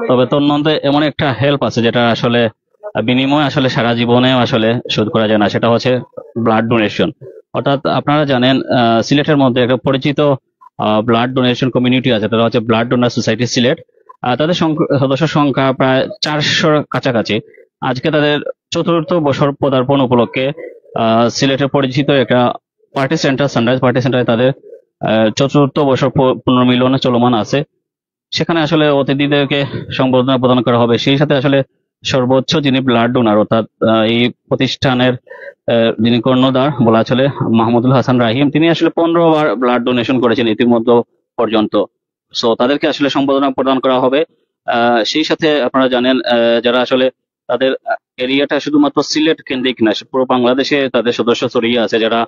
তবে তন্মধ্যে এমন একটা হেল্প আছে যেটা আসলে বিনিময়ে আসলে সারা জীবনেও আসলে শোধ করা যায় না, সেটা হচ্ছে ব্লাড ডোনেশন। অর্থাৎ আপনারা জানেন সিলেটের মধ্যে একটা পরিচিত ব্লাড ডোনেশন কমিউনিটি আছে, তারা হচ্ছে ব্লাড ডোনার সোসাইটি সিলেট। তাদের সদস্য সংখ্যা প্রায় 400 কাছাকাছি। আজকে তাদের চতুর্থ বছর পদার্পণ উপলক্ষে সিলেটের পরিচিত একটা পার্টি সেন্টার, সানরাইজ পার্টি সেন্টারে তাদের চতুর্থ বছর পুনর্মিলন চলমান আছে। সেখানে আসলে অতিথিদেরকে সংবর্ধনা প্রদান করা হবে। সেই সাথে আসলে সর্বোচ্চ যিনি ব্লাড ডোনার, অর্থাৎ এই প্রতিষ্ঠানের যিনি কর্ণধার বলা চলে, মাহমুদুল হাসান রাহিম, তিনি আসলে 15 বার ব্লাড ডোনেশন করেছেন ইতিমধ্যে পর্যন্ত। সো তাদেরকে আসলে সম্বর্ধনা প্রদান করা হবে। সেই সাথে আপনারা জানেন যারা আসলে তাদের এরিয়াটা শুধুমাত্র সিলেট কেন্দ্রিক না, পুরো বাংলাদেশে তাদের সদস্য ছড়িয়ে আছে যারা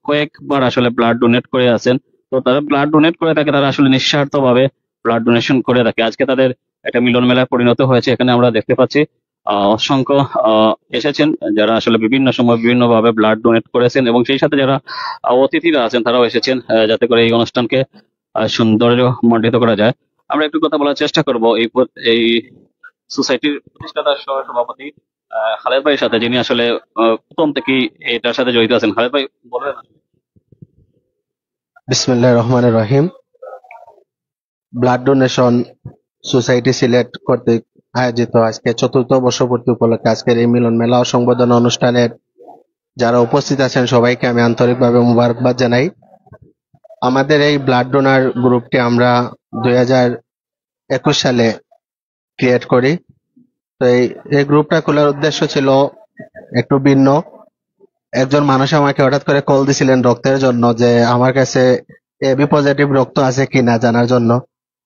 কয়েকবার আসলে ব্লাড ডোনেট করে আছেন। তো তারা ব্লাড ডোনেট করে থাকে, তারা আসলে নিঃস্বার্থ ভাবে ব্লাড ডোনেশন করে থাকে। আজকে তাদের একটা মিলন মেলায় পরিণত হয়েছে। এখানে আমরা দেখতে পাচ্ছি অসংখ্য এসেছেন যারা আসলে বিভিন্ন সময় বিভিন্ন ভাবে ব্লাড ডোনেট করেছেন, এবং সেই সাথে যারা অতিথিরা আছেন তারাও এসেছেন যাতে করে এই অনুষ্ঠানকে সুন্দর মণ্ডিত করা যায়। আমরা একটু কথা বলার চেষ্টা করব এই সোসাইটির প্রতিষ্ঠাতা সহ সভাপতি খালেদ ভাইয়ের সাথে, যিনি আসলে প্রথম থেকেই এটার সাথে জড়িত আছেন। খালেদ ভাই বলবেন? বিসমিল্লাহির রহমানির রহিম। ব্লাড ডোনেশন সোসাইটি সিলেট কর্তৃক আয়োজিত আজকে চতুর্থ বর্ষপূর্তি উপলক্ষে আজকের এই মিলন মেলা ও সংবর্ধনা অনুষ্ঠানের যারা উপস্থিত আছেন সবাইকে আমি আন্তরিকভাবে মুবারকবাদ জানাই। আমাদের এই ব্লাড ডোনার গ্রুপটি আমরা 2021 সালে ক্রিয়েট করি। তো এই গ্রুপটা খোলার উদ্দেশ্য ছিল একটু ভিন্ন। একজন মানুষ আমাকে হঠাৎ করে কল দিছিলেন রক্তের জন্য, যে আমার কাছে এবি পজিটিভ রক্ত আছে কিনা জানার জন্য।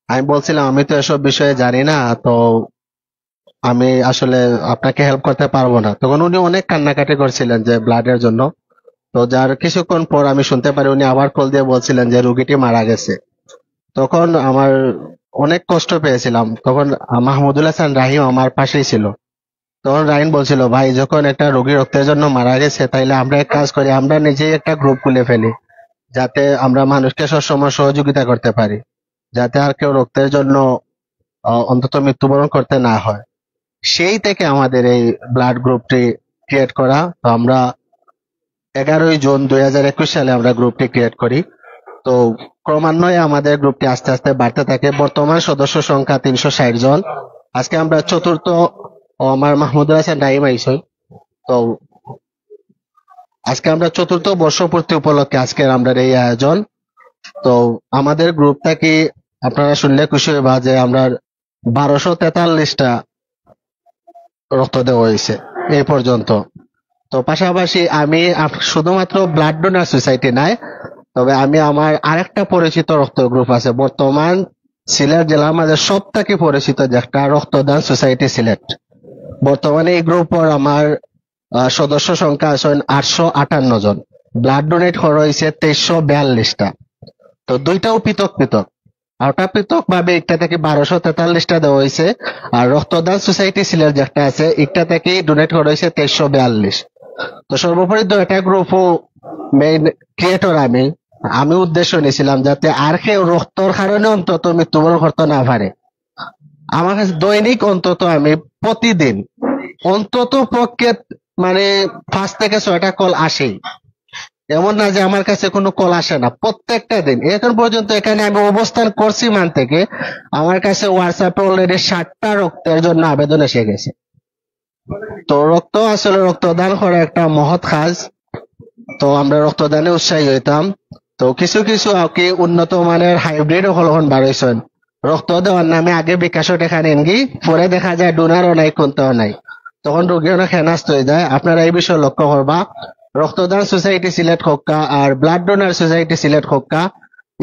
আমি বলছিলাম আমি তো এসব বিষয়ে জানি না, তো আমি আসলে আপনাকে হেল্প করতে পারবো না। তখন উনি অনেক কান্নাকাটি করছিলেন যে ব্লাডের জন্য। তো যার কিছুক্ষণ পর আমি শুনতে পারি উনি আবার কল দিয়ে বলছিলেন যে রুগীটি মারা গেছে। তখন আমার অনেক কষ্ট পেয়েছিলাম। তখন মাহমুদুল হাসান রাহিম আমার পাশেই ছিল। তখন রাহিম বলছিল, ভাই যখন একটা রোগী রক্তের জন্য মারা গেছে তাইলে আমরা এক কাজ করি, আমরা নিজেই একটা গ্রুপ খুলে ফেলি, যাতে আমরা মানুষকে সবসময় সহযোগিতা করতে পারি, যাতে আর কেউ রক্তের জন্য অন্তত মৃত্যুবরণ করতে না হয়। সেই থেকে আমাদের এই ব্লাড গ্রুপটি ক্রিয়েট করা। তো আমরা 11 জুন 2021 সালে আমরা গ্রুপটি ক্রিয়েট করি। তো ক্রমান্বয়ে আমাদের গ্রুপটি আস্তে আস্তে বাড়তে থাকে। বর্তমান সদস্য সংখ্যা 360 জন। আজকে আমরা চতুর্থ, আমার মাহমুদুল হাসান নাইম আইসই। তো আজকে আমরা চতুর্থ বর্ষপূর্তি উপলক্ষে আজকের আমরা এই আয়োজন। তো আমাদের গ্রুপটা কি আপনারা শুনলে খুশি হইবা যে আমরা 1243টা রক্ত দেওয়া হয়েছে এই পর্যন্ত। তো পাশাপাশি আমি শুধুমাত্র ব্লাড ডোনার সোসাইটি নাই, তবে আমি আমার আরেকটা পরিচিত রক্ত গ্রুপ আছে বর্তমান সিলেট জেলার মাঝে সব থেকে পরিচিত, যে একটা রক্তদান সোসাইটি সিলেট। বর্তমানে এই গ্রুপের আমার সদস্য সংখ্যা আছেন 858 জন। ব্লাড ডোনেট করা হয়েছে 2342টা। তো দুইটাও পৃথক পৃথক। আর ওটা পৃথক ভাবে একটা থেকে 1243টা দেওয়া হয়েছে। আর রক্তদান সোসাইটি সিলেট যেটা আছে একটা থেকে ডোনেট করা হয়েছে 2342। তো সর্বোপরি তো এটা গ্রুপও মেইন ক্রিয়েটর আমি আমি উদ্দেশ্য নিয়েছিলাম যাতে আর কেউ রক্তর কারণে অন্তত মৃত্যুবরণ করতে না পারে। আমার কাছে দৈনিক অন্তত আমি প্রতিদিন অন্তত পক্ষে মানে 5 থেকে 6টা কল আসেই। এমন না যে আমার কাছে কোনো কল আসে না, প্রত্যেকটা দিন। এখন পর্যন্ত এখানে আমি অবস্থান করছি মান থেকে আমার কাছে হোয়াটসঅ্যাপে অলরেডি 60টা রক্তের জন্য আবেদন এসে গেছে। তো রক্ত আসলে রক্তদান করা একটা মহৎ কাজ। তো আমরা রক্তদানে উৎসাহী হইতাম। তো কিছু কিছু কি উন্নত মানের হাইব্রিড এখন বার হয়েছেন, রক্ত দেওয়ার নামে আগে বিকাশও দেখা নেন গি, পরে দেখা যায় ডোনারও নাই, কোনটাও নাই। তখন রোগী অনেক হেনাস্ত হয়ে যায়। আপনারা এই বিষয়ে লক্ষ্য করবা। রক্তদান সোসাইটি সিলেট হোক্কা আর ব্লাড ডোনার সোসাইটি সিলেট হোক্কা,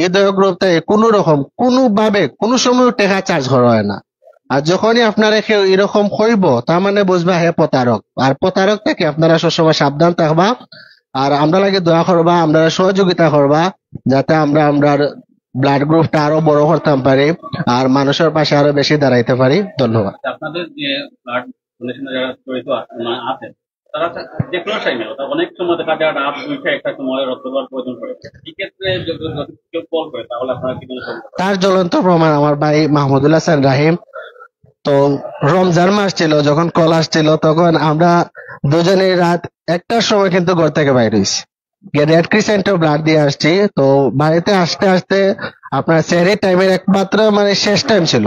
এই দুই গ্রুপতে কোনো রকম কোনোভাবে কোনো সময় টাকা চার্জ করা হয় না। আর যখনই আপনারা কেউ এরকম হইব তার মানে বুঝবা হে প্রতারক। আর প্রতারক থেকে আপনারা সবসময় সাবধান থাকবা। আর আমরা লাগে দোয়া করবা, আমরা সহযোগিতা করবা, যাতে আমরা আমরা ব্লাড গ্রুপটা আরো বড় করতে পারি আর মানুষের পাশে আরো বেশি দাঁড়াইতে পারি। ধন্যবাদ। আপনাদের যে ব্লাড ডোনেশনে যারা জড়িত আছে তারা যে কোনো টাইমে অনেক সময় দেখা যায় রাত 2টা 1টার সময় রক্ত দেওয়ার প্রয়োজন পড়ে। এক্ষেত্রে যদি যদি কেউ কল করে তাহলে আপনারা কি বলবেন? তার জ্বলন্ত প্রমাণ আমার ভাই মাহমুদুল হাসান রাহিম। তো রমজান মাস ছিল, যখন কল আসছিল তখন আমরা দুজনেই রাত 1টার সময় কিন্তু ঘর থেকে বাইরে হয়েছি, গিয়ে রেড ক্রিসেন্টে ব্লাড দিয়ে আসছি। তো বাড়িতে আসতে আসতে আপনার সেহরির টাইমের একমাত্র মানে শেষ টাইম ছিল,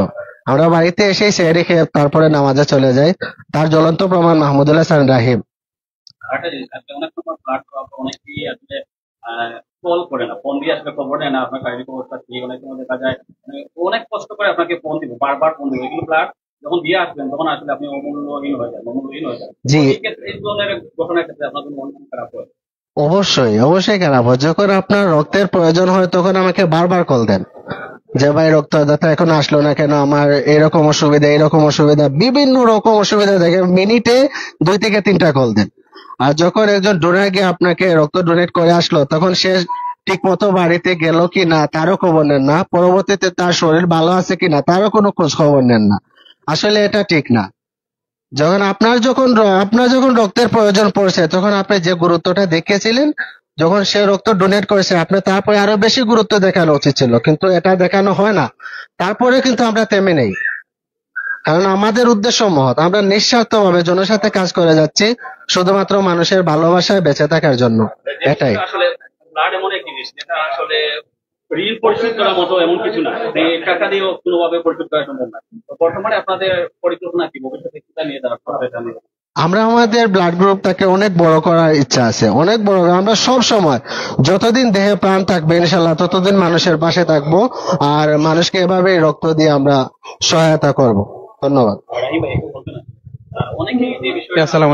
আমরা বাড়িতে এসেই সেহরি খেয়ে তারপরে নামাজে চলে যাই। তার জ্বলন্ত প্রমাণ মাহমুদুল হাসান রাহিম। আরেকটা জিনিস, আসলে অনেক সময় ব্লাড অনেকেই আসলে কল করে না, ফোন দিয়ে আসলে খবর নেয় না আপনার শারীরিক অবস্থা কি। অনেক সময় দেখা যায় অনেক কষ্ট করে আপনাকে ফোন দিব, বারবার ফোন দিব, এগুলো ব্লাড যখন দিয়ে আসবেন তখন আসলে আপনি অমূল্যহীন হয়ে যান, অমূল্যহীন হয়ে যান। জি, এই ক্ষেত্রে এই ধরনের ঘটনার ক্ষেত্রে আপনার মন খারাপ হয়? অবশ্যই অবশ্যই খারাপ হয়। যখন আপনার রক্তের প্রয়োজন হয় তখন আমাকে বারবার কল দেন যে ভাই রক্তদাতা এখন আসলো না কেন, আমার এরকম অসুবিধা এরকম অসুবিধা, বিভিন্ন রকম অসুবিধা দেখে মিনিটে 2 থেকে 3টা কল দেন। আর যখন একজন ডোনার গিয়ে আপনাকে রক্ত ডোনেট করে আসলো তখন সে ঠিক মতো বাড়িতে গেল কি না তারও খবর নেন না, পরবর্তীতে তার শরীর ভালো আছে কিনা তারও কোনো খোঁজ খবর নেন না। আসলে এটা ঠিক না। যখন আপনার যখন রক্তের প্রয়োজন পড়ছে তখন আপনি যে গুরুত্বটা দেখিয়েছিলেন, যখন সে রক্ত ডোনেট করেছে আপনি তারপরে আরো বেশি গুরুত্ব দেখানো উচিত ছিল, কিন্তু এটা দেখানো হয় না। তারপরে কিন্তু আমরা থেমে নেই, কারণ আমাদের উদ্দেশ্য মহৎ, আমরা নিঃস্বার্থভাবে জনসাথে কাজ করে যাচ্ছি শুধুমাত্র মানুষের ভালোবাসায় বেঁচে থাকার জন্য। এটাই। আসলে ব্লাড এমন এক জিনিস যেটা আসলে ঋণ পরিশোধ করার মতো এমন কিছু না, এই টাকা দিয়েও কোনোভাবে পরিশোধ করা সম্ভব না। তো বর্তমানে আপনাদের পরিকল্পনা কি, ভবিষ্যতে কি নিয়ে যারা এটা নিয়ে? আমরা আমাদের ব্লাড গ্রুপটাকে অনেক বড় করার ইচ্ছা আছে, অনেক বড়। আমরা সব সময় যতদিন দেহে প্রাণ থাকবে ইনশাল্লাহ ততদিন মানুষের পাশে থাকবো, আর মানুষকে এভাবেই রক্ত দিয়ে আমরা সহায়তা করব। ধন্যবাদ। রাহিম ভাই একটু বলবেন না? অনেকেই যে বিষয়টা আসসালামু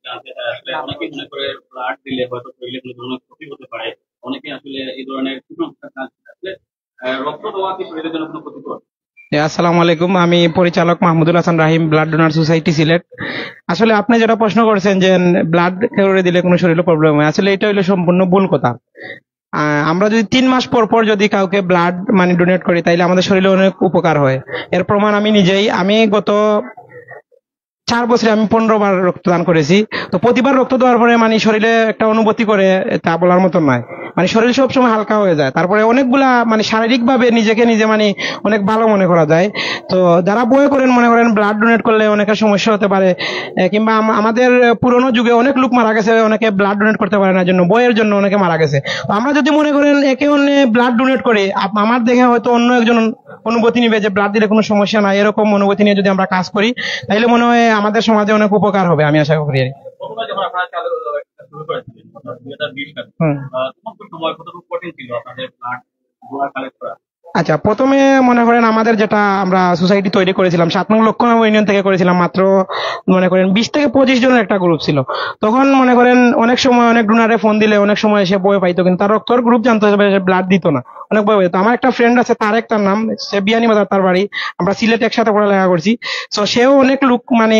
জানতে চায়, আসলে অনেকেই মনে করে ব্লাড দিলে হয়তো শরীরে কোনো ধরনের ক্ষতি হতে পারে। অনেকে আসলে এই ধরনের কুসংস্কার কাজ করে। আসলে রক্ত দেওয়া কি শরীরের জন্য কোনো ক্ষতিকর? আসসালামু আলাইকুম, আমি পরিচালক মাহমুদুল হাসান রাহিম, ব্লাড ডোনার সোসাইটি সিলেট। আসলে আপনি যেটা প্রশ্ন করছেন যে ব্লাড করে দিলে কোনো শরীরে প্রবলেম হয়, আসলে এটা হলো সম্পূর্ণ ভুল কথা। আমরা যদি 3 মাস পর পর যদি কাউকে ব্লাড মানে ডোনেট করি তাইলে আমাদের শরীরে অনেক উপকার হয়। এর প্রমাণ আমি নিজেই, আমি গত 4 বছরে আমি 15বার রক্তদান করেছি। তো প্রতিবার রক্ত দেওয়ার পরে মানে শরীরে একটা অনুভূতি করে, তা বলার মতো নয়। মানে শরীর সবসময় হালকা হয়ে যায়, তারপরে অনেকগুলা মানে শারীরিক ভাবে নিজেকে নিজে মানে অনেক ভালো মনে করা যায়। তো যারা বই করেন মনে করেন ব্লাড ডোনেট করলে অনেকের সমস্যা হতে পারে, কিংবা আমাদের পুরোনো যুগে অনেক লোক মারা গেছে অনেকে ব্লাড ডোনেট করতে পারে না জন্য, বইয়ের জন্য অনেকে মারা গেছে। তো আমরা যদি মনে করেন একে অন্য ব্লাড ডোনেট করি, আমার দেখে হয়তো অন্য একজন অনুভূতি নিবে যে ব্লাড দিলে কোনো সমস্যা নাই, এরকম অনুভূতি নিয়ে যদি আমরা কাজ করি তাহলে মনে হয় আমাদের সমাজে অনেক উপকার হবে, আমি আশা করি। প্রথমে যখন আপনারা শুরু করেছিলেন 2020 সালে, তখন তো সময় কতটুকু কঠিন ছিল আপনাদের ব্লাড কালেক্ট করা? আচ্ছা, প্রথমে মনে করেন আমাদের যেটা আমরা সোসাইটি তৈরি করেছিলাম 7 নং লক্ষ্মীনগর ইউনিয়ন থেকে করেছিলাম, মাত্র মনে করেন 20 থেকে 25 জনের একটা গ্রুপ ছিল। তখন মনে করেন অনেক সময় অনেক ডোনারে ফোন দিলে অনেক সময় সে বই পাইতো, কিন্তু তার রক্তর গ্রুপ জানতে হবে, ব্লাড দিত না, অনেক বই পাইতো। আমার একটা ফ্রেন্ড আছে তারেক, তার নাম, সে বিয়ানীবাজার তার বাড়ি, আমরা সিলেটে একসাথে পড়ালেখা করছি। তো সেও অনেক লোক মানে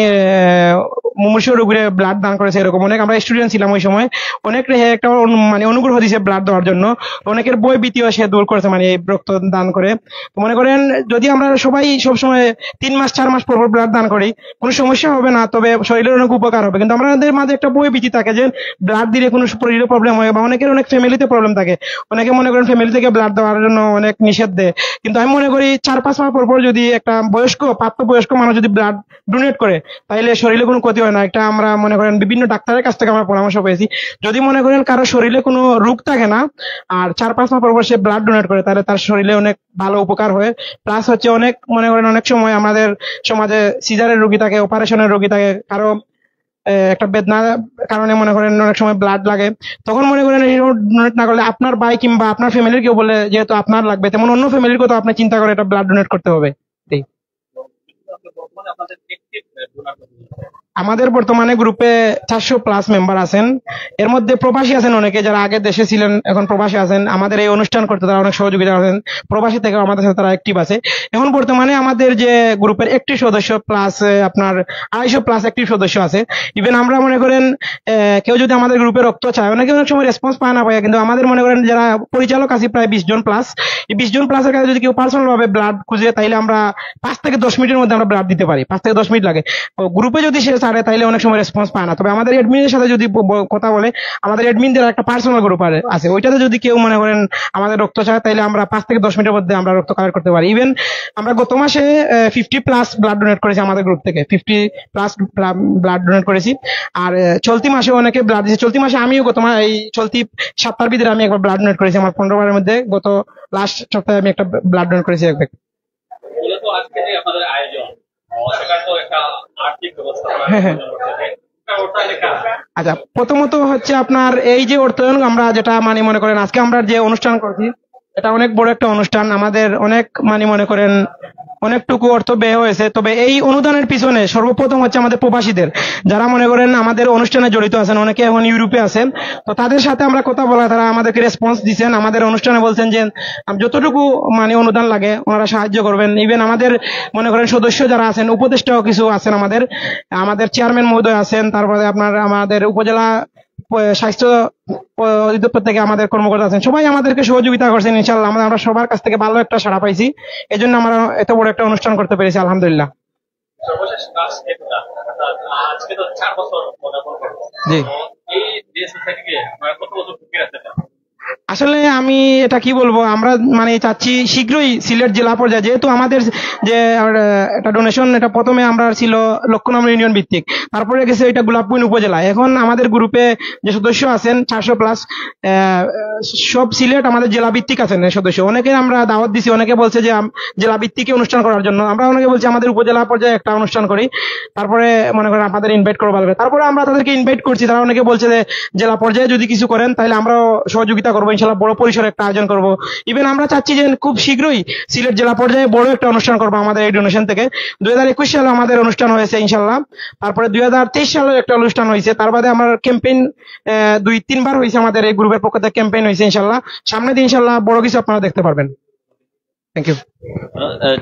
মুমূর্ষু রোগীরে ব্লাড দান করেছে, এরকম অনেক আমরা স্টুডেন্ট ছিলাম ওই সময়, অনেক একটা মানে অনুগ্রহ দিয়েছে ব্লাড দেওয়ার জন্য। অনেকের বই ভীতিও সে দূর করেছে মানে এই রক্ত দান করে। তো মনে করেন যদি আমরা সবাই সবসময় 3 মাস 4 মাস পর পর ব্লাড দান করি কোনো সমস্যা হবে না, তবে শরীরের অনেক উপকার হবে। কিন্তু আমাদের মাঝে একটা বই ভীতি থাকে যে ব্লাড দিলে কোনো শরীরে প্রবলেম হয়, বা অনেকের অনেক ফ্যামিলিতে প্রবলেম থাকে, অনেকে মনে করেন ফ্যামিলি থেকে ব্লাড দেওয়ার জন্য অনেক নিষেধ দেয়। কিন্তু আমি মনে করি 4-5 মাস পর পর যদি একটা প্রাপ্তবয়স্ক মানুষ যদি ব্লাড ডোনেট করে তাহলে শরীরে কোনো ক্ষতি হয় না। এটা আমরা মনে করেন বিভিন্ন ডাক্তারের কাছ থেকে আমরা পরামর্শ পেয়েছি। যদি মনে করেন কারো শরীরে কোনো রোগ থাকে না আর 4-5 মাস পর পর সে ব্লাড ডোনেট করে তাহলে তার শরীরে অনেক ভালো উপকার হয়। প্লাস হচ্ছে অনেক মনে করেন অনেক সময় আমাদের সমাজে সিজারের রোগী থাকে, অপারেশনের রোগী থাকে, কারো একটা বেদনার কারণে মনে করেন অনেক সময় ব্লাড লাগে, তখন মনে করেন ডোনেট না করলে আপনার ভাই কিংবা আপনার ফ্যামিলির কেউ বলে যেহেতু আপনার লাগবে, তেমন অন্য ফ্যামিলির কথা আপনি চিন্তা করে এটা ব্লাড ডোনেট করতে হবে। বর্তমানে আপনাদের অ্যাক্টিভ ডোনার? আমাদের বর্তমানে গ্রুপে 400+ মেম্বার আছেন, এর মধ্যে প্রবাসী আছেন অনেকে, যারা আগে দেশে ছিলেন এখন প্রবাসী আছেন। আমাদের এই অনুষ্ঠান করতে তারা অনেক সহযোগিতা করেন, প্রবাসী থেকে আমাদের সাথে তারা অ্যাক্টিভ আছে। এখন বর্তমানে আমাদের যে গ্রুপের 1টি সদস্য প্লাস আপনার 250+ অ্যাক্টিভ সদস্য আছে। ইভেন আমরা মনে করেন কেউ যদি আমাদের গ্রুপে রক্ত চায়, অনেকে অনেক সময় রেসপন্স পায় না পায়, কিন্তু আমাদের মনে করেন যারা পরিচালক আছে প্রায় 20 জন প্লাস, এই 20 জন প্লাসের কাছে যদি কেউ পার্সোনাল ভাবে ব্লাড খুঁজে তাইলে আমরা 5 থেকে 10 মিনিটের মধ্যে আমরা ব্লাড দিতে পারি, 5 থেকে 10 মিনিট লাগে। গ্রুপে যদি সে ছাড়ে তাইলে অনেক সময় রেসপন্স পায় না। তবে আমাদের অ্যাডমিনের সাথে যদি কথা বলে, আমাদের অ্যাডমিনদের একটা পার্সোনাল গ্রুপ আছে, ওইটাতে যদি কেউ মনে করেন আমাদের রক্ত চায় তাইলে আমরা 5 থেকে 10 মিনিটের মধ্যে আমরা রক্ত কালেক্ট করতে পারি। ইভেন আমরা গত মাসে 50+ ব্লাড ডোনেট করেছি আমাদের গ্রুপ থেকে, 50+ ব্লাড ডোনেট করেছি। আর চলতি মাসে অনেকে ব্লাড দিয়েছে। চলতি মাসে আমিও এই চলতি সপ্তাহের ভিতরে আমি একবার ব্লাড ডোনেট করেছি। আমার 15 বারের মধ্যে গত লাস্ট সপ্তাহে আমি একটা ব্লাড ডোনেট করেছি এক ব্যাগ। মূলত আজকে যে আপনাদের আয়োজন, সেটা তো একটা আর্থিক ব্যবস্থা। আচ্ছা, প্রথমত হচ্ছে আপনার এই যে অর্থায়ন আমরা যেটা মনে করেন আজকে আমরা যে অনুষ্ঠান করছি, এটা অনেক বড় একটা অনুষ্ঠান। আমাদের অনেক মনে করেন অনেকটুকু অর্থ ব্যয় হয়েছে। তবে এই অনুদানের পিছনে সর্বপ্রথম হচ্ছে আমাদের প্রবাসীদের, যারা মনে করেন আমাদের অনুষ্ঠানে জড়িত আছেন, অনেকে এখন ইউরোপে আছেন। তো তাদের সাথে আমরা কথা বলা, তারা আমাদেরকে রেসপন্স দিচ্ছেন, আমাদের অনুষ্ঠানে বলছেন যে যতটুকু অনুদান লাগে ওনারা সাহায্য করবেন। ইভেন আমাদের মনে করেন সদস্য যারা আছেন, উপদেষ্টাও কিছু আছেন, আমাদের চেয়ারম্যান মহোদয় আছেন, তারপরে আপনার আমাদের উপজেলা স্বাস্থ্য অধিদপ্তর থেকে আমাদের কর্মকর্তা আছেন, সবাই আমাদেরকে সহযোগিতা করছেন। ইনশাআল্লাহ আমরা সবার কাছ থেকে ভালো একটা সাড়া পাইছি, এই জন্য আমরা এত বড় একটা অনুষ্ঠান করতে পেরেছি, আলহামদুলিল্লাহ। সর্বশেষ কাজ এটা, আজকে তো 4 বছর পদার্পণ করবো। জি, এই সোসাইটিকে আপনারা কত বছর ঢুকে রাখতে চান? আসলে আমি এটা কি বলবো, আমরা চাচ্ছি শীঘ্রই সিলেট জেলা পর্যায়ে, যেহেতু আমাদের যে একটা ডোনেশন, এটা প্রথমে আমরা ছিল লক্ষ্যনাম ইউনিয়ন ভিত্তিক, তারপরে গেছে এটা গোলাপপুর উপজেলা। এখন আমাদের গ্রুপে যে সদস্য আছেন 400+, সব সিলেট আমাদের জেলা ভিত্তিক আছেন সদস্য। অনেকে আমরা দাওয়াত দিছি, অনেকে বলছে যে জেলা ভিত্তিক অনুষ্ঠান করার জন্য, আমরা অনেকে বলছি আমাদের উপজেলা পর্যায়ে একটা অনুষ্ঠান করি, তারপরে মনে করেন আপনাদের ইনভাইট করবো বলবে। তারপরে আমরা তাদেরকে ইনভাইট করছি, তারা অনেকে বলছে যে জেলা পর্যায়ে যদি কিছু করেন তাহলে আমরাও সহযোগিতা করবো, ইনশাল্লাহ বড় পরিসরে একটা আয়োজন করব। ইভেন আমরা চাচ্ছি যে খুব শীঘ্রই সিলেট জেলা পর্যায়ে বড় একটা অনুষ্ঠান করবো আমাদের এই ডোনেশন থেকে। 2021 সালে আমাদের অনুষ্ঠান হয়েছে ইনশাল্লাহ, তারপরে 2023 সালে একটা অনুষ্ঠান হয়েছে, তার বাদে আমার ক্যাম্পেইন 2-3 বার হয়েছে, আমাদের এই গ্রুপের পক্ষ থেকে ক্যাম্পেইন হয়েছে। ইনশাল্লাহ সামনে দিন ইনশাল্লাহ বড় কিছু আপনারা দেখতে পারবেন। Thank you.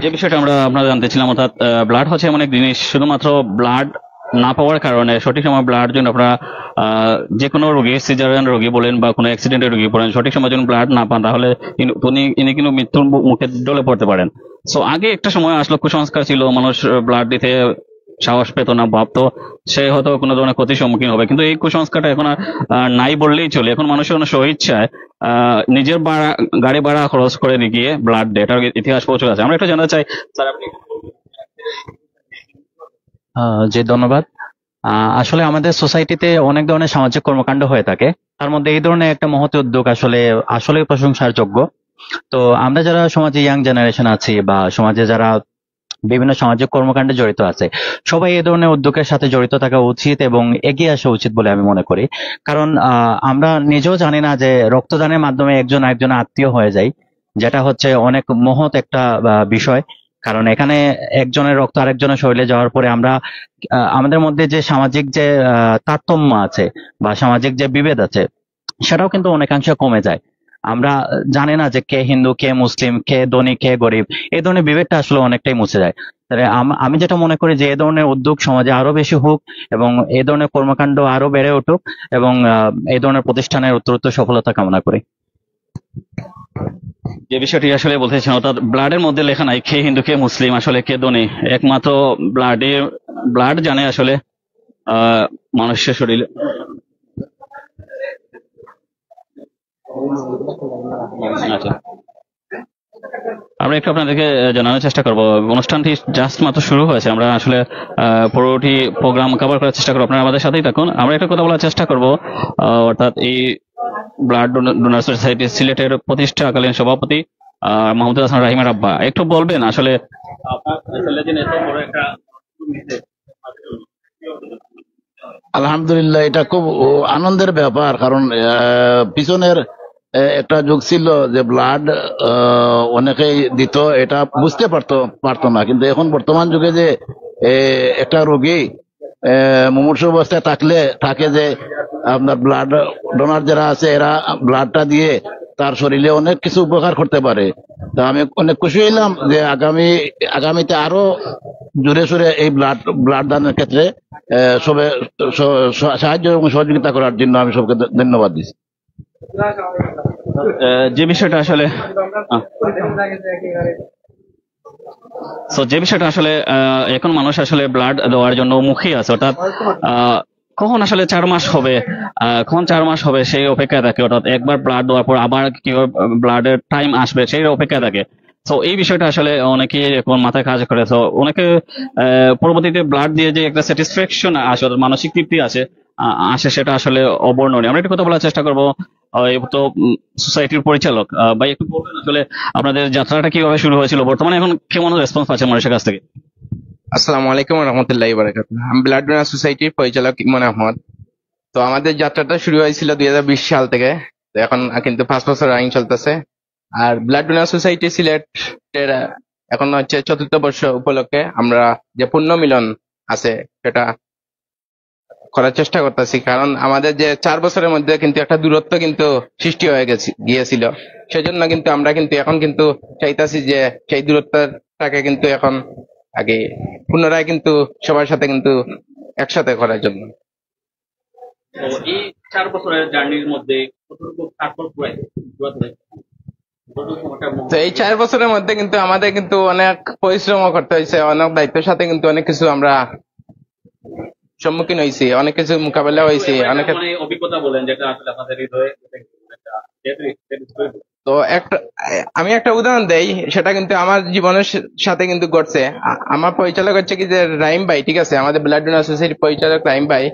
যে বিষয়টা আমরা জানতেছিলাম, অর্থাৎ ব্লাড হচ্ছে এমন এক জিনিস, শুধুমাত্র ব্লাড না পাওয়ার কারণে সঠিক সময় ব্লাড জন্য আপনারা যে কোনো রোগী, সিজারিয়ান রোগী বলেন বা কোনো অ্যাক্সিডেন্টের রোগী বলেন, সঠিক সময় যখন ব্লাড না পান তাহলে ইনি কিন্তু মৃত্যুর মুখে ডলে পড়তে পারেন। সো আগে একটা সময় আসলো, কুসংস্কার ছিল, মানুষ ব্লাড দিতে সাহস পেত না, ভাবতো সে হয়তো কোনো ধরনের ক্ষতির সম্মুখীন হবে। কিন্তু এই কুসংস্কারটা এখন আর নাই বললেই চলে। এখন মানুষের স্বইচ্ছায় নিজের গাড়ি ভাড়া খরচ করে গিয়ে ব্লাড দেয়, এটার ইতিহাস প্রচুর আছে। আমরা একটু জানতে চাই স্যার, আপনি। জি, ধন্যবাদ। আসলে আমাদের সোসাইটিতে অনেক ধরনের সামাজিক কর্মকাণ্ড হয়ে থাকে, তার মধ্যে এই ধরনের একটা মহৎ উদ্যোগ আসলে প্রশংসার যোগ্য। তো আমরা যারা সমাজে ইয়াং জেনারেশন আছি বা সমাজে যারা বিভিন্ন সামাজিক কর্মকাণ্ডে জড়িত আছে, সবাই এই ধরনের উদ্যোগের সাথে জড়িত থাকা উচিত এবং এগিয়ে আসা উচিত বলে আমি মনে করি। কারণ আমরা নিজেও জানি না যে রক্তদানের মাধ্যমে একজন আরেকজন আত্মীয় হয়ে যায়, যেটা হচ্ছে অনেক মহৎ একটা বিষয়। কারণ এখানে একজনের রক্ত আরেকজনের শরীরে যাওয়ার পরে আমরা আমাদের মধ্যে যে সামাজিক যে তারতম্য আছে বা সামাজিক যে বিভেদ আছে, সেটাও কিন্তু অনেকাংশে কমে যায়। আমরা জানি না যে কে হিন্দু, কে মুসলিম, কে ধনী, কে গরিব, এই ধরনের বিভেদটা আসলে অনেকটাই মুছে যায়। তাহলে আমি যেটা মনে করি যে এই ধরনের উদ্যোগ সমাজে আরো বেশি হোক এবং এই ধরনের কর্মকাণ্ড আরো বেড়ে উঠুক এবং এই ধরনের প্রতিষ্ঠানের উত্তরোত্তর সফলতা কামনা করি। যে বিষয়টি আসলে বলতেছেন, অর্থাৎ ব্লাডের মধ্যে লেখা নাই কে হিন্দু, কে মুসলিম, আসলে কে ধনী, একমাত্র ব্লাড জানে আসলে মানুষের শরীরে। আচ্ছা, আমরা একটু আপনাদেরকে জানানোর চেষ্টা করবো, অনুষ্ঠানটি জাস্ট মাত্র শুরু হয়েছে, আমরা আসলে পুরোটি প্রোগ্রাম কভার করার চেষ্টা করবো, আপনারা আমাদের সাথেই থাকুন। আমরা একটা কথা বলার চেষ্টা করবো, অর্থাৎ এই ব্লাড ডোনার সোসাইটি সিলেটের প্রতিষ্ঠাকালীন সভাপতি মাহমুদুল হাসান রাহিমের আব্বা একটু বলবেন আসলে আলহামদুলিল্লাহ, এটা খুব আনন্দের ব্যাপার। কারণ পিছনের একটা যুগ ছিল যে ব্লাড অনেকেই দিত, এটা বুঝতে পারতো না। কিন্তু এখন বর্তমান যুগে যে একটা রোগী মুমূর্ষু অবস্থায় থাকে যে আপনার ব্লাড ডোনার যারা আছে এরা ব্লাডটা দিয়ে তার শরীরে অনেক কিছু উপকার করতে পারে। তা আমি অনেক খুশি হইলাম যে আগামীতে আরো জোরে সোরে এই ব্লাড দানের ক্ষেত্রে সবে সাহায্য এবং সহযোগিতা করার জন্য আমি সবকে ধন্যবাদ দিচ্ছি। যে বিষয়টা আসলে তো যে বিষয়টা আসলে এখন মানুষ আসলে ব্লাড দেওয়ার জন্য মুখী আছে, অর্থাৎ কখন আসলে 4 মাস হবে, কখন 4 মাস হবে সেই অপেক্ষায় থাকে, অর্থাৎ একবার ব্লাড দেওয়ার পর আবার কি ব্লাডের টাইম আসবে সেই অপেক্ষায় থাকে। তো এই বিষয়টা আসলে অনেকে এখন মাথায় কাজ করে। তো অনেকে পরবর্তীতে ব্লাড দিয়ে যে একটা স্যাটিসফ্যাকশন আসে, অর্থাৎ মানসিক তৃপ্তি আসে সেটা আসলে অবর্ণনীয়। আমরা একটু কথা বলার চেষ্টা করবো তো সোসাইটির পরিচালক ভাই, একটু বলবেন আসলে আপনাদের যাত্রাটা কিভাবে শুরু হয়েছিল, বর্তমানে এখন কেমন রেসপন্স পাচ্ছেন মানুষের কাছ থেকে? আসসালামু আলাইকুম রহমতুল্লাহ বারাকাতুহ। আমি ব্লাড ডোনার সোসাইটির পরিচালক ইমন আহমদ। তো আমাদের যাত্রাটা শুরু হয়েছিল 2020 সাল থেকে। তো এখন কিন্তু 5 বছর রানিং চলতেছে। আর ব্লাড ডোনার সোসাইটি সিলেটের এখন হচ্ছে 4th বর্ষ উপলক্ষে আমরা যে পুণ্য মিলন আছে সেটা করার চেষ্টা করতেছি, কারণ আমাদের যে 4 বছরের মধ্যে কিন্তু একটা দূরত্ব কিন্তু সৃষ্টি হয়ে গিয়েছিল। সেজন্য কিন্তু আমরা কিন্তু এখন কিন্তু চাইতাছি যে সেই দূরত্বটাকে কিন্তু এখন আগে পুনরায় কিন্তু সবার সাথে কিন্তু একসাথে করার জন্য। তো এই 4 বছরের জার্নির মধ্যে কতটুকু সাফল্য হয়েছে? তো এই 4 বছরের মধ্যে কিন্তু আমাদের কিন্তু অনেক পরিশ্রম করতে হয়েছে, অনেক দায়িত্বের সাথে কিন্তু অনেক কিছু আমরা সম্মুখীন হয়েছি, অনেক কিছু মোকাবেলা হয়েছি, অনেক অভিজ্ঞতা বলেন যেটা আসলে আপনাদের হৃদয়ে। তো আমি একটা উদাহরণ দেই, সেটা কিন্তু আমার জীবনের সাথে কিন্তু ঘটছে। আমার পরিচালক হচ্ছে কি যে রাইম ভাই, ঠিক আছে, আমাদের ব্লাড ডোনার সোসাইটির পরিচালক রাইম ভাই।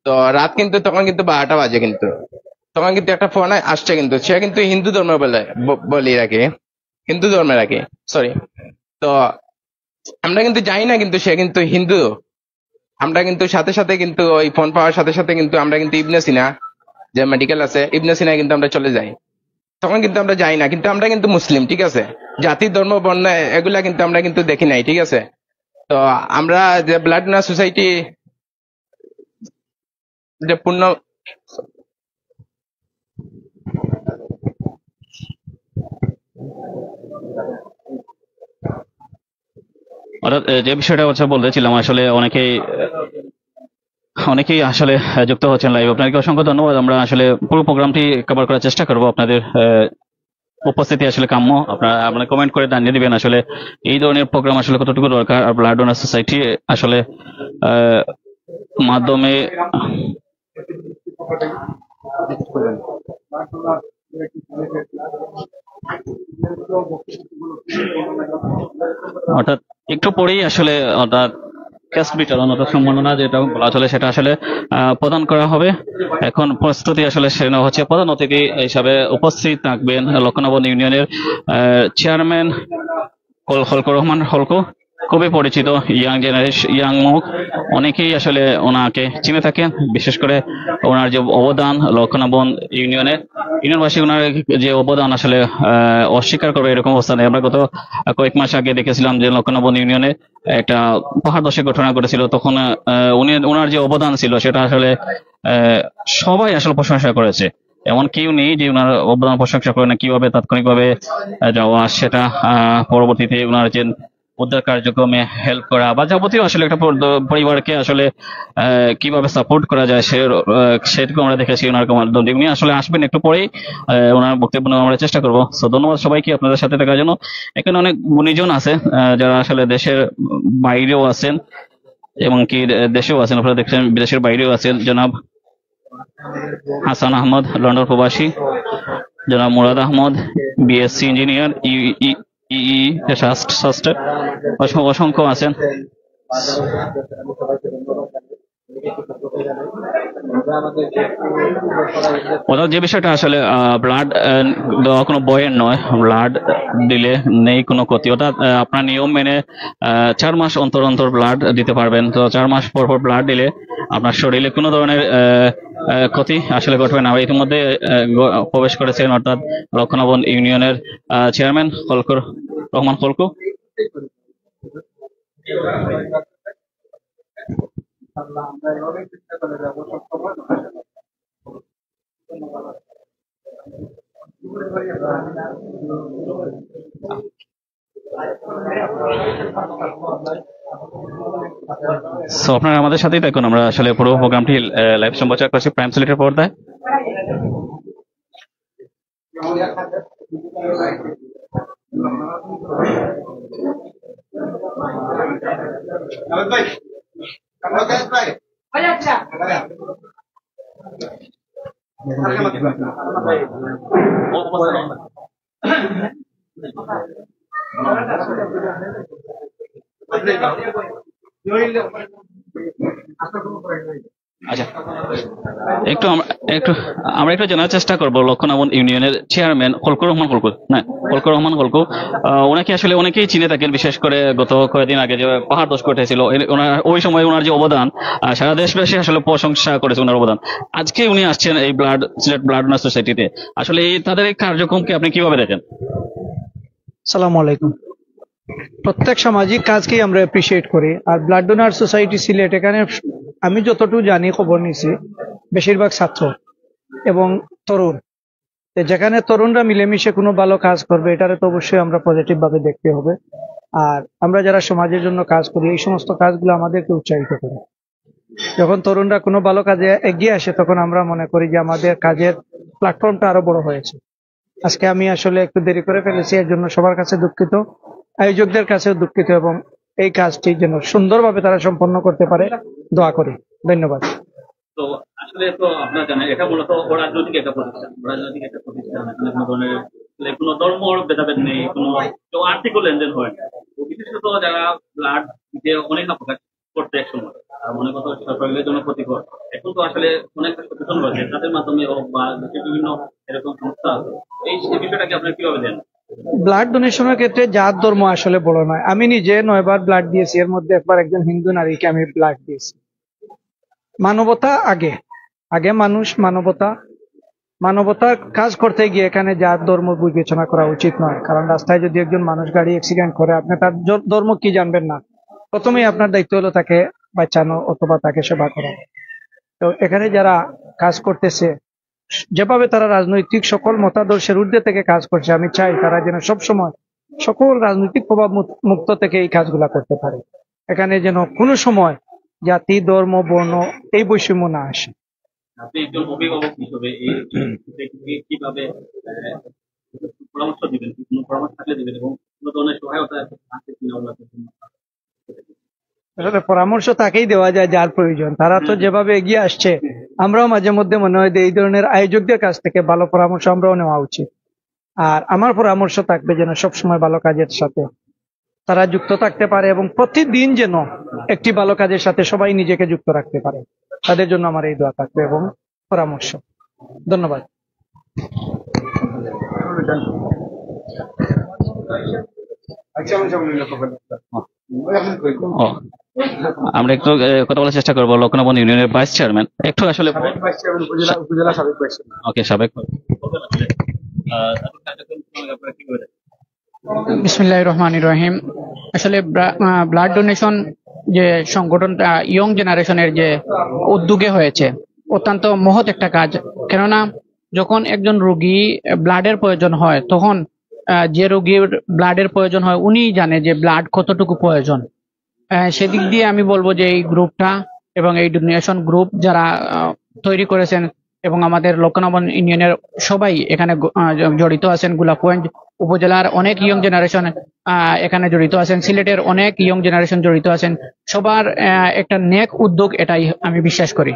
তো রাত কিন্তু তখন কিন্তু 12টা বাজে, কিন্তু তখন কিন্তু একটা ফোন আসছে, কিন্তু সে কিন্তু হিন্দু ধর্ম বলি রাখে, হিন্দু ধর্মে রাখে, সরি। তো আমরা কিন্তু জানি না কিন্তু সে কিন্তু হিন্দু। আমরা কিন্তু সাথে সাথে কিন্তু ওই ফোন পাওয়ার সাথে সাথে কিন্তু আমরা কিন্তু ইবনে সিনা যে মেডিকেল আছে, ইবনে সিনা কিন্তু আমরা চলে যাই। তখন কিন্তু আমরা যাই না, কিন্তু আমরা কিন্তু মুসলিম, ঠিক আছে, জাতি ধর্ম বর্ণ এগুলা কিন্তু আমরা কিন্তু দেখি নাই, ঠিক আছে। তো আমরা যে ব্লাড ডোনার সোসাইটি যে পূর্ণ অর্থাৎ যে বিষয়টা হচ্ছে বলতেছিলাম, আসলে অনেকেই আসলে যুক্ত হচ্ছেন লাইভ। আপনাকে অসংখ্য ধন্যবাদ। আমরা আসলে পুরো প্রোগ্রামটি কভার করার চেষ্টা করব। আপনাদের উপস্থিতি আসলে কাম্য। আপনারা কমেন্ট করে জানিয়ে দিবেন আসলে এই ধরনের প্রোগ্রাম আসলে কতটুকু দরকার, আর ব্লাড ডোনার সোসাইটি আসলে মাধ্যমে অর্থাৎ একটু পরেই আসলে অর্থাৎ ক্যাস্ট বিতরণ অর্থাৎ সম্মাননা যেটা বলা চলে সেটা আসলে প্রদান করা হবে। এখন প্রস্তুতি আসলে সেরে নেওয়া হচ্ছে। প্রধান অতিথি হিসাবে উপস্থিত থাকবেন লক্ষ্মণবন ইউনিয়নের চেয়ারম্যান হলকুর রহমান হলকু, খুবই পরিচিত ইয়াং জেনারেশন, ইয়াং মুখ, অনেকেই আসলে ওনাকে চিনে থাকেন। বিশেষ করে ওনার যে অবদান লক্ষ্মণবন ইউনিয়নবাসী ওনার যে অবদান আসলে অস্বীকার করবে এরকম অবস্থা নেই। আমরা গত কয়েক মাস আগে দেখেছিলাম যে লক্ষ্মণবন ইউনিয়নে একটা পাহাড় ধসের ঘটনা ঘটেছিল, তখন ওনার যে অবদান ছিল সেটা আসলে সবাই আসলে প্রশংসা করেছে। এমন কেউ নেই যে ওনার অবদান প্রশংসা করে না। কিভাবে তাৎক্ষণিকভাবে যাওয়া, সেটা পরবর্তীতে ওনার যে উদ্ধার কার্যক্রমে হেল্প করা বা যাবতীয় আসলে একটা পরিবারকে আসলে কিভাবে সাপোর্ট করা যায় সেটুকু আমরা দেখেছি ওনার মাধ্যমে। উনি আসলে আসবেন একটু পরেই, ওনার বক্তব্য আমরা চেষ্টা করবো। তো ধন্যবাদ সবাইকে আপনাদের সাথে থাকার জন্য। এখানে অনেক গুণীজন আছে যারা আসলে দেশের বাইরেও আছেন এবং কি দেশেও আছেন, আপনারা দেখছেন বিদেশের বাইরেও আছেন। জনাব হাসান আহমদ লন্ডন প্রবাসী, জনাব মুরাদ আহমদ বিএসসি ইঞ্জিনিয়ার অসংখ্য আছেন। যে বিষয়টা আসলে ব্লাড দেওয়া কোনো বয়ের নয়, ব্লাড দিলে নেই কোনো ক্ষতি। অর্থাৎ আপনার নিয়ম মেনে 4 মাস অন্তর অন্তর ব্লাড দিতে পারবেন। তো 4 মাস পর পর ব্লাড দিলে আপনার শরীরে কোনো ধরনের ক্ষতি আসলে ঘটবে না। ইতিমধ্যে প্রবেশ করেছেন অর্থাৎ লক্ষ্মণবন ইউনিয়নের চেয়ারম্যান হলকুর রহমান হলকু। সো আপনারা আমাদের সাথেই থাকুন। আমরা আসলে পুরো প্রোগ্রামটি লাইভ সম্প্রচার করছি প্রাইম সিলেটের পর্দায়। আচ্ছা, আমরা একটু জানার চেষ্টা করবো লক্ষণাবন ইউনিয়নের চেয়ারম্যান খলকুর রহমান খলকু, না খলকুর রহমান খলকু, ওনাকে আসলে অনেকেই চিনে থাকেন, বিশেষ করে গত কয়েকদিন আগে যে পাহাড় ধস ঘটেছিল ওই সময় ওনার যে অবদান সারা দেশবাসী আসলে প্রশংসা করেছে ওনার অবদান। আজকে উনি আসছেন এই সিলেট ব্লাড ডোনার সোসাইটিতে, আসলে তাদের এই কার্যক্রমকে আপনি কিভাবে দেখেন? সালাম আলাইকুম। প্রত্যেক সামাজিক কাজকেই আমরা অ্যাপ্রিসিয়েট করি, আর ব্লাড ডোনার সোসাইটি সিলেট এখানে আমি যতটুকু জানি, খবর নিছি, বেশিরভাগ ছাত্র এবং তরুণ। যেখানে তরুণরা মিলেমিশে কোনো ভালো কাজ করবে, এটারে তো অবশ্যই আমরা পজিটিভ ভাবে দেখতে হবে। আর আমরা যারা সমাজের জন্য কাজ করি, এই সমস্ত কাজগুলো আমাদেরকে উৎসাহিত করে। যখন তরুণরা কোনো ভালো কাজে এগিয়ে আসে, তখন আমরা মনে করি যে আমাদের কাজের প্ল্যাটফর্মটা আরো বড় হয়েছে। আজকে আমি আসলে একটু দেরি করে ফেলেছি, এর জন্য সবার কাছে দুঃখিত, আয়োজকদের কাছেও দুঃখিত, এবং এই কাজটি যেন সুন্দরভাবে তারা সম্পন্ন করতে পারে দোয়া করি। ধন্যবাদ। তো আসলে তো আপনারা জানেন এটা মূলত রাজনৈতিক একটা প্রতিষ্ঠান, এখানে কোনো ধরনের কোনো ধর্ম ভেদাভেদ নেই, কোনো আর্থিক লেনদেন হয় না। তো বিশেষত যারা ব্লাড দিতে অনেক প্রকাশ করতে এক সময় মনে করতো শরীরের জন্য ক্ষতিকর, এখন তো আসলে অনেকটা সচেতন হয়েছে তাদের মাধ্যমে হোক বা বিভিন্ন এরকম সংস্থা আছে। এই বিষয়টাকে আপনি কিভাবে দেন? ব্লাড ডোনেশনের ক্ষেত্রে জাত ধর্ম আসলে বড় নয়। আমি নিজে 9 বার ব্লাড দিয়েছি, এর মধ্যে একবার একজন হিন্দু নারীকে আমি ব্লাড দিয়েছি। মানবতা আগে, আগে মানুষ, মানবতার কাজ করতে গিয়ে এখানে জাত ধর্ম বিবেচনা করা উচিত নয়। কারণ রাস্তায় যদি একজন মানুষ গাড়ি অ্যাক্সিডেন্ট করে, আপনি তার ধর্ম কি জানবেন না, প্রথমেই আপনার দায়িত্ব হলো তাকে বাঁচানো অথবা তাকে সেবা করা। তো এখানে যারা কাজ করতেছে, যেভাবে তারা রাজনৈতিক সকল মতাদর্শের ঊর্ধ্বে থেকে কাজ করছে, আমি চাই তারা যেন সবসময় সকল রাজনৈতিক প্রভাব মুক্ত থেকে এই কাজগুলা করতে পারে। এখানে যেন কোনো সময় জাতি, ধর্ম, বর্ণ এই বৈষম্য না আসে। আপনি একজন অভিভাবক হিসেবে কিভাবে পরামর্শ দিবেন, কোনো পরামর্শ থাকলে দিবেন, এবং কোনো ধরনের সহায়তা আছে কিনা? আসলে পরামর্শ তাকেই দেওয়া যায় যার প্রয়োজন। তারা তো যেভাবে এগিয়ে আসছে, আমরাও মাঝে মধ্যে মনে হয় যে এই ধরনের আয়োজকদের কাছ থেকে ভালো পরামর্শ আমরাও নেওয়া উচিত। আর আমার পরামর্শ থাকবে যেন সবসময় ভালো কাজের সাথে তারা যুক্ত থাকতে পারে, এবং প্রতিদিন যেন একটি ভালো কাজের সাথে সবাই নিজেকে যুক্ত রাখতে পারে। তাদের জন্য আমার এই দোয়া থাকবে এবং পরামর্শ। ধন্যবাদ। আমরা একটু কথা বলার চেষ্টা করবো লক্ষণাবন ইউনিয়নের ভাইস চেয়ারম্যান, একটু আসলে ওকে সাবেক বিসমিল্লাহির রহমানির রহিম। আসলে ব্লাড ডোনেশন যে সংগঠনটা ইয়ং জেনারেশনের যে উদ্যোগে হয়েছে, অত্যন্ত মহৎ একটা কাজ। কেননা যখন একজন রোগী ব্লাডের প্রয়োজন হয়, তখন যে রোগীর ব্লাডের প্রয়োজন হয় উনি জানে যে ব্লাড কতটুকু প্রয়োজন। সেদিক দিয়ে আমি বলবো যে এই গ্রুপটা এবং এই ডোনেশন গ্রুপ যারা তৈরি করেছেন, এবং আমাদের লক্ষণাবন ইউনিয়নের সবাই এখানে জড়িত আছেন, গোলাপগঞ্জ উপজেলার অনেক ইয়ং জেনারেশন এখানে জড়িত আছেন, সিলেটের অনেক ইয়ং জেনারেশন জড়িত আছেন, সবার একটা নেক উদ্যোগ, এটাই আমি বিশ্বাস করি,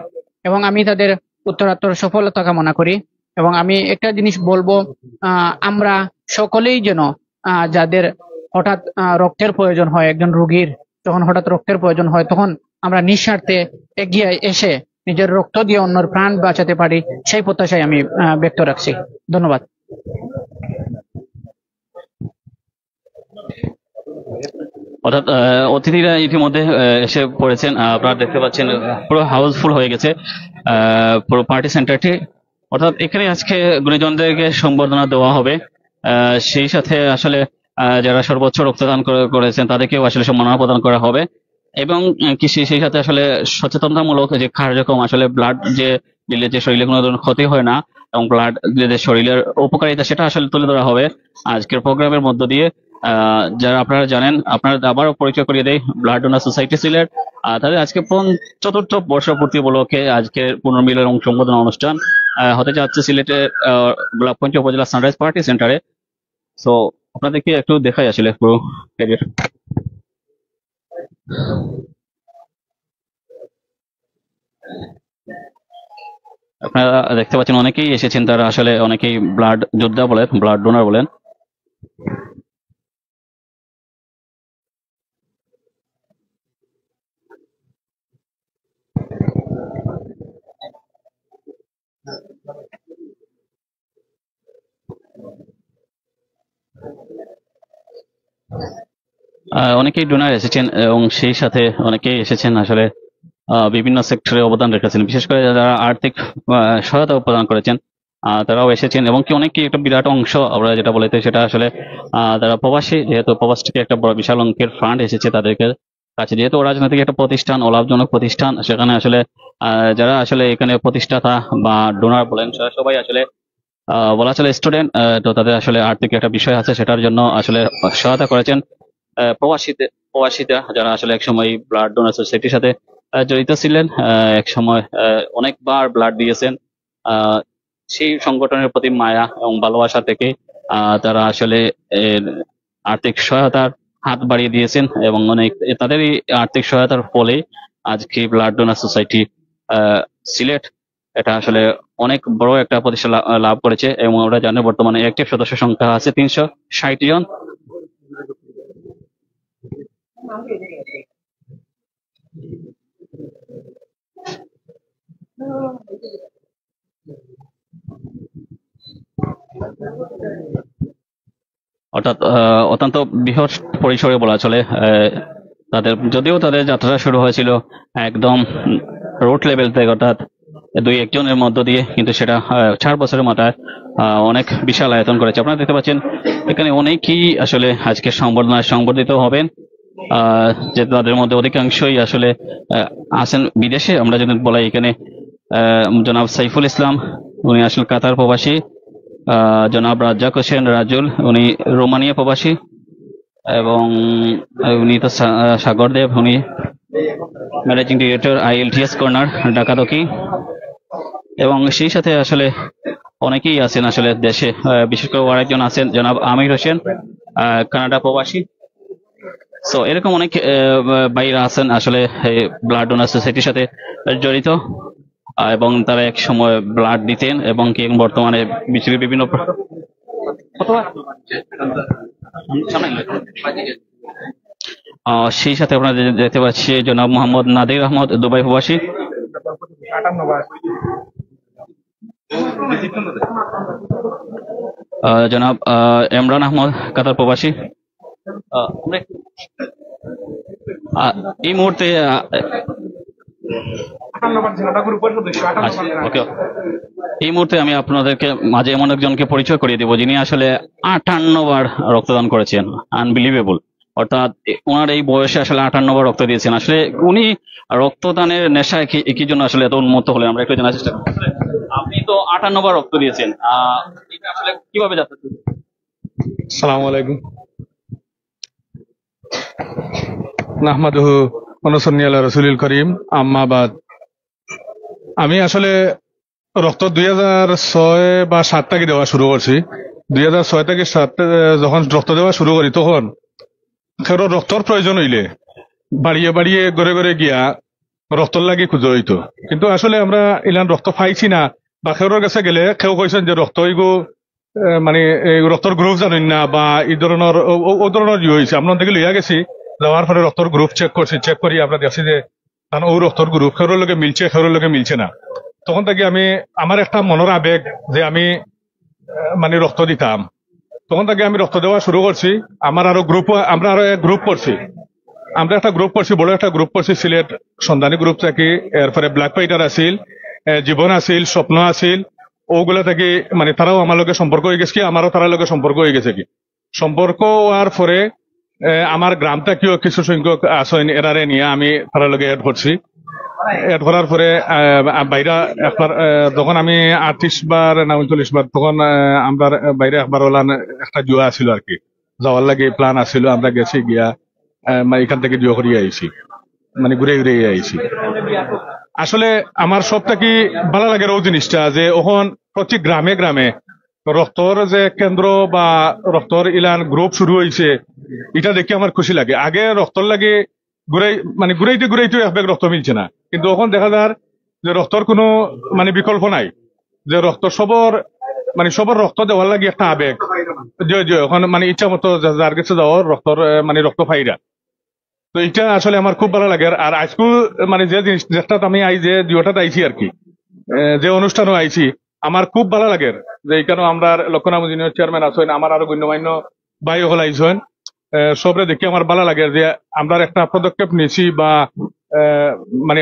এবং আমি তাদের উত্তরাত্তর সফলতা কামনা করি। এবং আমি একটা জিনিস বলবো, আমরা সকলেই যেন যাদের হঠাৎ রক্তের প্রয়োজন হয়, একজন রোগীর যখন হঠাৎ রক্তের প্রয়োজন হয়, তখন আমরা নিঃস্বার্থে এগিয়ে এসে নিজের রক্ত দিয়ে অন্যের প্রাণ বাঁচাতে পারি, সেই প্রত্যাশাই আমি ব্যক্ত রাখছি। ধন্যবাদ। অর্থাৎ অতিথিরা ইতিমধ্যে এসে পড়েছেন, আপনারা দেখতে পাচ্ছেন পুরো হাউসফুল হয়ে গেছে পুরো পার্টি সেন্টারটি। অর্থাৎ এখানে আজকে গুণীজনদেরকে সম্বর্ধনা দেওয়া হবে, সেই সাথে আসলে যারা সর্বোচ্চ রক্তদান করেছেন তাদেরকেও আসলে সম্মাননা প্রদান করা হবে, এবং সেই সাথে আসলে সচেতনতামূলক যে কার্যক্রম, আসলে ব্লাড যে দিলে যে শরীরে কোনো ধরনের ক্ষতি হয় না এবং ব্লাড দিলে শরীরের উপকারিতা, সেটা আসলে তুলে ধরা হবে আজকের প্রোগ্রামের মধ্য দিয়ে। যারা আপনারা জানেন, আপনারা আবারও পরিচয় করিয়ে দেয় ব্লাড ডোনার সোসাইটি সিলেট, তাদের আজকে ৪র্থ বর্ষপূর্তি উপলক্ষে আজকের পুনর্মিলন এবং সম্বোধনা অনুষ্ঠান হতে যাচ্ছে সিলেটের গোলাপগঞ্জ উপজেলা সানরাইজ পার্টি সেন্টারে। সো আপনাদেরকে একটু দেখাই আসলে পুরো ক্যারিয়ার। আপনারা দেখতে পাচ্ছেন অনেকেই এসেছেন, তারা আসলে অনেকেই ব্লাড যোদ্ধা বলেন, ব্লাড ডোনার বলেন। অনেকেই ডোনার এসেছেন এবং সেই সাথে অনেকেই এসেছেন আসলে বিভিন্ন সেক্টরে অবদান রেখেছেন, বিশেষ করে যারা আর্থিক সহায়তা প্রদান করেছেন তারাও এসেছেন, এবং কি অনেকেই একটা বিরাট অংশ আমরা যেটা বলতে সেটা আসলে তারা প্রবাসী, যেহেতু প্রবাস থেকে একটা বড় বিশাল অঙ্কের ফান্ড এসেছে তাদেরকে কাছে, যেহেতু রাজনৈতিক একটা প্রতিষ্ঠান, অলাভজনক প্রতিষ্ঠান, সেখানে আসলে যারা আসলে এখানে প্রতিষ্ঠাতা বা ডোনার বলেন সবাই আসলে বলা চলে স্টুডেন্ট, তো তাদের আসলে আর্থিক একটা বিষয় আছে, সেটার জন্য আসলে সহায়তা করেছেন প্রবাসীরা যারা আসলে একসময় ব্লাড ডোনার সোসাইটির সাথে জড়িত ছিলেন, এক সময় অনেকবার ব্লাড দিয়েছেন। সেই সংগঠনের প্রতি মায়া এবং ভালোবাসা থেকে তারা আসলে আর্থিক সহায়তার হাত বাড়িয়ে দিয়েছেন, এবং অনেক তাদেরই আর্থিক সহায়তার ফলে আজকে ব্লাড ডোনার সোসাইটি সিলেট এটা আসলে অনেক বড় একটা প্রতিষ্ঠান লাভ করেছে, এবং আমরা জানি বর্তমানে অ্যাক্টিভ সদস্য সংখ্যা আছে 360 জন। অর্থাৎ অত্যন্ত বৃহৎ পরিসরে বলা চলে। যদিও তাদের যাত্রা শুরু হয়েছিল একদম রোড লেভেল থেকে, অর্থাৎ 2-1 জনের মধ্য দিয়ে, কিন্তু সেটা 4 বছরের মাথায় অনেক বিশাল আয়তন করেছে। আপনারা দেখতে পাচ্ছেন এখানে অনেকেই আসলে আজকে সংবর্ধনায় সংবর্ধিত হবেন, যে তাদের মধ্যে অধিকাংশই আসলে আছেন বিদেশে। আমরা যদি বলাই এখানে জনাব সাইফুল ইসলাম, উনি আসলে কাতার প্রবাসী, জনাব রাজ্জাক হোসেন রাজুল, উনি রোমানিয়া প্রবাসী, এবং উনি তো সাগর দেব, উনি managing director IELTS corner Dhaka দক্ষি, এবং সেই সাথে আসলে অনেকেই আছেন আসলে দেশে, বিশেষ করে আরেকজন আছেন জনাব আমির হোসেন, কানাডা প্রবাসী। সো এরকম অনেক ভাইরা আছেন আসলে ব্লাড ডোনার সোসাইটির সাথে জড়িত, এবং তারা এক সময় ব্লাড দিতেন, এবং কি বর্তমানে পৃথিবীর বিভিন্ন সেই সাথে আপনারা দেখতে পাচ্ছি জনাব মোহাম্মদ নাদির আহমদ, দুবাই প্রবাসী, জনাব ইমরান আহমদ, কাতার প্রবাসী। এই মুহূর্তে এই মুহূর্তে আমি আপনাদেরকে মাঝে এমন একজনকে পরিচয় করিয়ে দেবো যিনি আসলে 58 বার রক্তদান করেছেন। আনবিলিভেবল, অর্থাৎ ওনার এই বয়সে আসলে 58 বার রক্ত দিয়েছেন। আসলে উনি রক্তদানের নেশায় কি জন্য আসলে এত উন্মত্ত হলেন, আমরা একটু জানার চেষ্টা করি। আপনি তো 58 বার রক্ত দিয়েছেন, এটা আসলে কিভাবে যাচ্ছে? আসসালামু আলাইকুম। নাহমাদুহু ওয়া নুসাল্লি আলা রাসূলিল কারীম, আম্মা বাদ। আমি আসলে রক্ত 2006 বা 2007 থেকে দেওয়া শুরু করছি। 2006 থেকে 2007 যখন রক্ত দেওয়া শুরু করি, তখন খেরো রক্তর প্রয়োজন হইলে বাড়িয়ে বাড়িয়ে ঘরে ঘরে গিয়া রক্তর লাগি খুঁজে হইতো, কিন্তু আসলে আমরা ইলান রক্ত পাইছি না, বা খেরোর কাছে গেলে কেউ কইছেন যে রক্ত হইগো মানে রক্তর গ্রুপ জানেন না, বা এই ধরনের ও ধরনের হয়েছে। আপনার থেকে লইয়া গেছি, যাওয়ার পরে রক্তর গ্রুপ চেক করছি, চেক করি আমরা দেখছি যে ও রক্তর গ্রুপ খেরোর লগে মিলছে, খেরোর লগে মিলছে না। তখন থেকে আমি আমার একটা মনের আবেগ যে আমি মানে রক্ত দিতাম, তখন থেকে আমি রক্ত দেওয়া শুরু করছি। আমার আরো গ্রুপ, আমরা আরো গ্রুপ করছি, আমরা একটা গ্রুপ করছি, বড় একটা গ্রুপ করছি সিলেট সন্ধানী গ্রুপ থেকে। এরপরে ব্ল্যাক ফাইটার আছিল, জীবন আছিল, স্বপ্ন আছিল, ওগুলা থেকে মানে তারাও আমার লগে সম্পর্ক হয়ে গেছে কি, আমারও তার লগে সম্পর্ক হয়ে গেছে কি। সম্পর্ক হওয়ার পরে আমার গ্রামটা কেউ কিছু সংখ্যক আসেন, এরারে নিয়ে আমি তার লগে এড করছি। এড করার পরে বাইরা একবার যখন আমি 38 বার না 39 বার, তখন আমরা বাইরে একবার ওলান একটা জুয়া আছিল আর কি, যাওয়ার লাগে প্ল্যান আছিল। আমরা গেছি গিয়া এখান থেকে জুয়া করিয়ে আইছি, মানে ঘুরে ঘুরে আইছি। আসলে আমার সবটা কি ভালো লাগে ওই জিনিসটা যে ওখান প্রতি গ্রামে গ্রামে রক্তর যে কেন্দ্র বা রক্তর ইলান গ্রুপ শুরু হয়েছে, এটা দেখে আমার খুশি লাগে। আগে রক্তর লাগে ঘুরাইতে ঘুরাইতে এক ব্যাগ রক্ত মিলছে না, কিন্তু এখন দেখা যায় যে রক্তর কোনো বিকল্প নাই, যে রক্ত সবর রক্ত দেওয়ার লাগে একটা আবেগ, এখন ইচ্ছা মতো যার কাছে যাওয়ার রক্তর রক্ত ফাইরা। তো এটা আসলে আমার খুব ভালো লাগে। আর আজকে যে জিনিসটা আমি যে দুটাতে আইছি আর কি, যে অনুষ্ঠানও আইছি, আমার খুব ভালো লাগে যে এইখানে আমরা লক্ষণাম ইউনিয়ন চেয়ারম্যান আছেন, আমার আরো গণ্যমান্য ভাই হল আইছেন, সবরে দেখি আমার ভালো লাগে যে আমরা একটা পদক্ষেপ নিয়েছি বা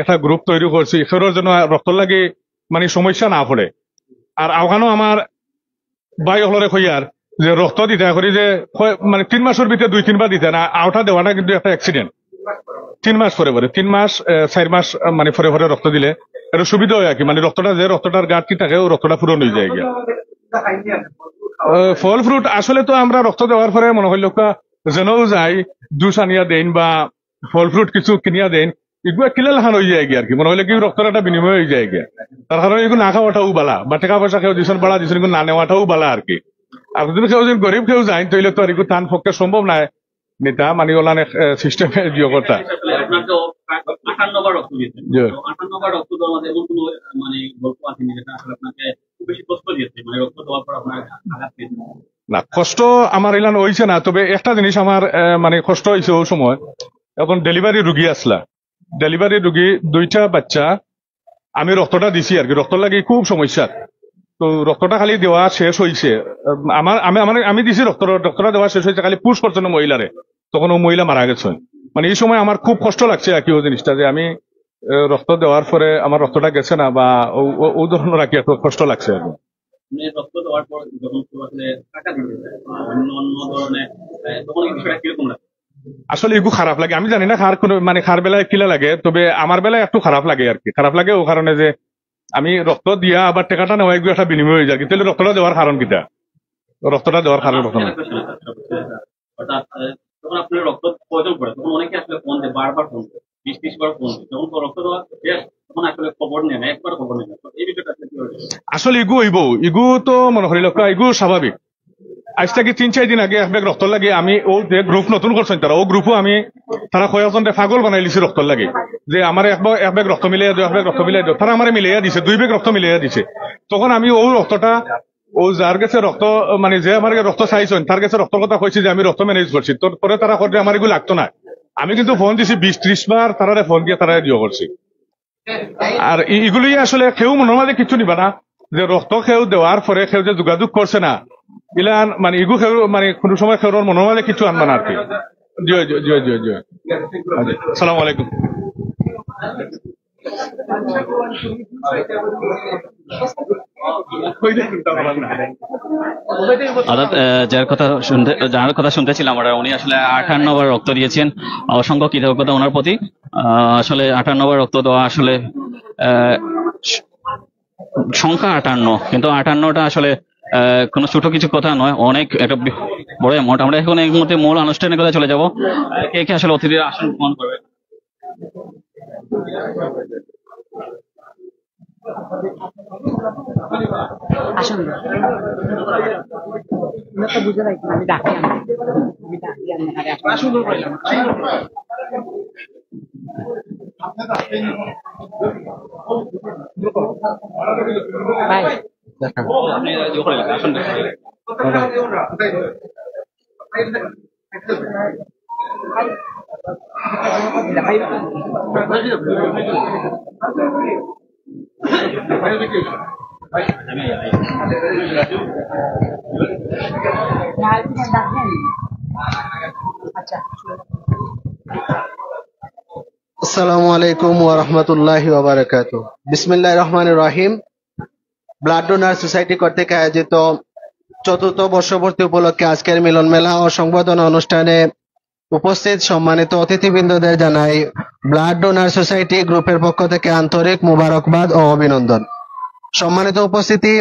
একটা গ্রুপ তৈরি করছি, সেটার জন্য রক্ত লাগে সমস্যা না পড়ে। আর আওখানো আমার ভাই হলরে কইয়ার যে রক্ত দিতে করি যে 3 মাসের ভিতরে 2-3 বার দিতে না, আওটা দেওয়াটা কিন্তু একটা অ্যাক্সিডেন্ট। 3 মাস পরে 3 মাস 4 মাস পরে রক্ত দিলে এটা সুবিধা হয় আর কি, রক্তটার ঘাটতি থাকে ও রক্তটা পূরণ হয়ে যায় গিয়া। ফল ফ্রুট আসলে তো আমরা রক্ত দেওয়ার পরে মনে হইল যেনও যাই জুস আনিয়া দেন বা ফল ফ্রুট কিছু কিনিয়া দেন, এগুলো কিলে লাখান হয়ে যায় গিয়া আর কি, মনে হইলে কি রক্তের একটা বিনিময় হয়ে যায় গিয়া। তার কারণে এগুলো না খাওয়াটাও বালা, বা টাকা পয়সা কেউ দিচ্ছেন বাড়া দিচ্ছেন, এগুলো না নেওয়াটাও বালা আর কি। আর যদি কেউ যদি গরিব কেউ যায় তাইলে তো আর এগুলো তান পক্ষে সম্ভব নয় নেতা ওলান সিস্টেমে জিও করতা। না কষ্ট আমার এলান হয়েছে না, তবে একটা জিনিস আমার কষ্ট হয়েছে ওই সময়, এখন ডেলিভারি রুগী আসলা, ডেলিভারি রুগী 2টা বাচ্চা, আমি রক্তটা দিছি আর কি, রক্ত লাগে খুব সমস্যা। তো রক্তটা খালি দেওয়া শেষ হয়েছে আমি দিছি রক্তটা দেওয়া শেষ হয়েছে খালি পুশ করছেন মহিলারে, তখন ও মহিলা মারা গেছেন। এই সময় আমার খুব কষ্ট লাগছে আর কি ওই জিনিসটা, যে আমি রক্ত দেওয়ার পরে আমার রক্তটা গেছে না, বা ও ধরনের আর কি একটু কষ্ট লাগছে আর কি। রক্ত দেওয়ার পর যখন টাকা দিতে অন্য ধরনের তখন এই বিষয়টা কিরকম লাগে? আসলে এগুলো খারাপ লাগে, আমি জানি না খার বেলায় কিলা লাগে, তবে আমার বেলায় একটু খারাপ লাগে আর কি। খারাপ লাগে ও কারণে যে আমি রক্ত দিয়া আবার টাকাটা নেওয়া এগুলো একটা বিনিময় হয়ে যায়, কিন্তু রক্তটা দেওয়ার কারণ কিটা, রক্তটা দেওয়ার কারণ রক্ত যখন আপনার রক্ত প্রয়োজন পড়ে তখন অনেকে আসলে ফোন দেয়, বারবার ফোন দেয়, 20-30 বার ফোন দেয়, যখন রক্ত দেওয়া তখন আসলে খবর নেয় না, একবার খবর নেয় না। এই বিষয়টা আসলে ইগু তো মনে করি লোক ইগু স্বাভাবিক। আজ থেকে 3-4 দিন আগে এক ব্যাগ রক্ত লাগে, আমি ও যে গ্রুপ নতুন করছেন তারা, ও গ্রুপও আমি তারা কয়েকজন পাগল বানাই লিছি রক্ত লাগে, যে আমার এক ব্যাগ রক্ত মিলিয়ে দিও, 1 ব্যাগ রক্ত মিলিয়ে দিও, তারা আমার মিলিয়ে দিছে, 2 ব্যাগ রক্ত মিলিয়ে দিছে। তখন আমি ও রক্তটা ও যার কাছে রক্ত যে আমার রক্ত চাইছেন তার কাছে রক্ত কথা কইছি যে আমি রক্ত ম্যানেজ করছি, তোর পরে তারা করে আমার এগুলো লাগতো না। আমি কিন্তু ফোন দিছি 20-30 বার, তারা ফোন দিয়ে তারা দিও করছি। আর এগুলি আসলে কেউ মনের মাঝে কিছু নিবা না, যে রক্ত কেউ দেওয়ার পরে কেউ যে যোগাযোগ করছে না, ইলান ইগু কেউ কোনো সময় কেউ মনের মাঝে কিছু আনবা না আর কি। জয় জয় জয় জয় জয়, আসসালামু আলাইকুম। যার কথা শুনতেছিলাম উনি আসলে 58 বার রক্ত দিয়েছেন, অসংখ্য কৃতজ্ঞতা ওনার প্রতি। আসলে 58 বার রক্ত দেওয়া আসলে সংখ্যা 58, কিন্তু 58টা আসলে কোনো ছোট কিছু কথা নয়, অনেক একটা বড় অ্যামাউন্ট। আমরা এখন এই মুহূর্তে মূল আনুষ্ঠানিকতায় চলে যাব। কে কে আসলে অতিথিরা আসন গ্রহণ করবে? আসসালামু আলাইকুম ওয়া রাহমাতুল্লাহি ওয়া বারাকাতুহু। বিসমিল্লাহির রহমানির রহিম। ব্লাড ডোনার সোসাইটি কর্তৃক আয়োজিত 4th বর্ষপূর্তি উপলক্ষে আজকের মিলন মেলা ও সংবর্ধনা অনুষ্ঠানে উপস্থিত সম্মানিত অতিথিবৃন্দদের জানাই ব্লাড ডোনার সোসাইটি গ্রুপের পক্ষ থেকে আন্তরিক মোবারকবাদ ও অভিনন্দন। সম্মানিত উপস্থিতি,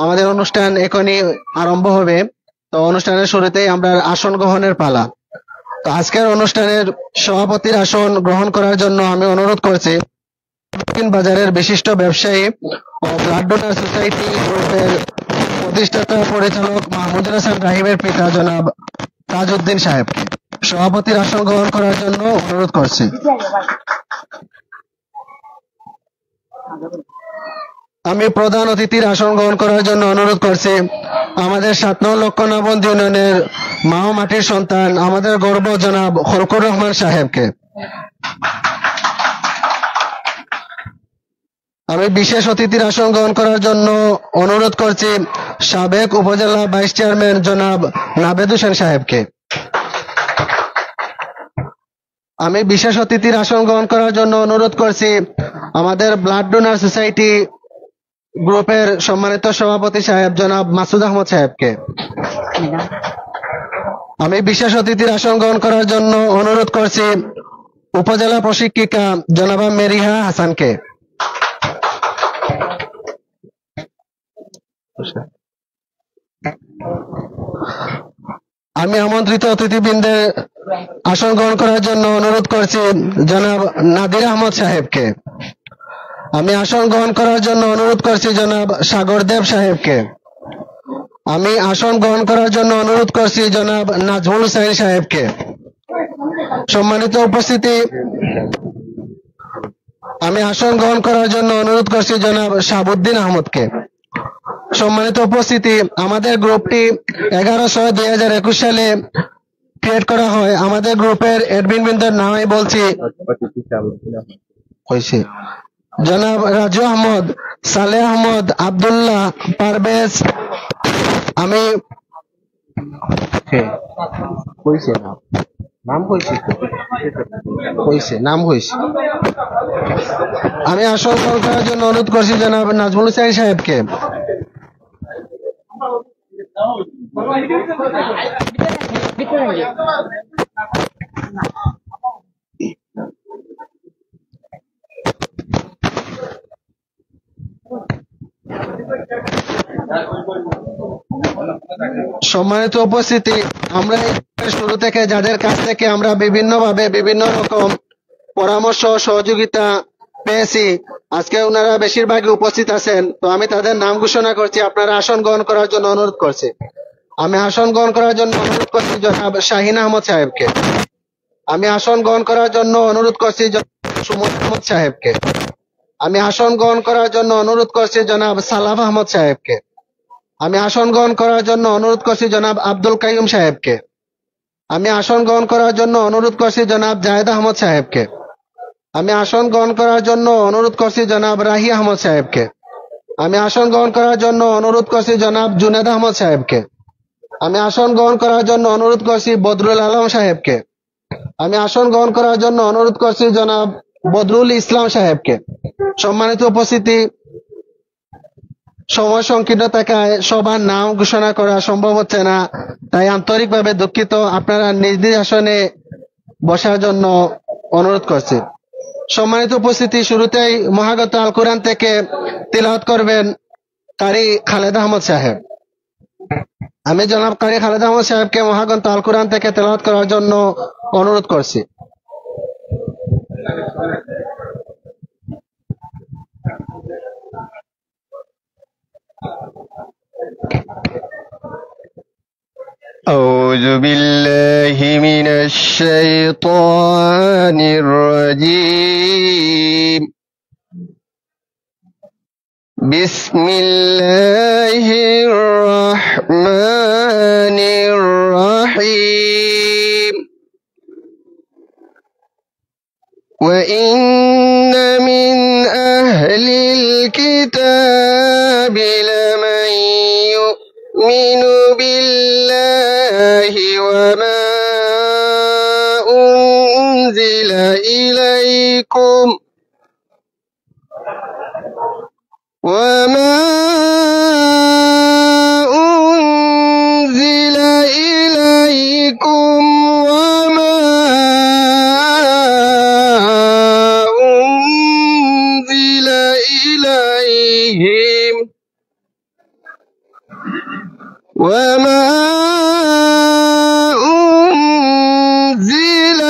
আমাদের অনুষ্ঠান এখনই আরম্ভ হবে। তো অনুষ্ঠানের শুরুতেই আমরা আসন গ্রহণের পালা। তো আজকের অনুষ্ঠানের সভাপতির আসন গ্রহণ করার জন্য আমি অনুরোধ করছি দক্ষিণ বাজারের বিশিষ্ট ব্যবসায়ী ও ব্লাড ডোনার সোসাইটি গ্রুপের প্রতিষ্ঠাতা পরিচালক মাহমুদুল হাসান রাহিমের পিতা জনাব তাজউদ্দিন সাহেবকে। সভাপতির আসন গ্রহণ করার জন্য অনুরোধ করছি। আমি প্রধান অতিথির আসন গ্রহণ করার জন্য অনুরোধ করছি আমাদের 7 নং লক্ষণাবন্দ ইউনিয়নের মাও মাটির সন্তান, আমাদের গর্ব জনাব খলকুর রহমান সাহেবকে। আমি বিশেষ অতিথির আসন গ্রহণ করার জন্য অনুরোধ করছি সাবেক উপজেলা ভাইস চেয়ারম্যান জনাব নাবেদ হোসেন সাহেবকে। আমি বিশেষ অতিথির আসন গ্রহণ করার জন্য অনুরোধ করছি আমাদের ব্লাড ডোনার সোসাইটি গ্রুপের সম্মানিত সভাপতি সাহেব জনাব মাসুদ আহমদ সাহেবকে। আমি বিশেষ অতিথির আসন গ্রহণ করার জন্য অনুরোধ করছি উপজেলা প্রশিক্ষিকা জনাবা মেরিহা হাসানকে। আমি আমন্ত্রিত অতিথিবৃন্দের আসন গ্রহণ করার জন্য অনুরোধ করছি জনাব নাদির আহমদ সাহেবকে। আমি আসন গ্রহণ করার জন্য অনুরোধ করছি জনাব সাগর দেব সাহেবকে। আমি আসন গ্রহণ করার জন্য অনুরোধ করছি জনাব নাজমুল হুসাইন সাহেবকে। সম্মানিত উপস্থিতি, আমি আসন গ্রহণ করার জন্য অনুরোধ করছি জনাব শাহাবুদ্দিন আহমদকে। সম্মানিত উপস্থিতি, আমাদের গ্রুপটি 11/6/2021 সালে ক্রিয়েট করা হয়। আমাদের গ্রুপের অ্যাডমিন বৃন্দের নাম আমি বলছি হয়েছে জনাব রাজু আহমদ, সালেহ আহমদ, আব্দুল্লাহ, পারভেজ। আমি আমি আসন গ্রহণ করার জন্য অনুরোধ করছি জনাব নাজমুল হুসাইন সাহেবকে। সম্মানিত উপস্থিতি, আমরা শুরু থেকে যাদের কাছ থেকে আমরা বিভিন্নভাবে বিভিন্ন রকম পরামর্শ সহযোগিতা পেয়েছি, আজকে ওনারা বেশিরভাগই উপস্থিত আছেন। তো আমি তাদের নাম ঘোষণা করছি, আপনারা আসন গ্রহণ করার জন্য অনুরোধ করছি। আমি আসন গ্রহণ করার জন্য অনুরোধ করছি জনাব শাহিন আহমদ সাহেবকে। আমি আসন গ্রহণ করার জন্য অনুরোধ করছি জনাব সুমন আহমদ সাহেবকে। আমি আসন গ্রহণ করার জন্য অনুরোধ করছি জনাব সালাফ আহমদ সাহেবকে। আমি আসন গ্রহণ করার জন্য অনুরোধ করছি জনাব আব্দুল কাইয়ুম সাহেবকে। আমি আসন গ্রহণ করার জন্য অনুরোধ করছি জনাব জায়েদ আহমদ সাহেবকে। আমি আসন গ্রহণ করার জন্য অনুরোধ করছি জনাব রাহি আহমদ সাহেবকে। আমি আসন গ্রহণ করার জন্য অনুরোধ করছি জনাব জুনেদ আহমদ সাহেবকে। আমি আসন গ্রহণ করার জন্য অনুরোধ করছি বদরুল আলম সাহেবকে। আমি আসন গ্রহণ করার জন্য অনুরোধ করছি জনাব বদরুল ইসলাম সাহেবকে। সম্মানিত উপস্থিতি, সময় সংকীর্ণ থাকায় সবার নাম ঘোষণা করা সম্ভব হচ্ছে না, তাই আন্তরিকভাবে দুঃখিত। আপনারা নিজ নিজ আসনে বসার জন্য অনুরোধ করছি। সম্মানিত উপস্থিতি, শুরুতেই মহাগত আল কোরআন থেকে তিলাওয়াত করবেন কারি খালেদ আহমদ সাহেব। আমি জনাব কারি খালেদ আহমদ সাহেবকে মহাগ্রন্থ আল কোরআন থেকে তেলাওয়াত করার জন্য অনুরোধ করছি। أعوذ بالله من الشيطان الرجيم. بسم الله الرحمن الرحيم. وإن من أهل الكتاب لمن يؤمن بالله وما أنزل إليكم وما أنزل إليكم وما أنزل إليهم وما أنزل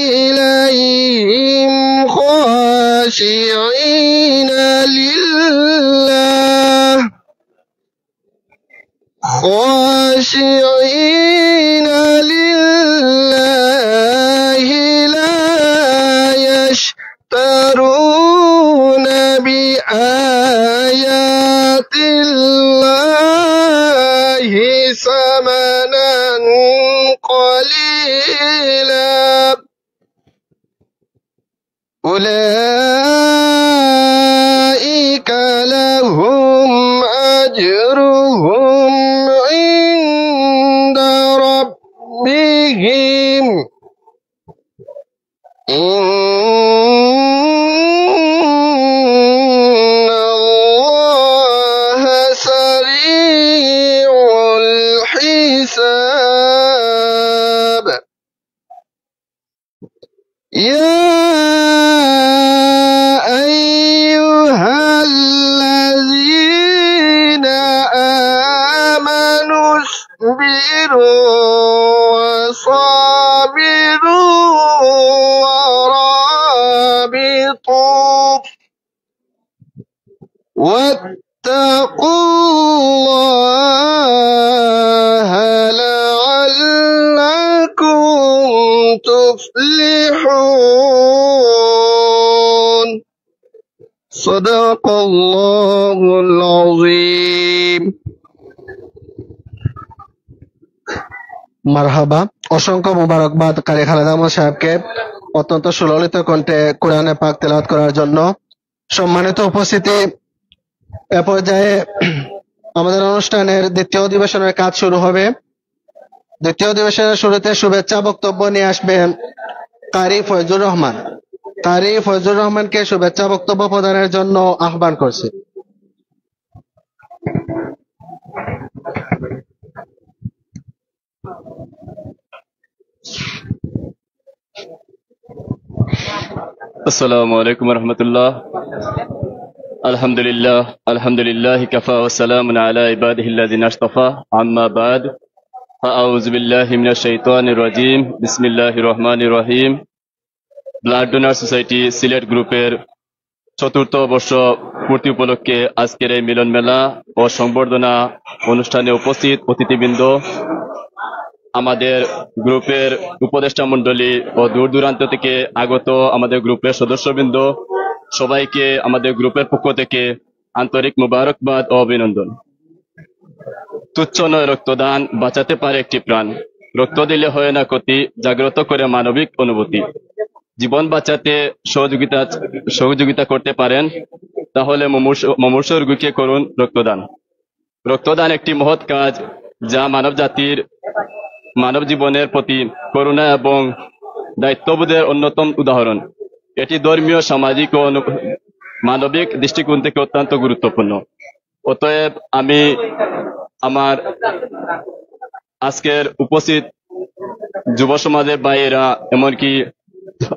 إليهم خاشعين لله خاشعين لله يشترون بآيات الله ثمنا قليلا أولئك لهم أجرهم عند ربهم إن الله سريع الحساب يا أيها الذين آمنوا اصبروا وصابروا ورابطوا واتقوا الله لعلكم تفلحون صدق الله العظيم মারহাবা। অসংখ্য মোবারকবাদ কারি খালেদ আহমদ সাহেবকে অত্যন্ত সুললিত কণ্ঠে কোরআনে পাক তেলাওয়াত করার জন্য। সম্মানিত উপস্থিতি, এ পর্যায়ে আমাদের অনুষ্ঠানের দ্বিতীয় অধিবেশনের কাজ শুরু হবে। দ্বিতীয় অধিবেশনের শুরুতে শুভেচ্ছা বক্তব্য নিয়ে আসবেন কারি ফয়জুর রহমান। কারি ফয়জুর রহমানকে শুভেচ্ছা বক্তব্য প্রদানের জন্য আহ্বান করছি। আসসালামু আলাইকুম রহমতুল্লাহ। আলহামদুলিল্লাহ আলহামদুলিল্লাহ কাফা ওয়া সালামুন আলা ইবাদিহিল্লাযিনা ইসতাফা আম্মা বাদ ফাআউযু বিল্লাহি মিনাশ শাইতানির রাজীম বিসমিল্লাহির রহমানির রহিম। ব্লাড ডোনার সোসাইটি সিলেট গ্রুপের চতুর্থ বর্ষ পূর্তি উপলক্ষে আজকের এই মিলন মেলা ও সংবর্ধনা অনুষ্ঠানে উপস্থিত অতিথিবৃন্দ, আমাদের গ্রুপের উপদেষ্টা মণ্ডলী ও দূর দূরান্ত থেকে আগত আমাদের গ্রুপের সদস্যবৃন্দ, সবাইকে আমাদের গ্রুপের পক্ষ থেকে আন্তরিক মোবারকবাদ ও অভিনন্দন। তুচ্ছ নয় রক্তদান, বাঁচাতে পারে একটি প্রাণ। রক্ত দিলে হয় না ক্ষতি, জাগ্রত করে মানবিক অনুভূতি। জীবন বাঁচাতে সহযোগিতা করতে পারেন, তাহলে মুমূর্ষু রোগীকে করুন রক্তদান। রক্তদান একটি মহৎ কাজ, যা মানব জীবনের প্রতি করুণা এবং দায়িত্ববোধের অন্যতম উদাহরণ। এটি ধর্মীয়, সামাজিক ও মানবিক দৃষ্টিকোণ থেকে অত্যন্ত গুরুত্বপূর্ণ। অতএব আমি আমার আজকের উপস্থিত যুব সমাজের ভাইয়েরা, এমনকি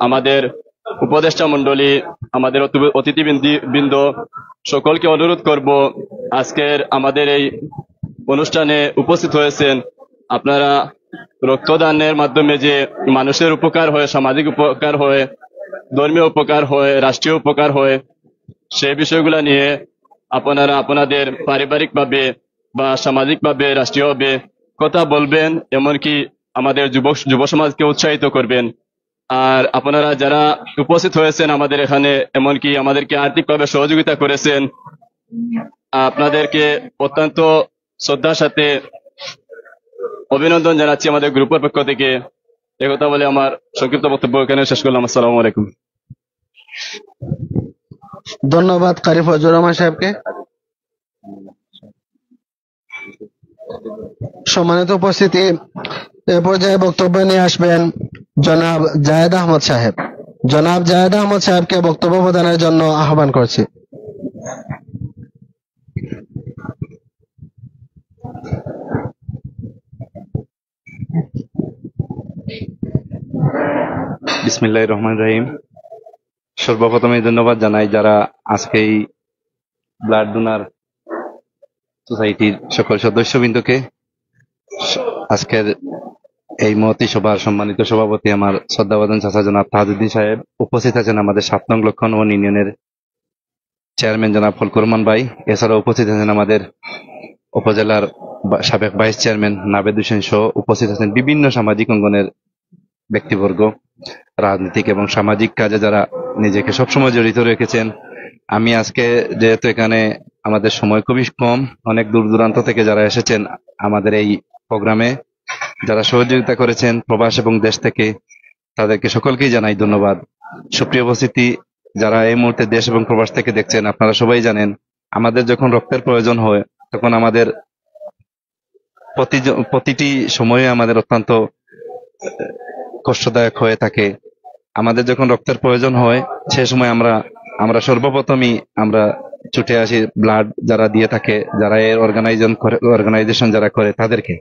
আমাদের উপদেষ্টা মণ্ডলী, আমাদের অতিথিবৃন্দ সকলকে অনুরোধ করব, আজকের আমাদের এই অনুষ্ঠানে উপস্থিত হয়েছেন আপনারা। রক্তদানের মাধ্যমে যে মানুষের উপকার হয়, সামাজিক উপকার হয়, ধর্মীয় উপকার হয়, রাষ্ট্রীয় উপকার হয়, সেই বিষয়গুলো নিয়ে আপনারা আপনাদের পারিবারিকভাবে বা সামাজিকভাবে, রাষ্ট্রীয়ভাবে কথা বলবেন, এমনকি আমাদের যুব সমাজকে উৎসাহিত করবেন। আর আপনারা যারা উপস্থিত হয়েছেন আমাদের এখানে, এমনকি আমাদেরকে আর্থিকভাবে সহযোগিতা করেছেন, আপনাদেরকে অত্যন্ত শ্রদ্ধার সাথে অভিনন্দন জানাচ্ছি আমাদের গ্রুপের পক্ষ থেকে। একথা বলে আমার সংক্ষিপ্ত বক্তব্য এখানে শেষ করলাম। আসসালামু আলাইকুম। ধন্যবাদ কারি ফয়জুর রহমান সাহেবকে। সম্মানিত উপস্থিতি, এ পর্যায়ে বক্তব্য নিয়ে আসবেন জনাব জায়েদ আহমদ সাহেব। জনাব জায়েদ আহমদ সাহেবকে বক্তব্য প্রদানের জন্য আহ্বান করছি। বিসমিল্লাহির রহমানির রহিম। সর্বপ্রথমে ধন্যবাদ জানাই যারা আজকে এই ব্লাড ডোনার সোসাইটির সকল সদস্যবৃন্দকে। আজকের এই মহতী সভার সম্মানিত সভাপতি আমার শ্রদ্ধাভাজন চাচা জনাব তাজউদ্দিন সাহেব, উপস্থিত আছেন আমাদের 7 নং লক্ষণবন ইউনিয়নের চেয়ারম্যান জনাব ফলকুর রহমান ভাই, এছাড়াও উপস্থিত আছেন আমাদের উপজেলার সাবেক ভাইস চেয়ারম্যান নাবেদ হোসেন সহ উপস্থিত আছেন বিভিন্ন সামাজিক অঙ্গনের ব্যক্তিবর্গ, রাজনৈতিক এবং সামাজিক কাজে যারা নিজেকে সবসময় জড়িত রেখেছেন। আমি আজকে যেহেতু এখানে আমাদের সময় খুবই কম, অনেক দূর দূরান্ত থেকে যারা এসেছেন আমাদের এই প্রোগ্রামে, যারা সহযোগিতা করেছেন প্রবাস এবং দেশ থেকে, তাদেরকে সকলকেই জানাই ধন্যবাদ। সুপ্রিয় উপস্থিতি, যারা এই মুহূর্তে দেশ এবং প্রবাস থেকে দেখছেন, আপনারা সবাই জানেন আমাদের যখন রক্তের প্রয়োজন হয় তখন আমাদের প্রতিটি সময়ে আমাদের অত্যন্ত কষ্টদায়ক হয়ে থাকে। আমাদের যখন রক্তের প্রয়োজন হয় সে সময় আমরা সর্বপ্রথমই আমরা ছুটে আসি ব্লাড যারা দিয়ে থাকে, যারা এর অর্গানাইজেশন যারা করে তাদেরকে।